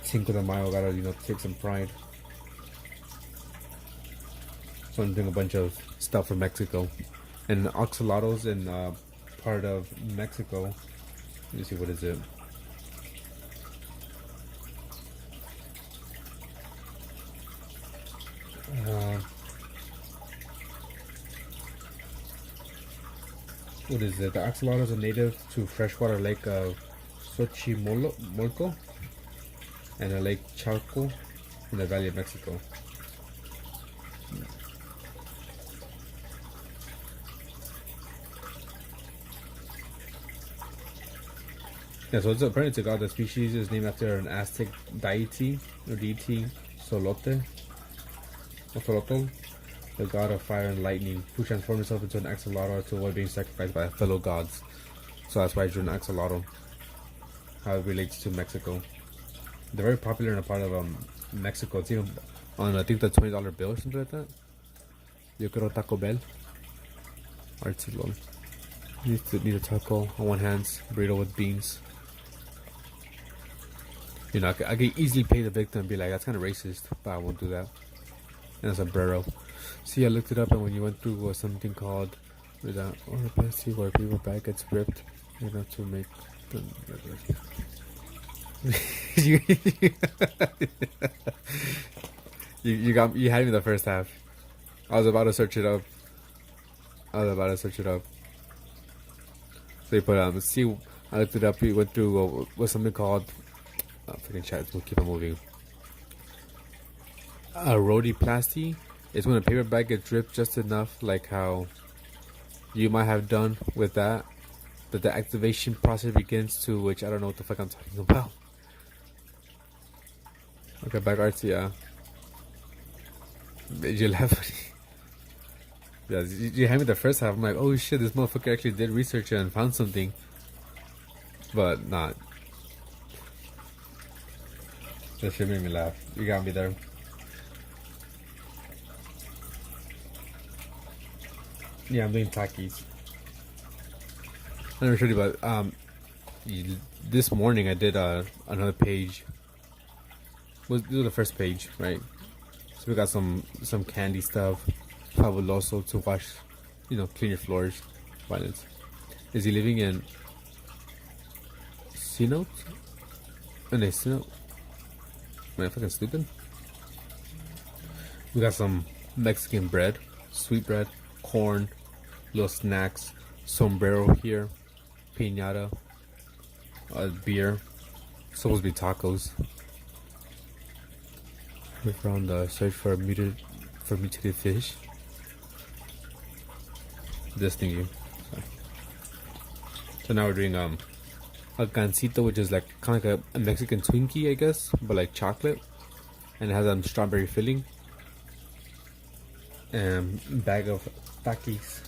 Cinco de Mayo, gotta, you know, take some pride. So I'm doing a bunch of stuff from Mexico. And axolotls in part of Mexico. Let me see, what is it? What is it? The axolotl are native to freshwater lake of Xochimolco and a lake Chalco in the Valley of Mexico. Yeah, so apparently it's a god. The species is named after an Aztec deity or deity, Solote, or Solotl, the god of fire and lightning, who transformed himself into an axolotl to avoid being sacrificed by fellow gods. So that's why I drew an axolotl. How it relates to Mexico. They're very popular in a part of Mexico. It's even on, I think, the $20 bill or something like that. Yo quiero Taco Bell. Artsy lol. Need a taco on one hand, burrito with beans. You know, I could easily pay the victim and be like, that's kind of racist, but I won't do that. And a sombrero. See, I looked it up, and when you went through something called, with that, or a plastic where people back gets ripped, you know, to make the. you had me the first half. I was about to search it up. So you put see, I looked it up. We went through what's something called. Freaking chat. We'll keep on moving. A rhodoplasty is when a paper bag gets ripped just enough, like how you might have done with that, but the activation process begins to, which I don't know what the fuck I'm talking about. Okay, back artsy, yeah. Did you laugh? Yeah, you had me the first half. I'm like, oh shit, this motherfucker actually did research and found something, but not. That shit made me laugh. You got me there. Yeah, I'm doing Takis. I never showed you, but this morning I did another page. We'll do the first page, right? So we got some candy stuff, fabuloso to wash, you know, clean your floors. Violence. Is he living in Sino? And Sino? Am I fucking stupid? We got some Mexican bread, sweet bread, corn, little snacks, sombrero here, piñata, beer, supposed to be tacos. We found the search for mutated fish. This thingy. So now we're doing a gansito, which is like kind of like a Mexican Twinkie, I guess, but like chocolate. and it has a strawberry filling and bag of Takis.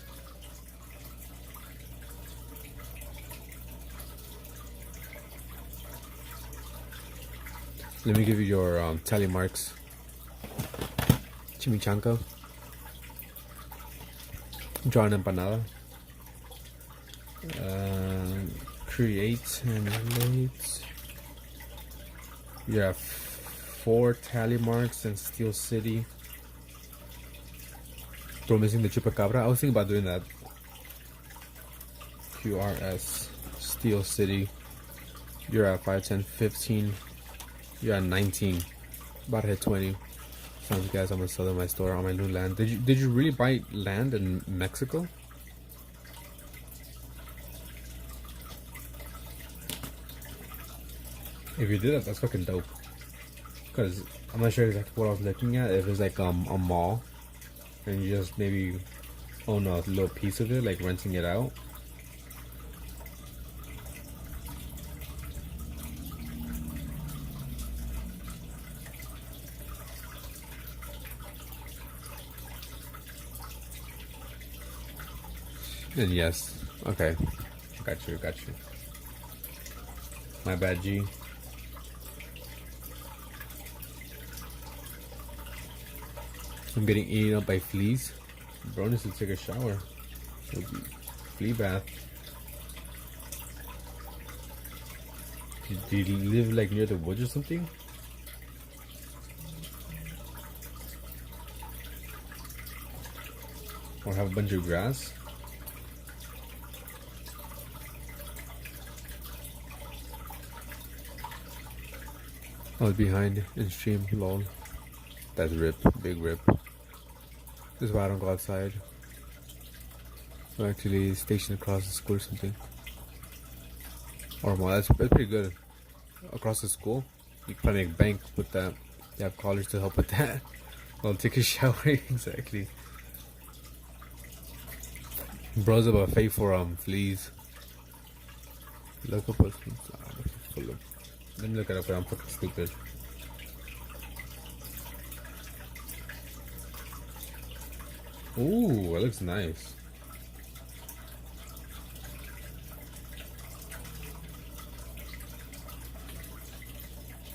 Let me give you your tally marks. Chimichanga. Draw an empanada. Create and relate. You have 4 tally marks in Steel City. Bro, missing the chupacabra. I was thinking about doing that. QRS Steel City. You're at 5, 10, 15. You're at 19. About to hit 20. Sounds guys, I'm gonna sell in my store on my new land. Did you really buy land in Mexico? If you did that, that's fucking dope. Cause I'm not sure exactly what I was looking at. If it's like a mall, and you just maybe own a little piece of it, like renting it out. And yes, okay, got you. My bad, G. I'm getting eaten up by fleas. Bro needs to take a shower. Flea bath. Do you live like near the woods or something? Or have a bunch of grass? I was behind in stream, lol. That's rip, big rip. This is why I don't go outside. I'm actually stationed across the school or something. Or more, that's pretty good. Across the school, you can probably make bank with that. You have college to help with that. Well, take a shower, exactly. Bro's a buffet for fleas. Look up what's let me look it up, I'm fucking stupid. Ooh, it looks nice.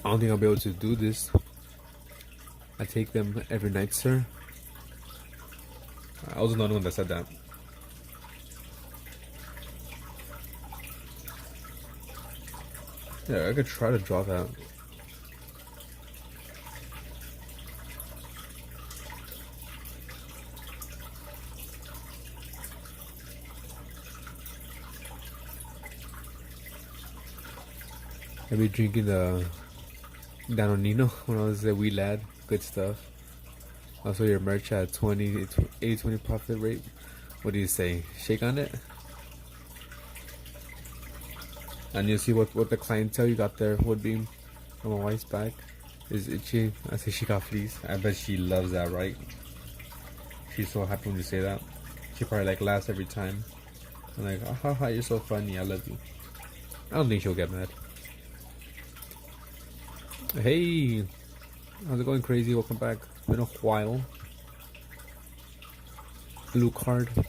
I don't think I'll be able to do this. I take them every night, sir. I was the only one that said that. Yeah, I could try to draw that. I'd be drinking the Danonino when I was a wee lad. Good stuff. Also, your merch at 80-20 profit rate. What do you say? Shake on it? And you see what the clientele you got there would be from my wife's back. Is itchy. I say she got fleas. I bet she loves that, right? She's so happy when you say that. She probably like laughs every time. I'm like, oh, haha, you're so funny. I love you. I don't think she'll get mad. Hey, how's it going, crazy? Welcome back. Been a while. Blue card. I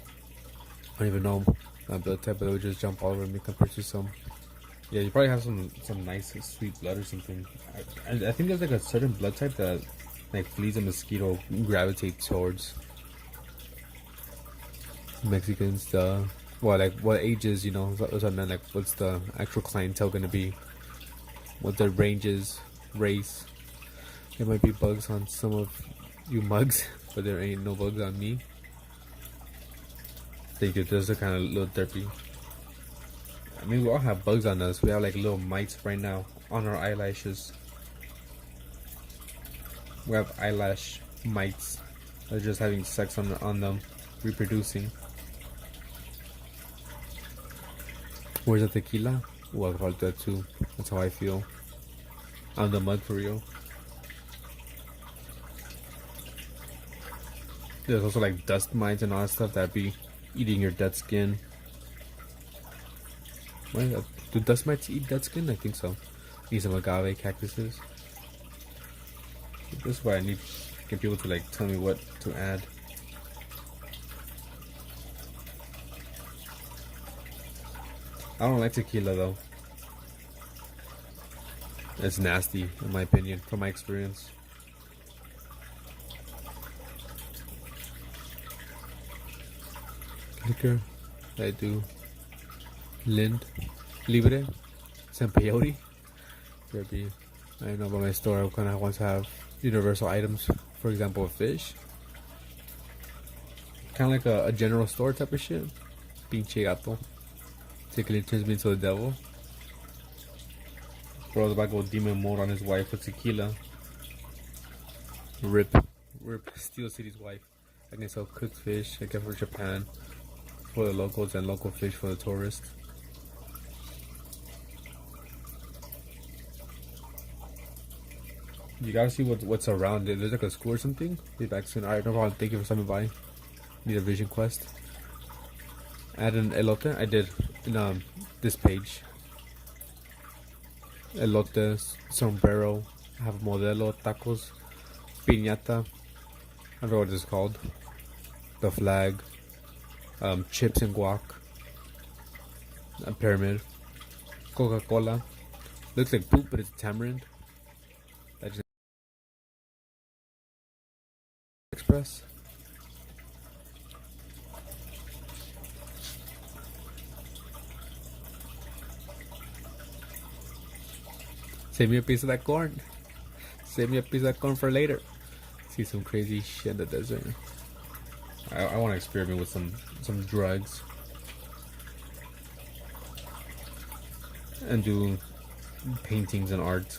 don't even know blood type, but it would just jump all over me compared to some. Yeah, you probably have some nice sweet blood or something. I think there's like a certain blood type that like fleas and mosquito gravitate towards. Mexicans, like what ages, you know, that's what I meant, like what's the actual clientele gonna be? What their ranges, race. There might be bugs on some of you mugs, but there ain't no bugs on me. Thank you, those are kind of a little derpy. I mean, we all have bugs on us. We have like little mites right now on our eyelashes. We have eyelash mites. They're just having sex on them, reproducing. Where's the tequila? Oh, I'll probably do that too. That's how I feel. On the mug for real. There's also like dust mites and all that stuff that be eating your dead skin. Wait, do dust mites eat dead skin? I think so. Need some agave cactuses. This is why I need to get people to like tell me what to add. I don't like tequila though. It's nasty in my opinion, from my experience. Liquor, I do. Lind, Libre, San Peyote. I know about my store, I kind of want to have universal items. For example, a fish. Kind of like a general store type of shit. Pinche gato. Tequila turns me into the devil. Bro's about to go demon mode on his wife with tequila. Rip Steel City's wife. I can sell cooked fish, I guess, for Japan, for the locals, and local fish for the tourists. You gotta see what's around it. There's like a school or something. Be back soon. Alright, no problem. Thank you for stopping by. Need a vision quest. Add an elote. I did in this page. Elote, sombrero, have modelo, tacos, piñata. I don't know what this is called. The flag, chips and guac, a pyramid, Coca-Cola. Looks like poop, but it's tamarind. That's Express. Save me a piece of that corn. Save me a piece of that corn for later. See some crazy shit in the desert. I want to experiment with some drugs and do paintings and art.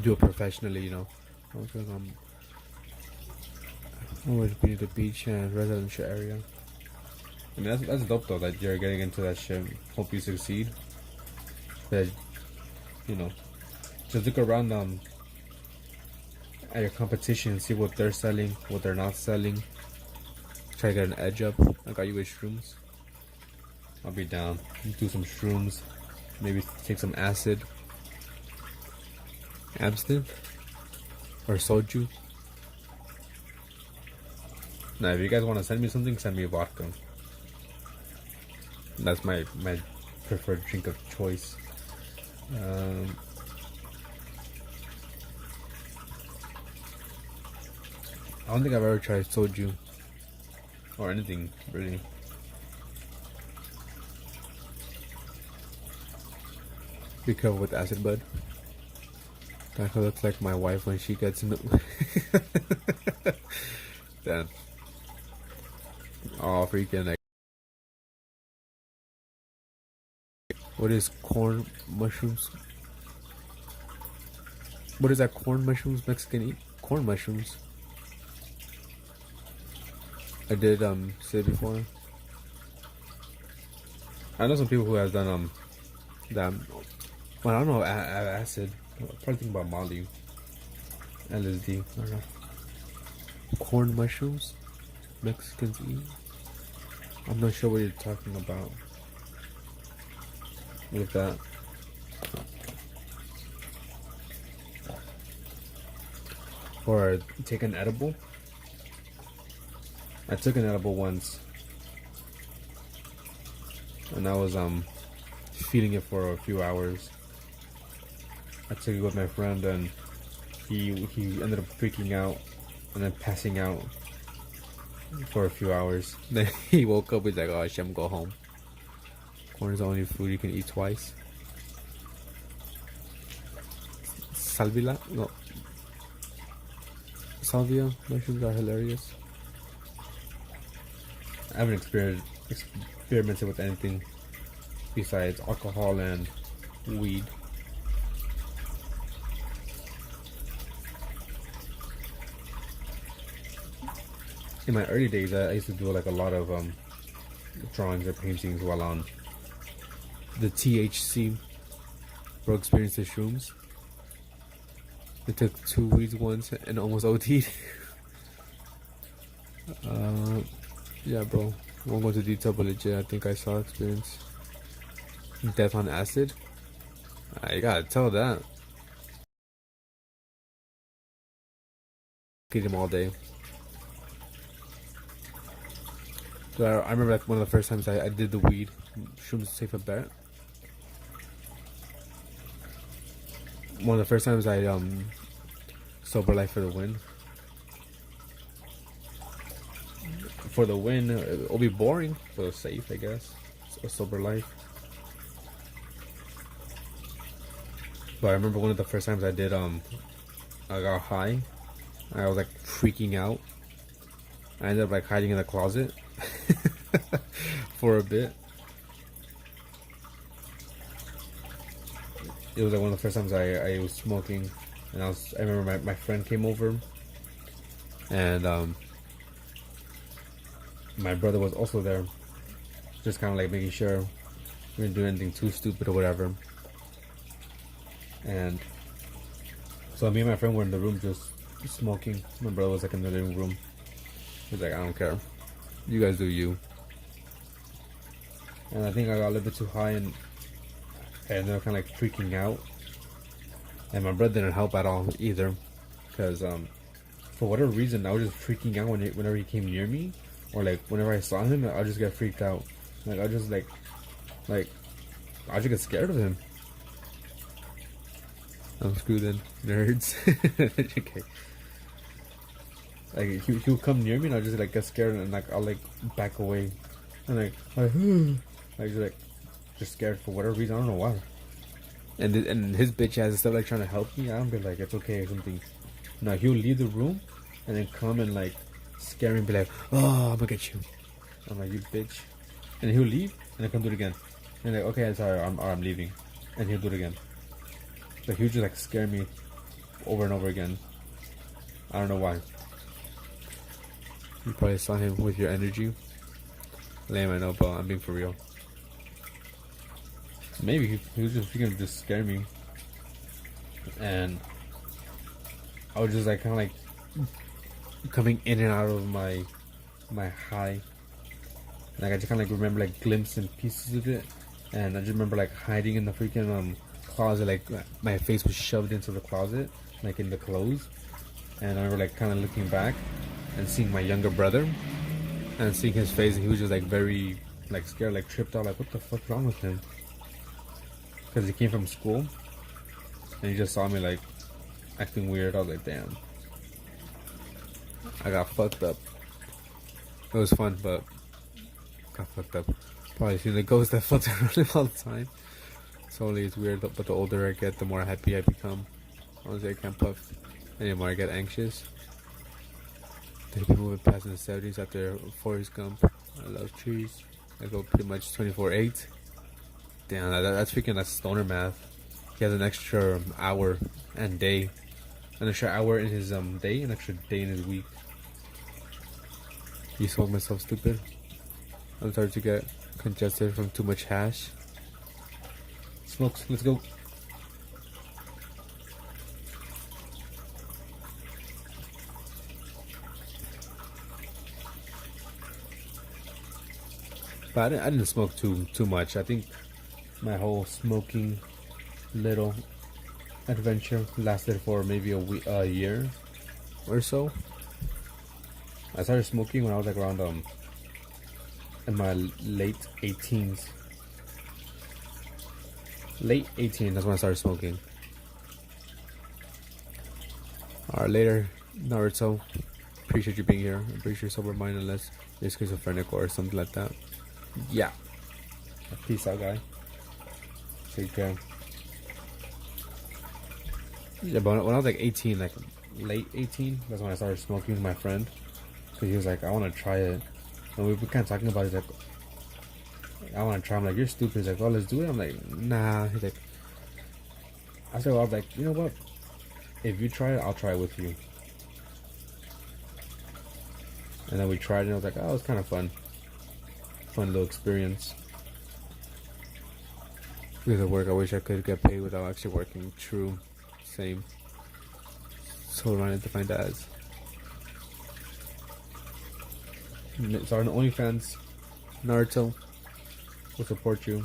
Do it professionally, you know. Always be the beach and residential area. I mean, that's dope though that you're getting into that shit. Hope you succeed. That, you know, just look around at your competition and see what they're selling, what they're not selling. Try to get an edge up. I got you with shrooms. I'll be down. Do some shrooms. Maybe take some acid. Absinthe or soju. Now, if you guys want to send me something, send me vodka. That's my preferred drink of choice. I don't think I've ever tried soju or anything really. Be careful with acid, bud. That looks like my wife when she gets in the Damn. Oh, freaking like. What is corn mushrooms? What is that? Corn mushrooms Mexican eat? Corn mushrooms. I did say before. I know some people who have done that. Well, I don't know acid. I'm probably thinking about Molly, LSD. I don't know. Corn mushrooms Mexicans eat. I'm not sure what you're talking about. Look at that. Or take an edible. I took an edible once, and I was feeding it for a few hours. I took it with my friend, and he ended up freaking out and then passing out for a few hours. Then he woke up. He's like, "Oh shit, I'm going home." Corn is the only food you can eat twice. Salvia? No. Salvia mushrooms are hilarious. I haven't experimented with anything besides alcohol and weed. In my early days, I used to do like a lot of drawings or paintings while on the THC bro experienced the shrooms. I took 2 weeds once and almost OD'd. Yeah, bro. Won't go into detail, but legit, I think I saw experience death on acid. I gotta tell that. could eat them all day. So I remember like one of the first times I did the weed. Shrooms safe a bet. One of the first times I sober life for the win. For the win, it'll be boring, but safe, I guess. A sober life. But I remember one of the first times I did I got high. I was like freaking out. I ended up like hiding in the closet for a bit. It was like one of the first times I was smoking, and I remember my friend came over, and my brother was also there, just kind of like making sure we didn't do anything too stupid or whatever. And so me and my friend were in the room just smoking. My brother was like in the living room. He's like, I don't care, you guys do you. And I think I got a little bit too high, and they were kind of like freaking out. And my brother didn't help at all either, because for whatever reason I was just freaking out whenever he came near me, or like whenever I saw him, I'll just get freaked out. Like I just like I just get scared of him. I'm screwed in, nerds. Okay. Like he'll come near me and I'll just like get scared, and like I'll like back away, and like just scared for whatever reason. I don't know why. And his bitch ass is stuff like trying to help me. I'm be like, it's okay or something. No, he'll leave the room and then come and like scare me and be like, oh, I'm gonna get you. I'm like, you bitch. And he'll leave and then come do it again. And like, okay, sorry, I'm leaving. And he'll do it again. Like he'll just like scare me over and over again. I don't know why. You probably saw him with your energy. Lame, I know, but I'm being for real. Maybe he was just freaking just scare me, and I was just like kind of like coming in and out of my high. Like I just kind of like remember like glimpses and pieces of it, and I just remember like hiding in the freaking closet. Like my face was shoved into the closet, like in the clothes, and I remember like kind of looking back and seeing my younger brother, and seeing his face, and he was just like very like scared, like tripped out, like what the fuck's wrong with him? Because he came from school and he just saw me like acting weird. I was like, damn, I got fucked up. It was fun, but got fucked up. Probably seen the ghost that floats around him all the time. Slowly it's weird, but the older I get, the more happy I become. Honestly, I can't puff anymore. I get anxious. The people moving past in the 70s after Forrest Gump. I love trees. I go pretty much 24/8. Damn, that's freaking that stoner math. He has an extra hour and day. An extra hour in his day, an extra day in his week. You smoke myself stupid. I'm starting to get congested from too much hash. Smokes, let's go. But I didn't smoke too much. I think my whole smoking little adventure lasted for maybe a year or so. I started smoking when I was like around in my late 18s. Late 18, that's when I started smoking. Alright, later, Naruto. Appreciate you being here. I'm pretty sure sober mind unless you're schizophrenic or something like that. Yeah. Peace out, guy. Take care. Yeah, but when I was like 18, like late 18, that's when I started smoking with my friend. Because he was like, I want to try it. And we were kind of talking about it. He's like, I want to try. I'm like, you're stupid. He's like, oh, let's do it. I'm like, nah. He's like, I said, well, I was like, you know what? If you try it, I'll try it with you. And then we tried it, and I was like, oh, it was kind of fun. Fun little experience. With the work, I wish I could get paid without actually working. True. Same. So running to find ads. Sorry, on OnlyFans, Naruto will support you.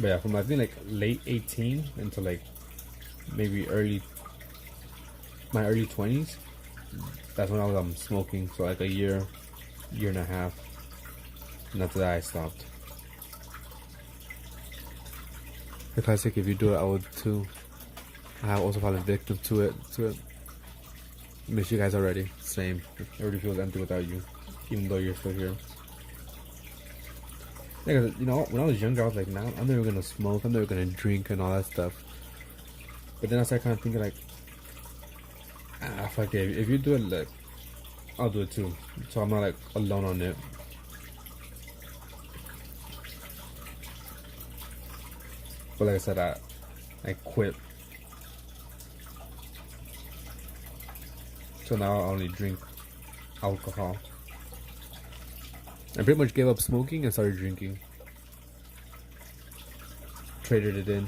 But yeah, from I think like late 18 until like maybe my early 20s. That's when I was smoking. So like a year and a half. And after that I stopped. The classic, if you do it, I would too. I have also fallen victim to it. Miss you guys already. Same. It already feels empty without you, even though you're still here. Yeah, you know, when I was younger, I was like, "Nah, I'm never gonna smoke. I'm never gonna drink and all that stuff." But then I started kind of thinking like, fuck it. If you do it, like, I'll do it too. So I'm not like alone on it. But like I said, I quit. So now I only drink alcohol. I pretty much gave up smoking and started drinking. Traded it in.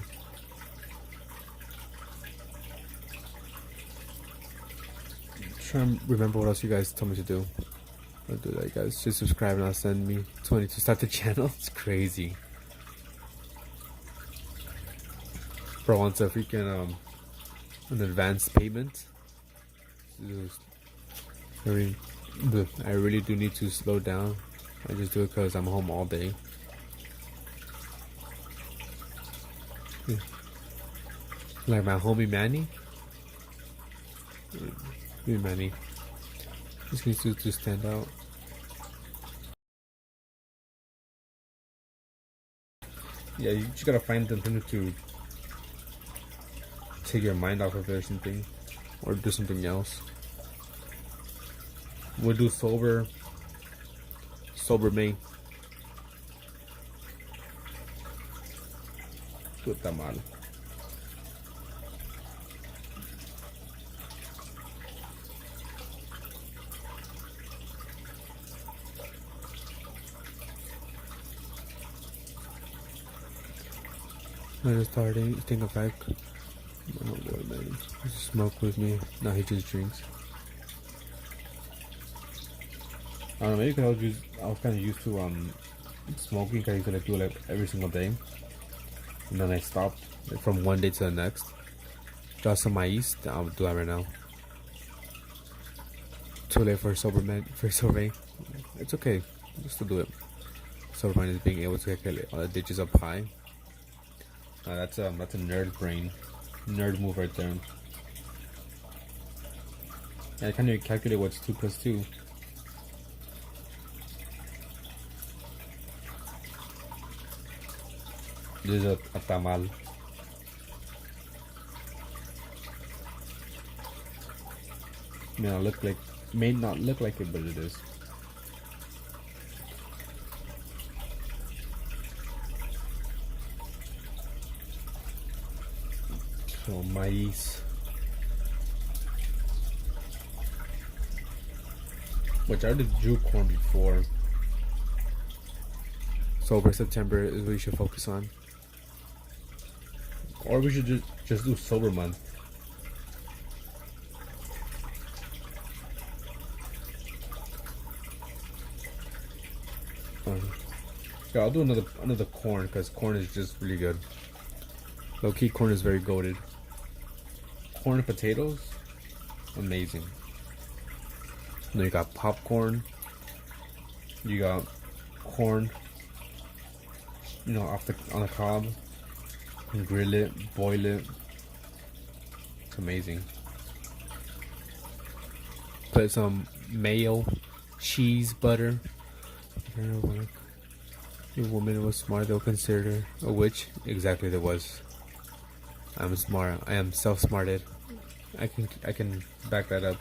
Trying to remember what else you guys told me to do. I'll do that, guys. Just subscribe and I'll send me 20 to start the channel. It's crazy. Bro wants a freaking an advance payment. I really do need to slow down. I just do it because I'm home all day. Yeah. Like my homie Manny. Manny. Just needs to stand out. Yeah, you just gotta find something to take your mind off of it or something. Or do something else. We'll do sober May. Puta mal. I just started think of back. Oh boy, man. He just smoke with me. Now he just drinks. I don't know, maybe because I was kind of used to smoking because I used to like do it like every single day. And then I stopped like, from one day to the next. Just some ice, I'll do that right now. Too late for sober May. It's okay, just to do it. Sober mind is being able to get all the digits up high. That's a nerd brain. Nerd move right there. I can't even calculate what's 2 plus 2. This is a tamal. May not look like it, but it is. So maize, which I already drew corn before. Sober September is what you should focus on. Or we should just do sober month. Yeah, I'll do another corn because corn is just really good. Low key, corn is very goated. Corn and potatoes, amazing. And then you got popcorn. You got corn. You know, on the cob. And grill it, boil it. It's amazing. Put some mayo, cheese, butter. I don't know, like, if a woman was smart, they'll consider her a witch. Exactly, there was. I'm smart. I am self-smarted. I can back that up.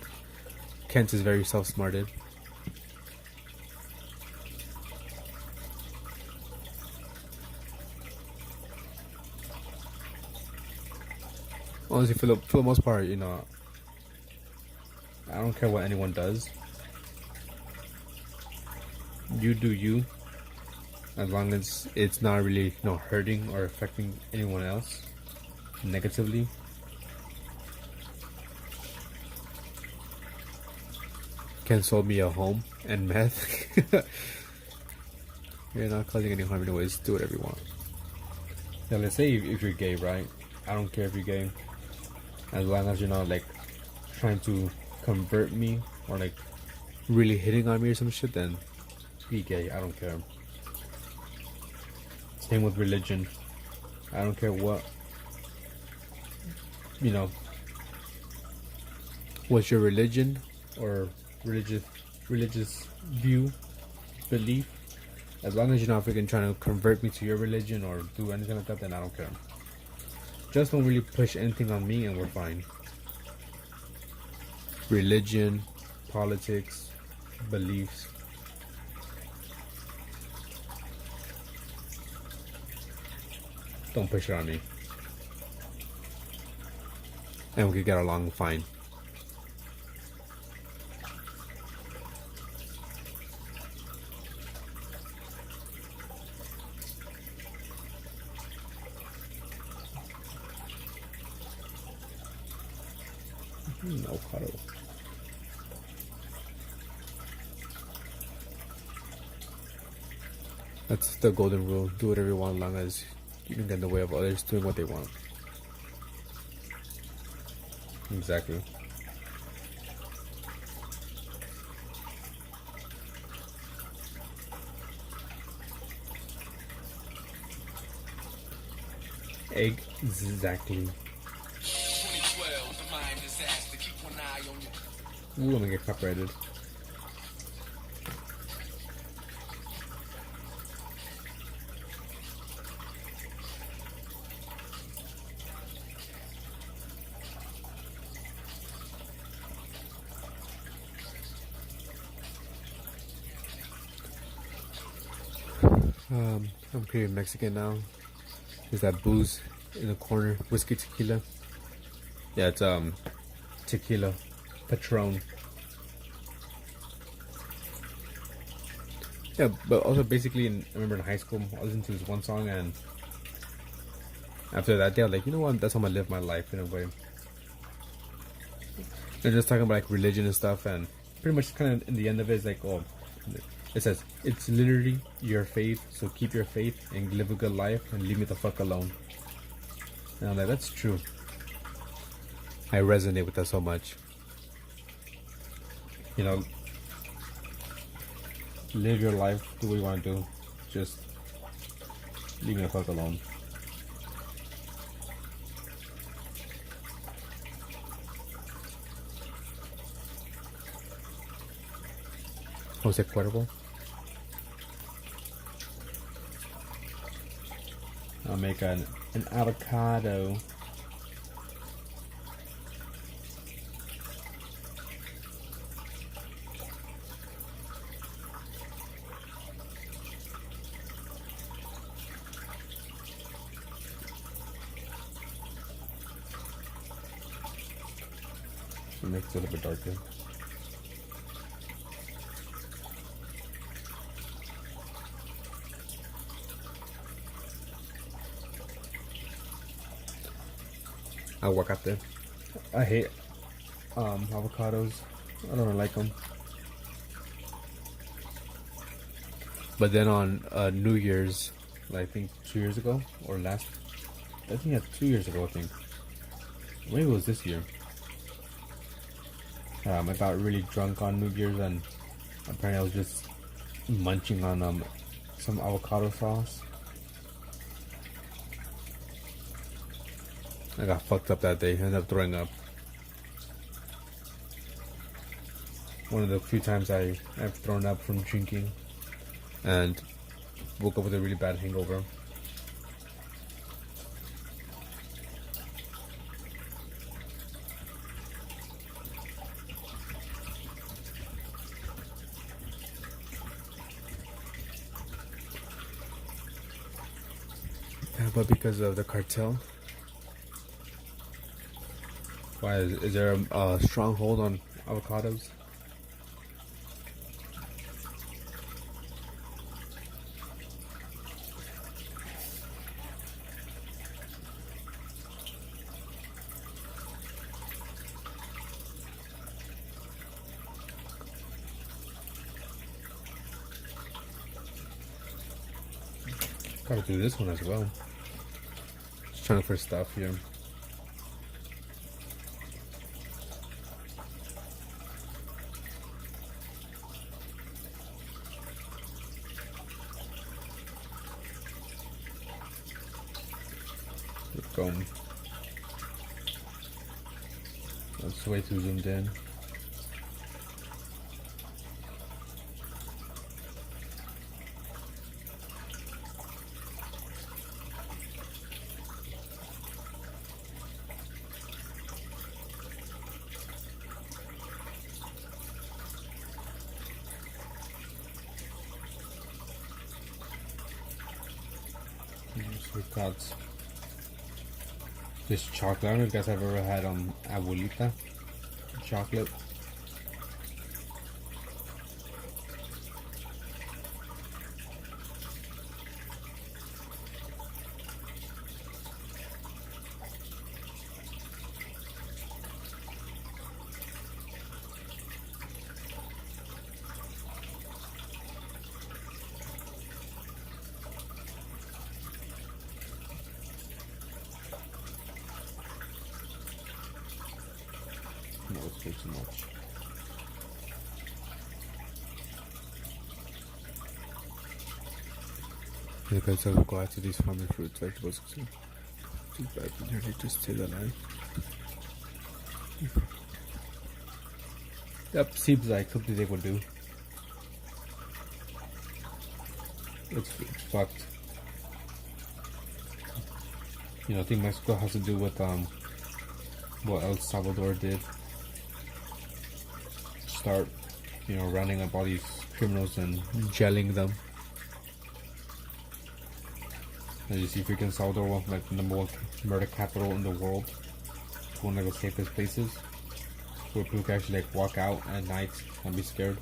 Kent is very self-smarted. Honestly, for the most part, you know, I don't care what anyone does. You do you, as long as it's not really, you know, hurting or affecting anyone else negatively. Ken sold me a home and meth. You're not causing any harm anyways. Do whatever you want. Now, let's say if you're gay, right? I don't care if you're gay, as long as you're not like trying to convert me or like really hitting on me or some shit. Then be gay. I don't care. Same with religion. I don't care what, you know, what's your religion or religious view, belief. As long as you're not freaking trying to convert me to your religion or do anything like that, then I don't care. Just don't really push anything on me and we're fine. Religion, politics, beliefs. Don't push it on me. And we could get along fine. Avocado. That's the golden rule. Do whatever you want as long as you don't get in the way of others doing what they want. Exactly. Exactly. Ooh, I'm gonna get copyrighted. I'm creating Mexican now. There's that booze in the corner, whiskey tequila. Yeah, it's tequila, Patron. Yeah, but also basically, I remember in high school, I listened to this one song, and after that day, I was like, you know what? That's how I'm gonna live my life in a way. They're just talking about like religion and stuff, and pretty much kind of in the end of it is like, oh, it says it's literally your faith, so keep your faith and live a good life and leave me the fuck alone. And I'm like, that's true. I resonate with that so much. You know, live your life, do what you want to do. Just leave me the fuck alone. Jose Cuervo. I'll make an avocado. Make it a little bit darker. Aguacate. I hate avocados. I don't like them. But then on New Year's, I think 2 years ago or last, I think that's 2 years ago. I think maybe it was this year. I got really drunk on New Year's and apparently I was just munching on some avocado sauce. I got fucked up that day. I ended up throwing up. One of the few times I've thrown up from drinking and woke up with a really bad hangover. Yeah, but because of the cartel. Why is there a stronghold on avocados? Gotta do this one as well. Just trying for stuff here. Go. That's way too zoomed in. So we've got this chocolate. I don't know if you guys have ever had abuelita chocolate. No, it's way too much. You guys have to go after these farming fruits, vegetables. Too bad you nearly just stay alive. Yep, seems like something they would do. It's fucked. You know, I think Mexico has to do with what El Salvador did. Start, you know, rounding up all these criminals and jailing them. As you see, freaking Salvador was like the #1 murder capital in the world. It's one of the safest places where people can actually like walk out at night and be scared.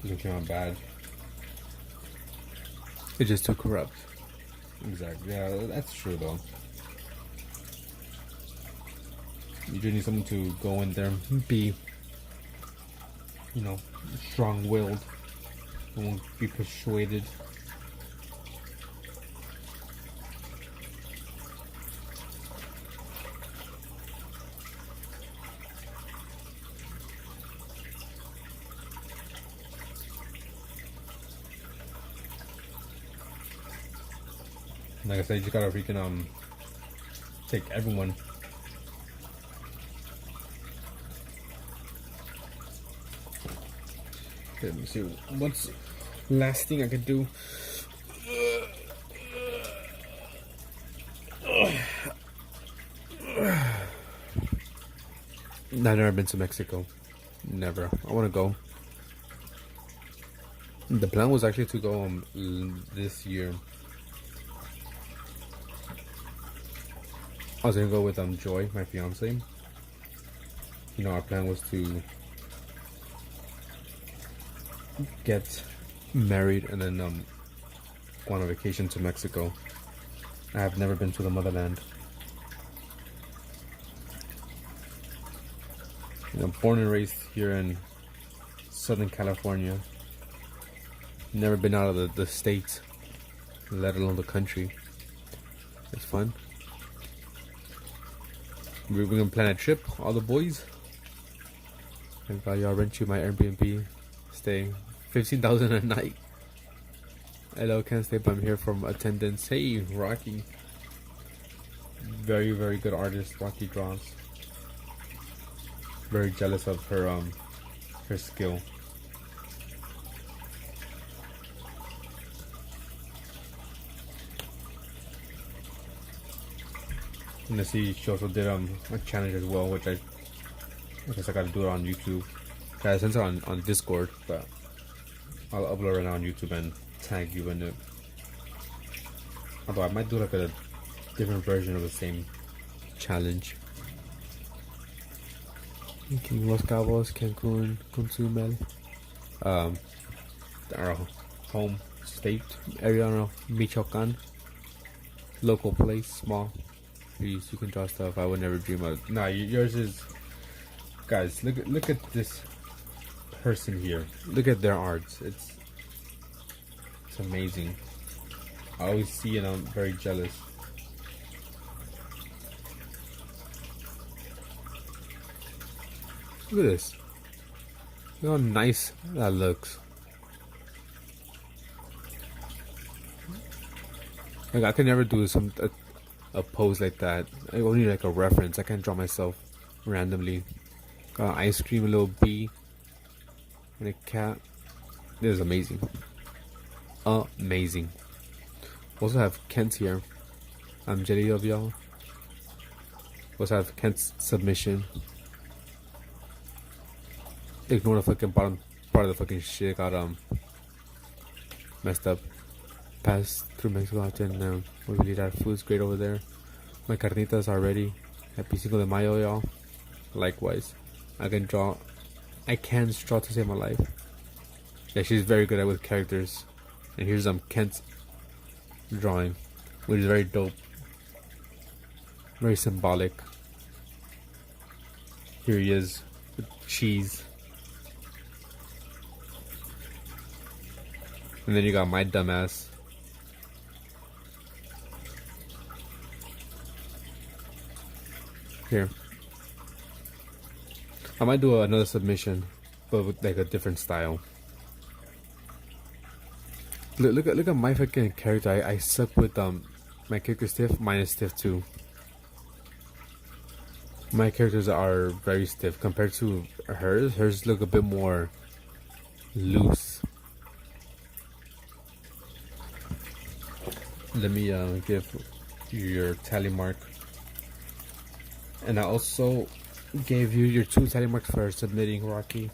It came out bad. It's just too corrupt. Exactly. Yeah, that's true though. You just need someone to go in there and be, you know, strong-willed. Won't be persuaded. Like I said, you just gotta freaking take everyone. Okay, let me see what's last thing I could do. I've never been to Mexico. Never. I want to go. The plan was actually to go this year. I was gonna go with Joy, my fiance. You know, our plan was to get married and then go on a vacation to Mexico. I have never been to the motherland. You know, born and raised here in Southern California. Never been out of the state, let alone the country. It's fun. We're gonna plan a trip, all the boys. And y'all rent you my Airbnb. Stay $15,000 a night. Hello, can't stay, but I'm here from attendance. Hey, Rocky. Very, very good artist. Rocky draws. Very jealous of her skill. And I see she also did a challenge as well, which I guess I gotta do it on YouTube. I sent it on Discord, but I'll upload it on YouTube and tag you in it. Although I might do like a different version of the same challenge. King Los Cabos, Cancun, Consumel. Our home state. Area, I don't know, Michoacan. Local place, small. You can draw stuff I would never dream of. Nah, yours is. Guys, look at this person here. Look at their arts. It's amazing. I always see it. I'm very jealous. Look at this. Look how nice that looks. Like I could never do a pose like that. I only need like a reference. I can't draw myself randomly. Got an ice cream, a little bee, and a cat. This is amazing. Amazing. We also have Kent here. I'm jelly of y'all. We also have Kent's submission. Ignore the fucking bottom part of the fucking shit. Got messed up. Passed through Mexico and we really that food's great over there. My carnitas are ready. Happy Cinco de Mayo, y'all. Likewise. I can draw to save my life. Yeah, she's very good at with characters. And here's Kent's drawing, which is very dope. Very symbolic. Here he is with cheese. And then you got my dumbass. Here. I might do another submission, but with like a different style. Look at my fucking character. I suck with my character stiff. Mine is stiff too. My characters are very stiff compared to hers. Hers look a bit more loose. Let me give your tally mark. And I also gave you your 2 tally marks for submitting, Rocky.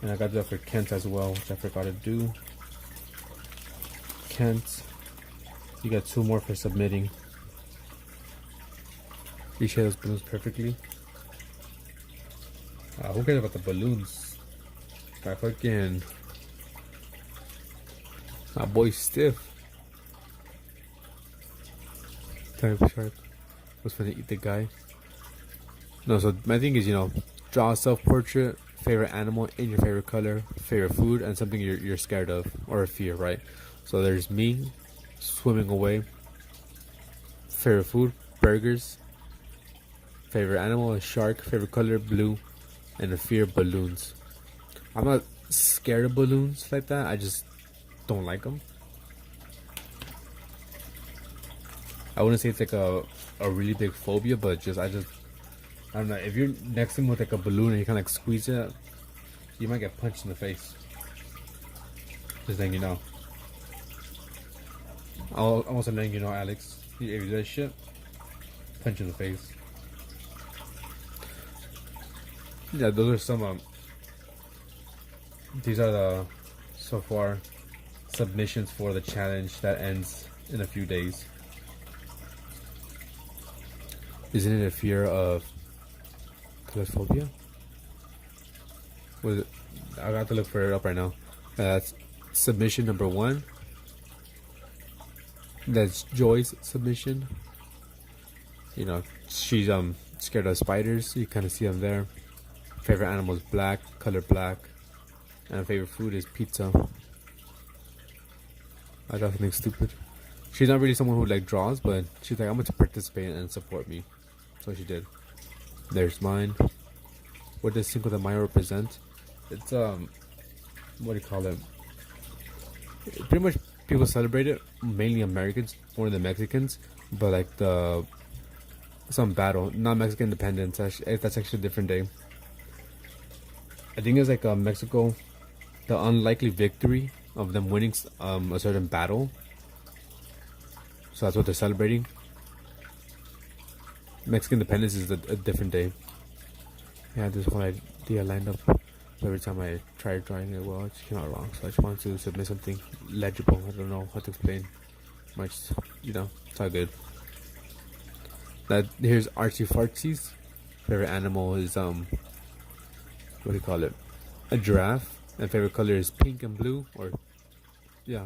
And I got that for Kent as well, which I forgot to do. Kent, you got 2 more for submitting. You share those balloons perfectly. Who cares about the balloons? My fucking... My boy stiff. Type shark. Was gonna eat the guy. No, so my thing is, draw a self-portrait, favorite animal in your favorite color, favorite food, and something you're scared of or a fear, right? So there's me swimming away. Favorite food, burgers. Favorite animal, a shark. Favorite color, blue. And a fear, balloons. I'm not scared of balloons like that. I just don't like them. I wouldn't say it's like a really big phobia, but I don't know. If you're next to me with like a balloon and you kind of like squeeze it, you might get punched in the face. Just letting you know. I'm also letting you know, Alex. If you do that shit, punch in the face. Yeah, those are some. These are the so far submissions for the challenge that ends in a few days. Isn't it a fear of claustrophobia? Was it? I got to look for it up right now. That's submission number 1. That's Joy's submission. She's scared of spiders. You kind of see them there. Favorite animal is black, color black, and favorite food is pizza. I draw something stupid. She's not really someone who like draws, but she's like, I'm going to participate and support me. So she did. There's mine. What does Cinco de Mayo represent? It's what do you call it? Pretty much people celebrate it, mainly Americans more than Mexicans, but like some battle, not Mexican independence. That's actually a different day. I think it's like Mexico, the unlikely victory of them winning a certain battle. So that's what they're celebrating. Mexican independence is a different day. Yeah, this whole idea lined up Every time I tried drawing it well, it just came out wrong. So I just wanted to submit something legible. I don't know how to explain. Much, it's all good. Now here's Artsy Fartsy's favorite animal is what do you call it? A giraffe. And favorite color is pink and blue, or yeah.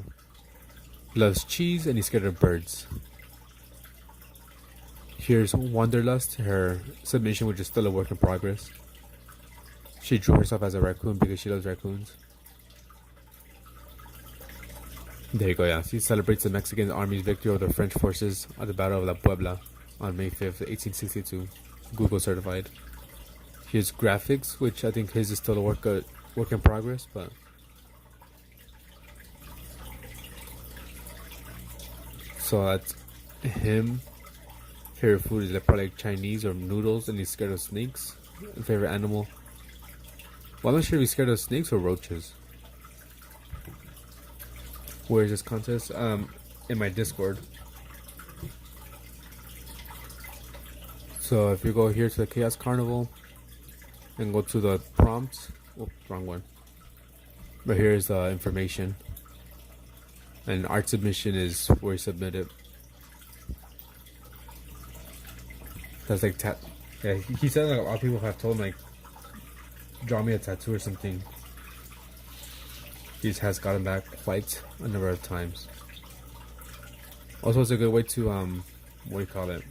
Loves cheese and he's scared of birds. Here's Wanderlust, her submission, which is still a work in progress. She drew herself as a raccoon because she loves raccoons. There you go, yeah. She celebrates the Mexican army's victory over the French forces at the Battle of La Puebla on May 5th, 1862. Google certified. Here's graphics, which I think his is still a work in progress, but so that's him. Favorite food is probably like Chinese or noodles, and he's scared of snakes. Favorite animal? Well, I'm not sure if he's scared of snakes or roaches. Where is this contest? In my Discord. So if you go here to the Chaos Carnival and go to the prompts, oh, wrong one. But here's the information. And art submission is where you submit it. That's like yeah, he said like a lot of people have told him like draw me a tattoo or something. He just has gotten back quite a number of times. Also, it's a good way to what do you call it?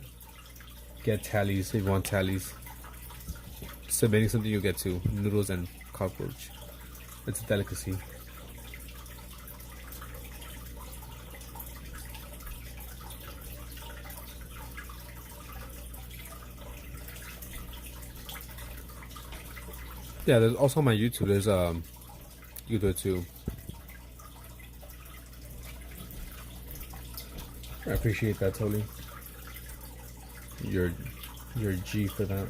Get tallies if you want tallies. Submitting something you get to noodles and cockroach. It's a delicacy. Yeah, there's also on my YouTube. There's you do it too. I appreciate that, totally. You're G for that.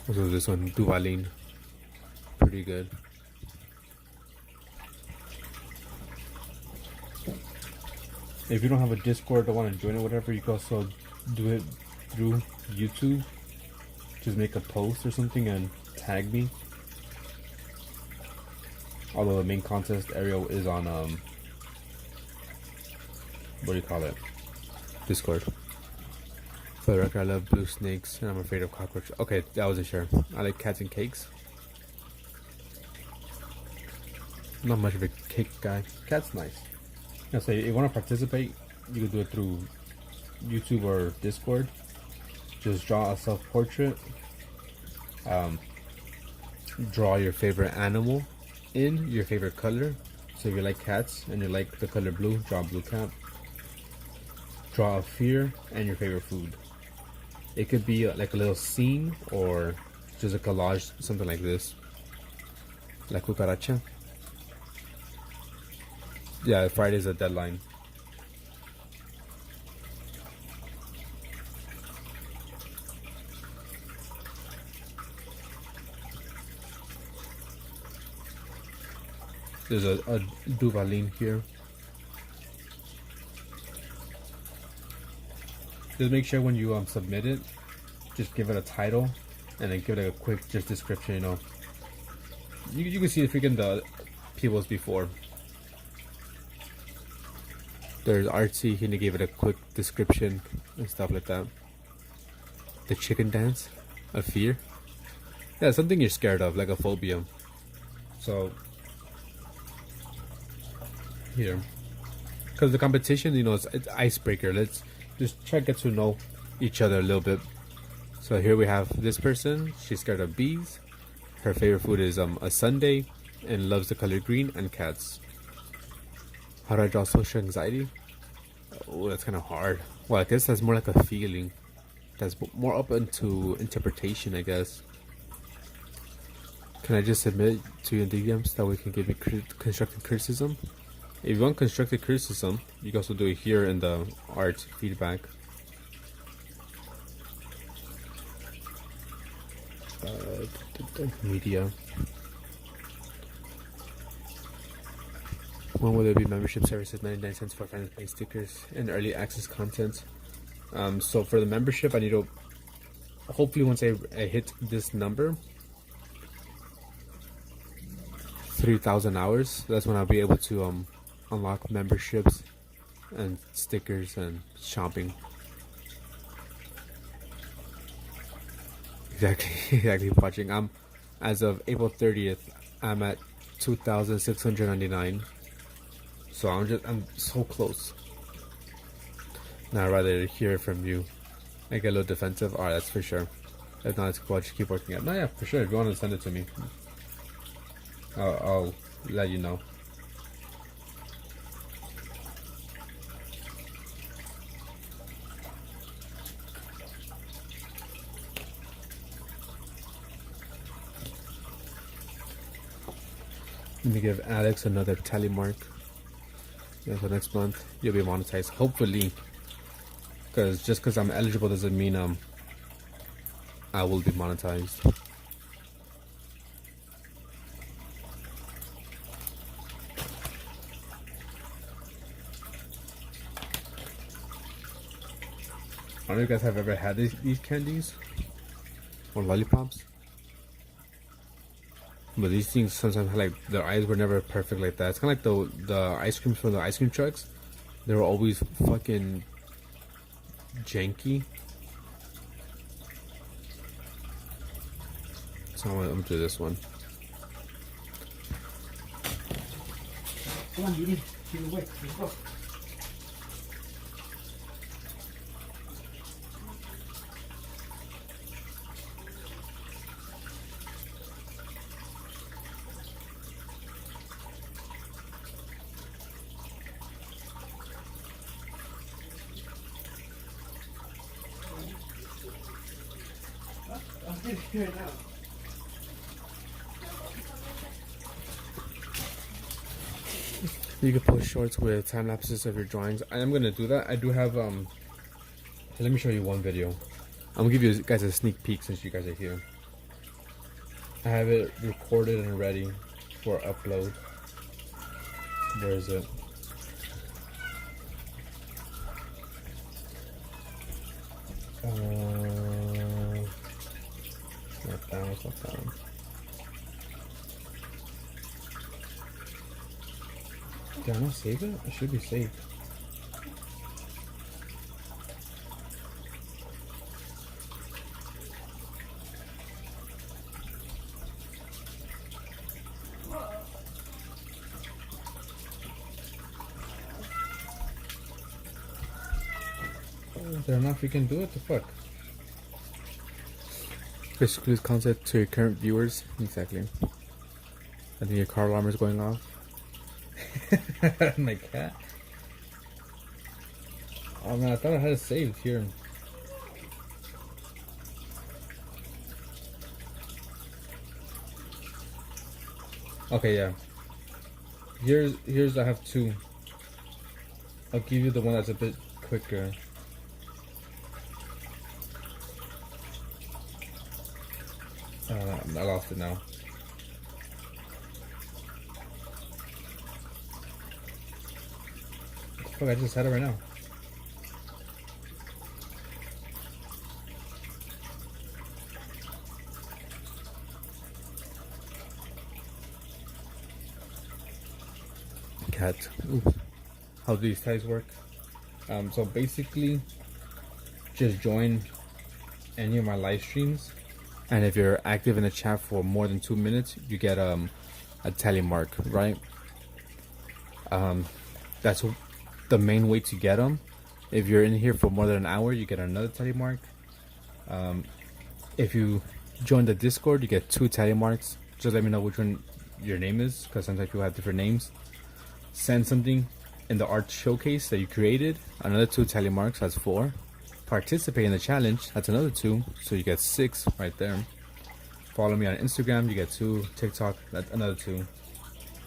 Also, this one, Duvalin, pretty good. If you don't have a Discord or want to join it, whatever, you can also do it through YouTube. Just make a post or something and tag me. Although the main contest area is on what do you call it? Discord. For the record, I love blue snakes and I'm afraid of cockroaches. Okay, that wasn't sure. I like cats and cakes. I'm not much of a cake guy. Cat's nice. So if you want to participate, you can do it through YouTube or Discord. Just draw a self-portrait. Draw your favorite animal in your favorite color. So if you like cats and you like the color blue, draw a blue cat. Draw a fear and your favorite food. It could be like a little scene or just a collage, something like this. La cucaracha. Yeah, Friday's a deadline. There's a Duvalin here. Just make sure when you submit it, just give it a title and then give it a quick just description, you know. You can see the freaking people's before. There's Artsy, he gave it a quick description and stuff like that. The chicken dance, a fear. Yeah, something you're scared of, like a phobia. So here, because the competition, you know, it's icebreaker. Let's just try to get to know each other a little bit. So here we have this person. She's scared of bees. Her favorite food is a sundae and loves the color green and cats. How do I draw social anxiety? Oh, that's kind of hard. Well, I guess that's more like a feeling. That's more up into interpretation, I guess. Can I just submit to your DMs that way you can give me constructive criticism? If you want constructive criticism, you can also do it here in the art feedback. Media. When will there be membership services? 99 cents for fans paying stickers and early access content. So for the membership, I need to hopefully once I hit this number, 3,000 hours, that's when I'll be able to unlock memberships and stickers and shopping. Exactly watching. As of April 30th, I'm at 2,699. So I'm so close. Now I'd rather hear it from you. I get a little defensive. Alright, that's for sure. If not, it's cool. I'll just keep working out. No, yeah, for sure. If you want to send it to me, I'll let you know. Let me give Alex another tally mark. Yeah, so next month you'll be monetized, hopefully. Because just because I'm eligible doesn't mean I will be monetized. I don't know if you guys have ever had these candies or lollipops, but these things sometimes like their eyes were never perfect like that. It's kind of like the ice creams from the ice cream trucks. They were always fucking janky. So I'm gonna do this one. Come on, Didi. Get away. Let's go. I'm here now. You can post shorts with time lapses of your drawings. I am gonna do that. I do have let me show you one video. I'm gonna give you guys a sneak peek since you guys are here. I have it recorded and ready for upload. Where is it? It's not down. Did I not save it? It should be saved. Is there enough you can do it? The fuck? Basically, this concept to your current viewers. Exactly. I think your car alarm is going off. My cat. Oh man, I thought I had it saved here. Okay, yeah. Here's I have two. I'll give you the one that's a bit quicker. I lost it now. Fuck, I just had it right now. Cat. Oops. How do these ties work? So basically, just join any of my live streams, and if you're active in the chat for more than 2 minutes, you get a tally mark, right? That's the main way to get them. If you're in here for more than an hour, you get another tally mark. If you join the Discord, you get 2 tally marks. Just let me know which one your name is, because sometimes people have different names. Send something in the art showcase that you created, another 2 tally marks, that's 4. Participate in the challenge, that's another 2, so you get 6 right there. Follow me on Instagram, you get 2. TikTok, that's another 2.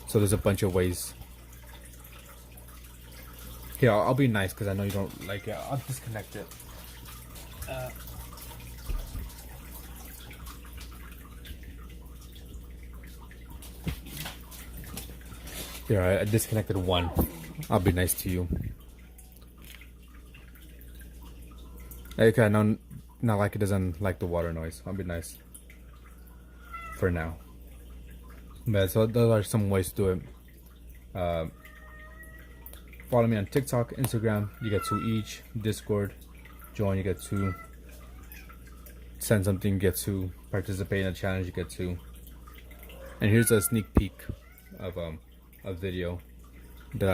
So there's a bunch of ways. Here, I'll be nice because I know you don't like it. I'll disconnect it. Here, I disconnected one. I'll be nice to you. Okay, now not like it doesn't like the water noise. That'll be nice for now. But so those are some ways to do it. Follow me on TikTok, Instagram, you get 2 each. Discord, join, you get 2. Send something, you get 2. Participate in a challenge, you get 2. And here's a sneak peek of a video that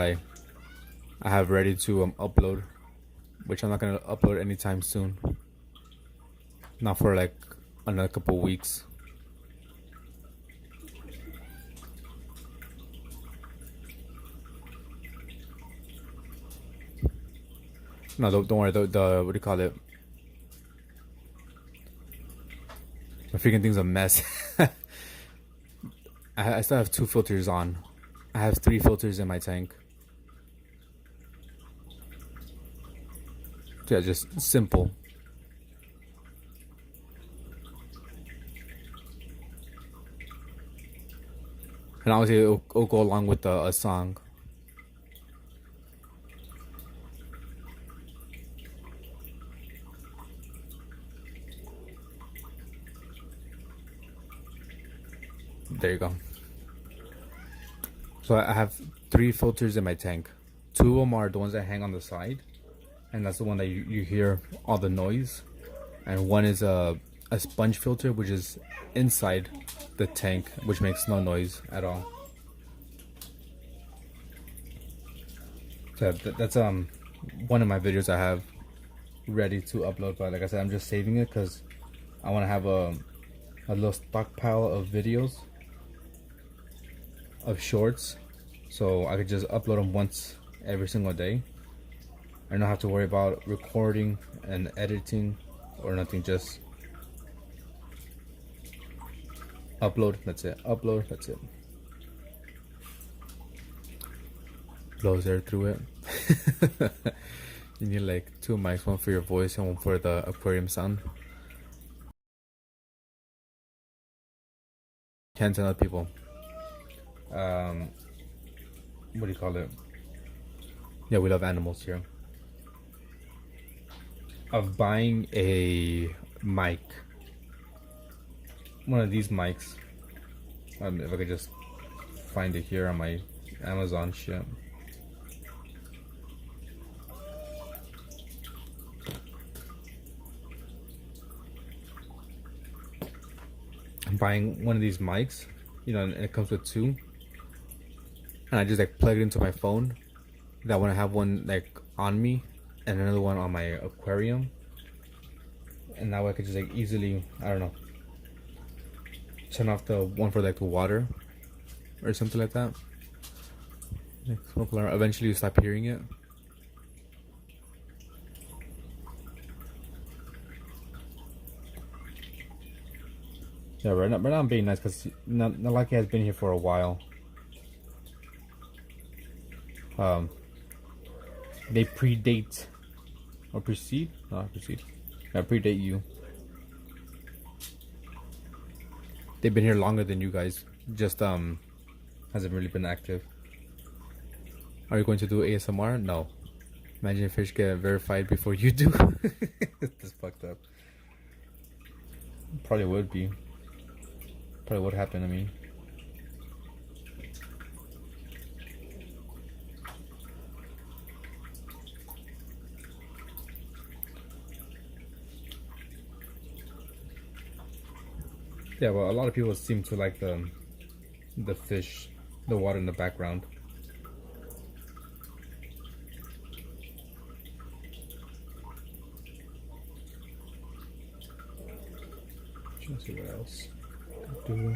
I have ready to upload, which I'm not gonna upload anytime soon. Not for like another couple weeks. No, don't worry. The what do you call it? My freaking thing's a mess. I still have 2 filters on. I have 3 filters in my tank. Yeah, just simple. And obviously it'll go along with a song. There you go. So I have 3 filters in my tank. 2 of them are the ones that hang on the side, and that's the one that you hear all the noise. And one is a sponge filter, which is inside the tank, which makes no noise at all. So that's one of my videos I have ready to upload, but like I said, I'm just saving it because I want to have a little stockpile of videos, of shorts, so I could just upload them once every single day. I don't have to worry about recording and editing or nothing, just upload, that's it. Upload, that's it. Blows air through it. You need like 2 mics, one for your voice and one for the aquarium sound. Can't tell other people. What do you call it? Yeah, we love animals here. Of buying a mic, one of these mics. If I could just find it here on my Amazon shit. I'm buying one of these mics, you know, and it comes with 2. And I just like plug it into my phone. That when I have one like on me and another one on my aquarium, and that way I could just like easily, I don't know, turn off the one for like the water or something like that. Eventually you stop hearing it. Yeah, right now I'm being nice because not like he has been here for a while. They predate or precede? No, precede. Yeah, predate you. They've been here longer than you guys. Just hasn't really been active. Are you going to do ASMR? No. Imagine if fish get verified before you do. That's fucked up. Probably would be. Probably would happen, I mean. Yeah, well, a lot of people seem to like the fish, the water in the background. Let's see what else. Do.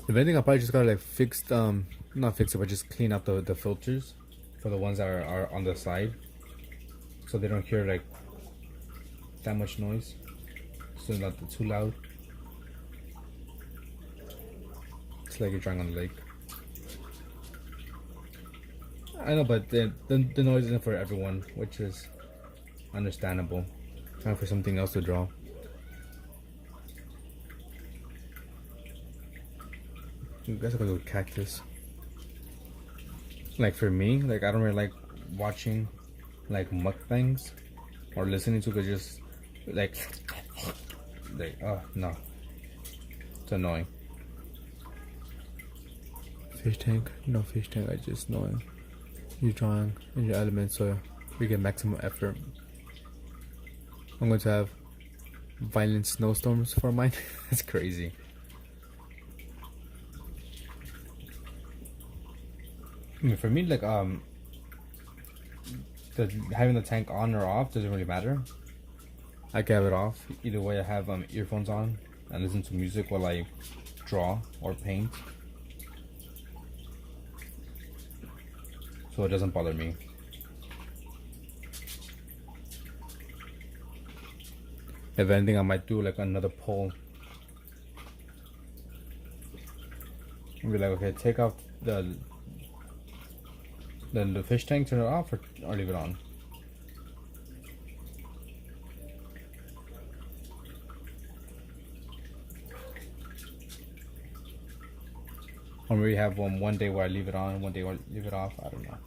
If anything, I probably just gotta like fix not fix it, but just clean out the filters for the ones that are on the side, so they don't hear like that much noise, so not too loud. It's like you're drawing on the lake. I know, but the noise isn't for everyone, which is understandable. Time for something else to draw. You guys are gonna do cactus. Like for me, like I don't really like watching like mukbangs or listening to, cause just like oh no, it's annoying. Fish tank, no fish tank. I just knowing you're drawing in your element, so we get maximum effort. I'm going to have violent snowstorms for mine. That's crazy. I mean, for me, like having the tank on or off doesn't really matter. I can have it off. Either way, I have earphones on and listen to music while I draw or paint, so it doesn't bother me. If anything, I might do like another poll. I'll be like, okay, take off the fish tank, turn it off, or leave it on. Or maybe have one day where I leave it on, one day where I leave it off. I don't know.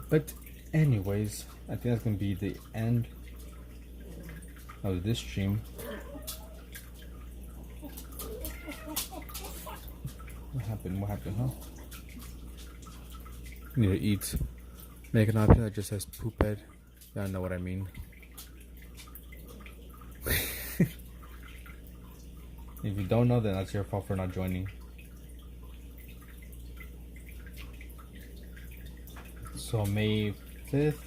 But anyways, I think that's gonna be the end of this stream. What happened, huh? Need to eat. Make an option that just says poop head. Y'all know what I mean. If you don't know, then that's your fault for not joining. So May 5th,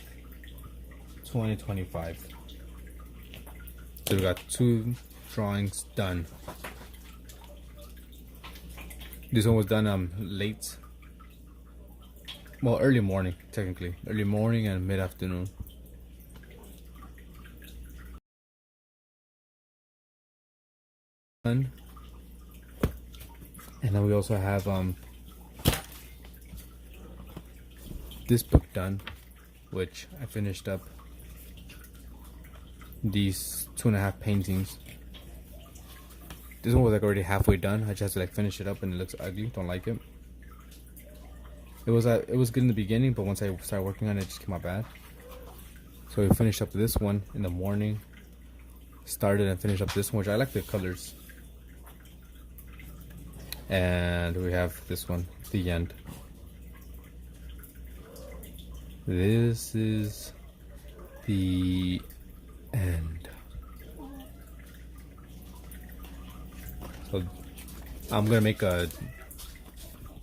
2025. So we got 2 drawings done. This one was done late. Well, early morning, technically. Early morning and mid-afternoon. And then we also have this book done, which I finished up these 2.5 paintings. This one was like already halfway done. I just had to like finish it up, and it looks ugly. Don't like it. It was good in the beginning, but once I started working on it, it just came out bad. So we finished up this one in the morning. Started and finished up this one, which I like the colors. And we have this one, the end. This is the end. So I'm gonna make a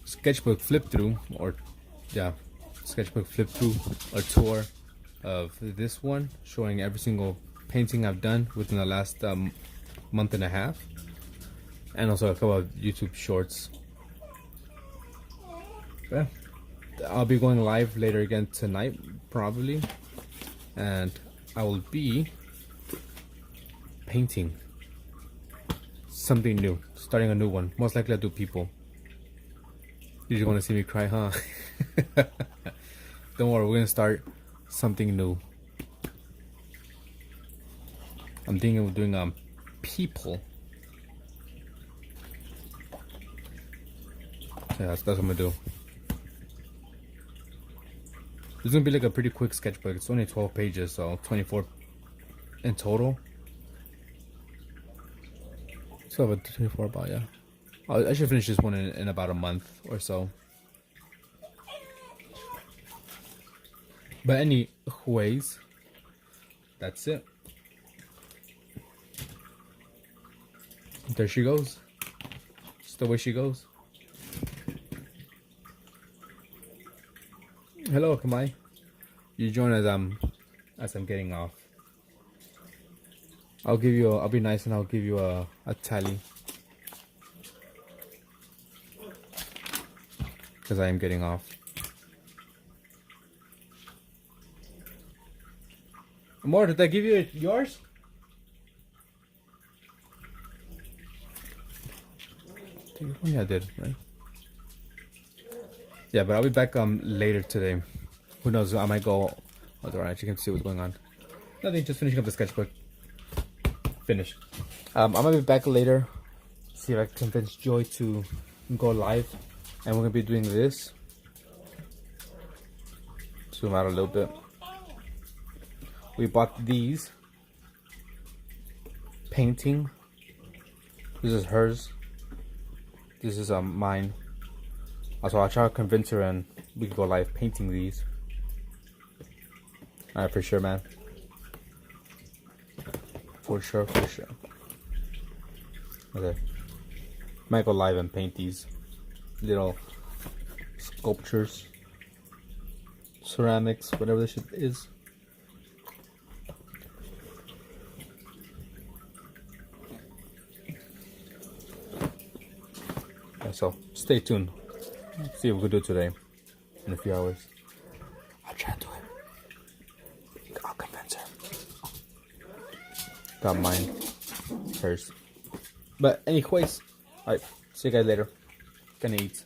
sketchbook flip through, or sketchbook flip through a tour of this one, showing every single painting I've done within the last month and a half, and also a couple of YouTube shorts. Yeah. I'll be going live later again tonight, probably, and I will be painting something new, starting a new one. Most likely I'll do people. You just want to see me cry, huh? Don't worry, we're gonna start something new. I'm thinking of doing people. Yeah, that's what I'm gonna do. This is gonna be like a pretty quick sketchbook. It's only 12 pages, so 24 in total. So I have a 24 about, yeah. I should finish this one in about a month or so. But anyways, that's it. There she goes. Just the way she goes. Hello, Kamai. You join as I'm getting off. I'll be nice and I'll give you a tally. Because I am getting off. Amor, did I give you yours? Oh yeah, I did, right? Yeah, but I'll be back later today. Who knows? I might go. Oh, there, actually can see what's going on. Nothing, just finishing up the sketchbook. Finished. I'm gonna be back later. See if I can convince Joy to go live, and we're gonna be doing this. Zoom out a little bit. We bought these. Painting. This is hers. This is mine. Also, I'll try to convince her and we can go live painting these. Alright, for sure, man. For sure, for sure. Okay. Might go live and paint these little sculptures, ceramics, whatever this shit is. Okay, so stay tuned. See what we can do today in a few hours. I'll try to do it. I'll convince her. Got mine. Hers. But anyways, alright, see you guys later. Gonna eat.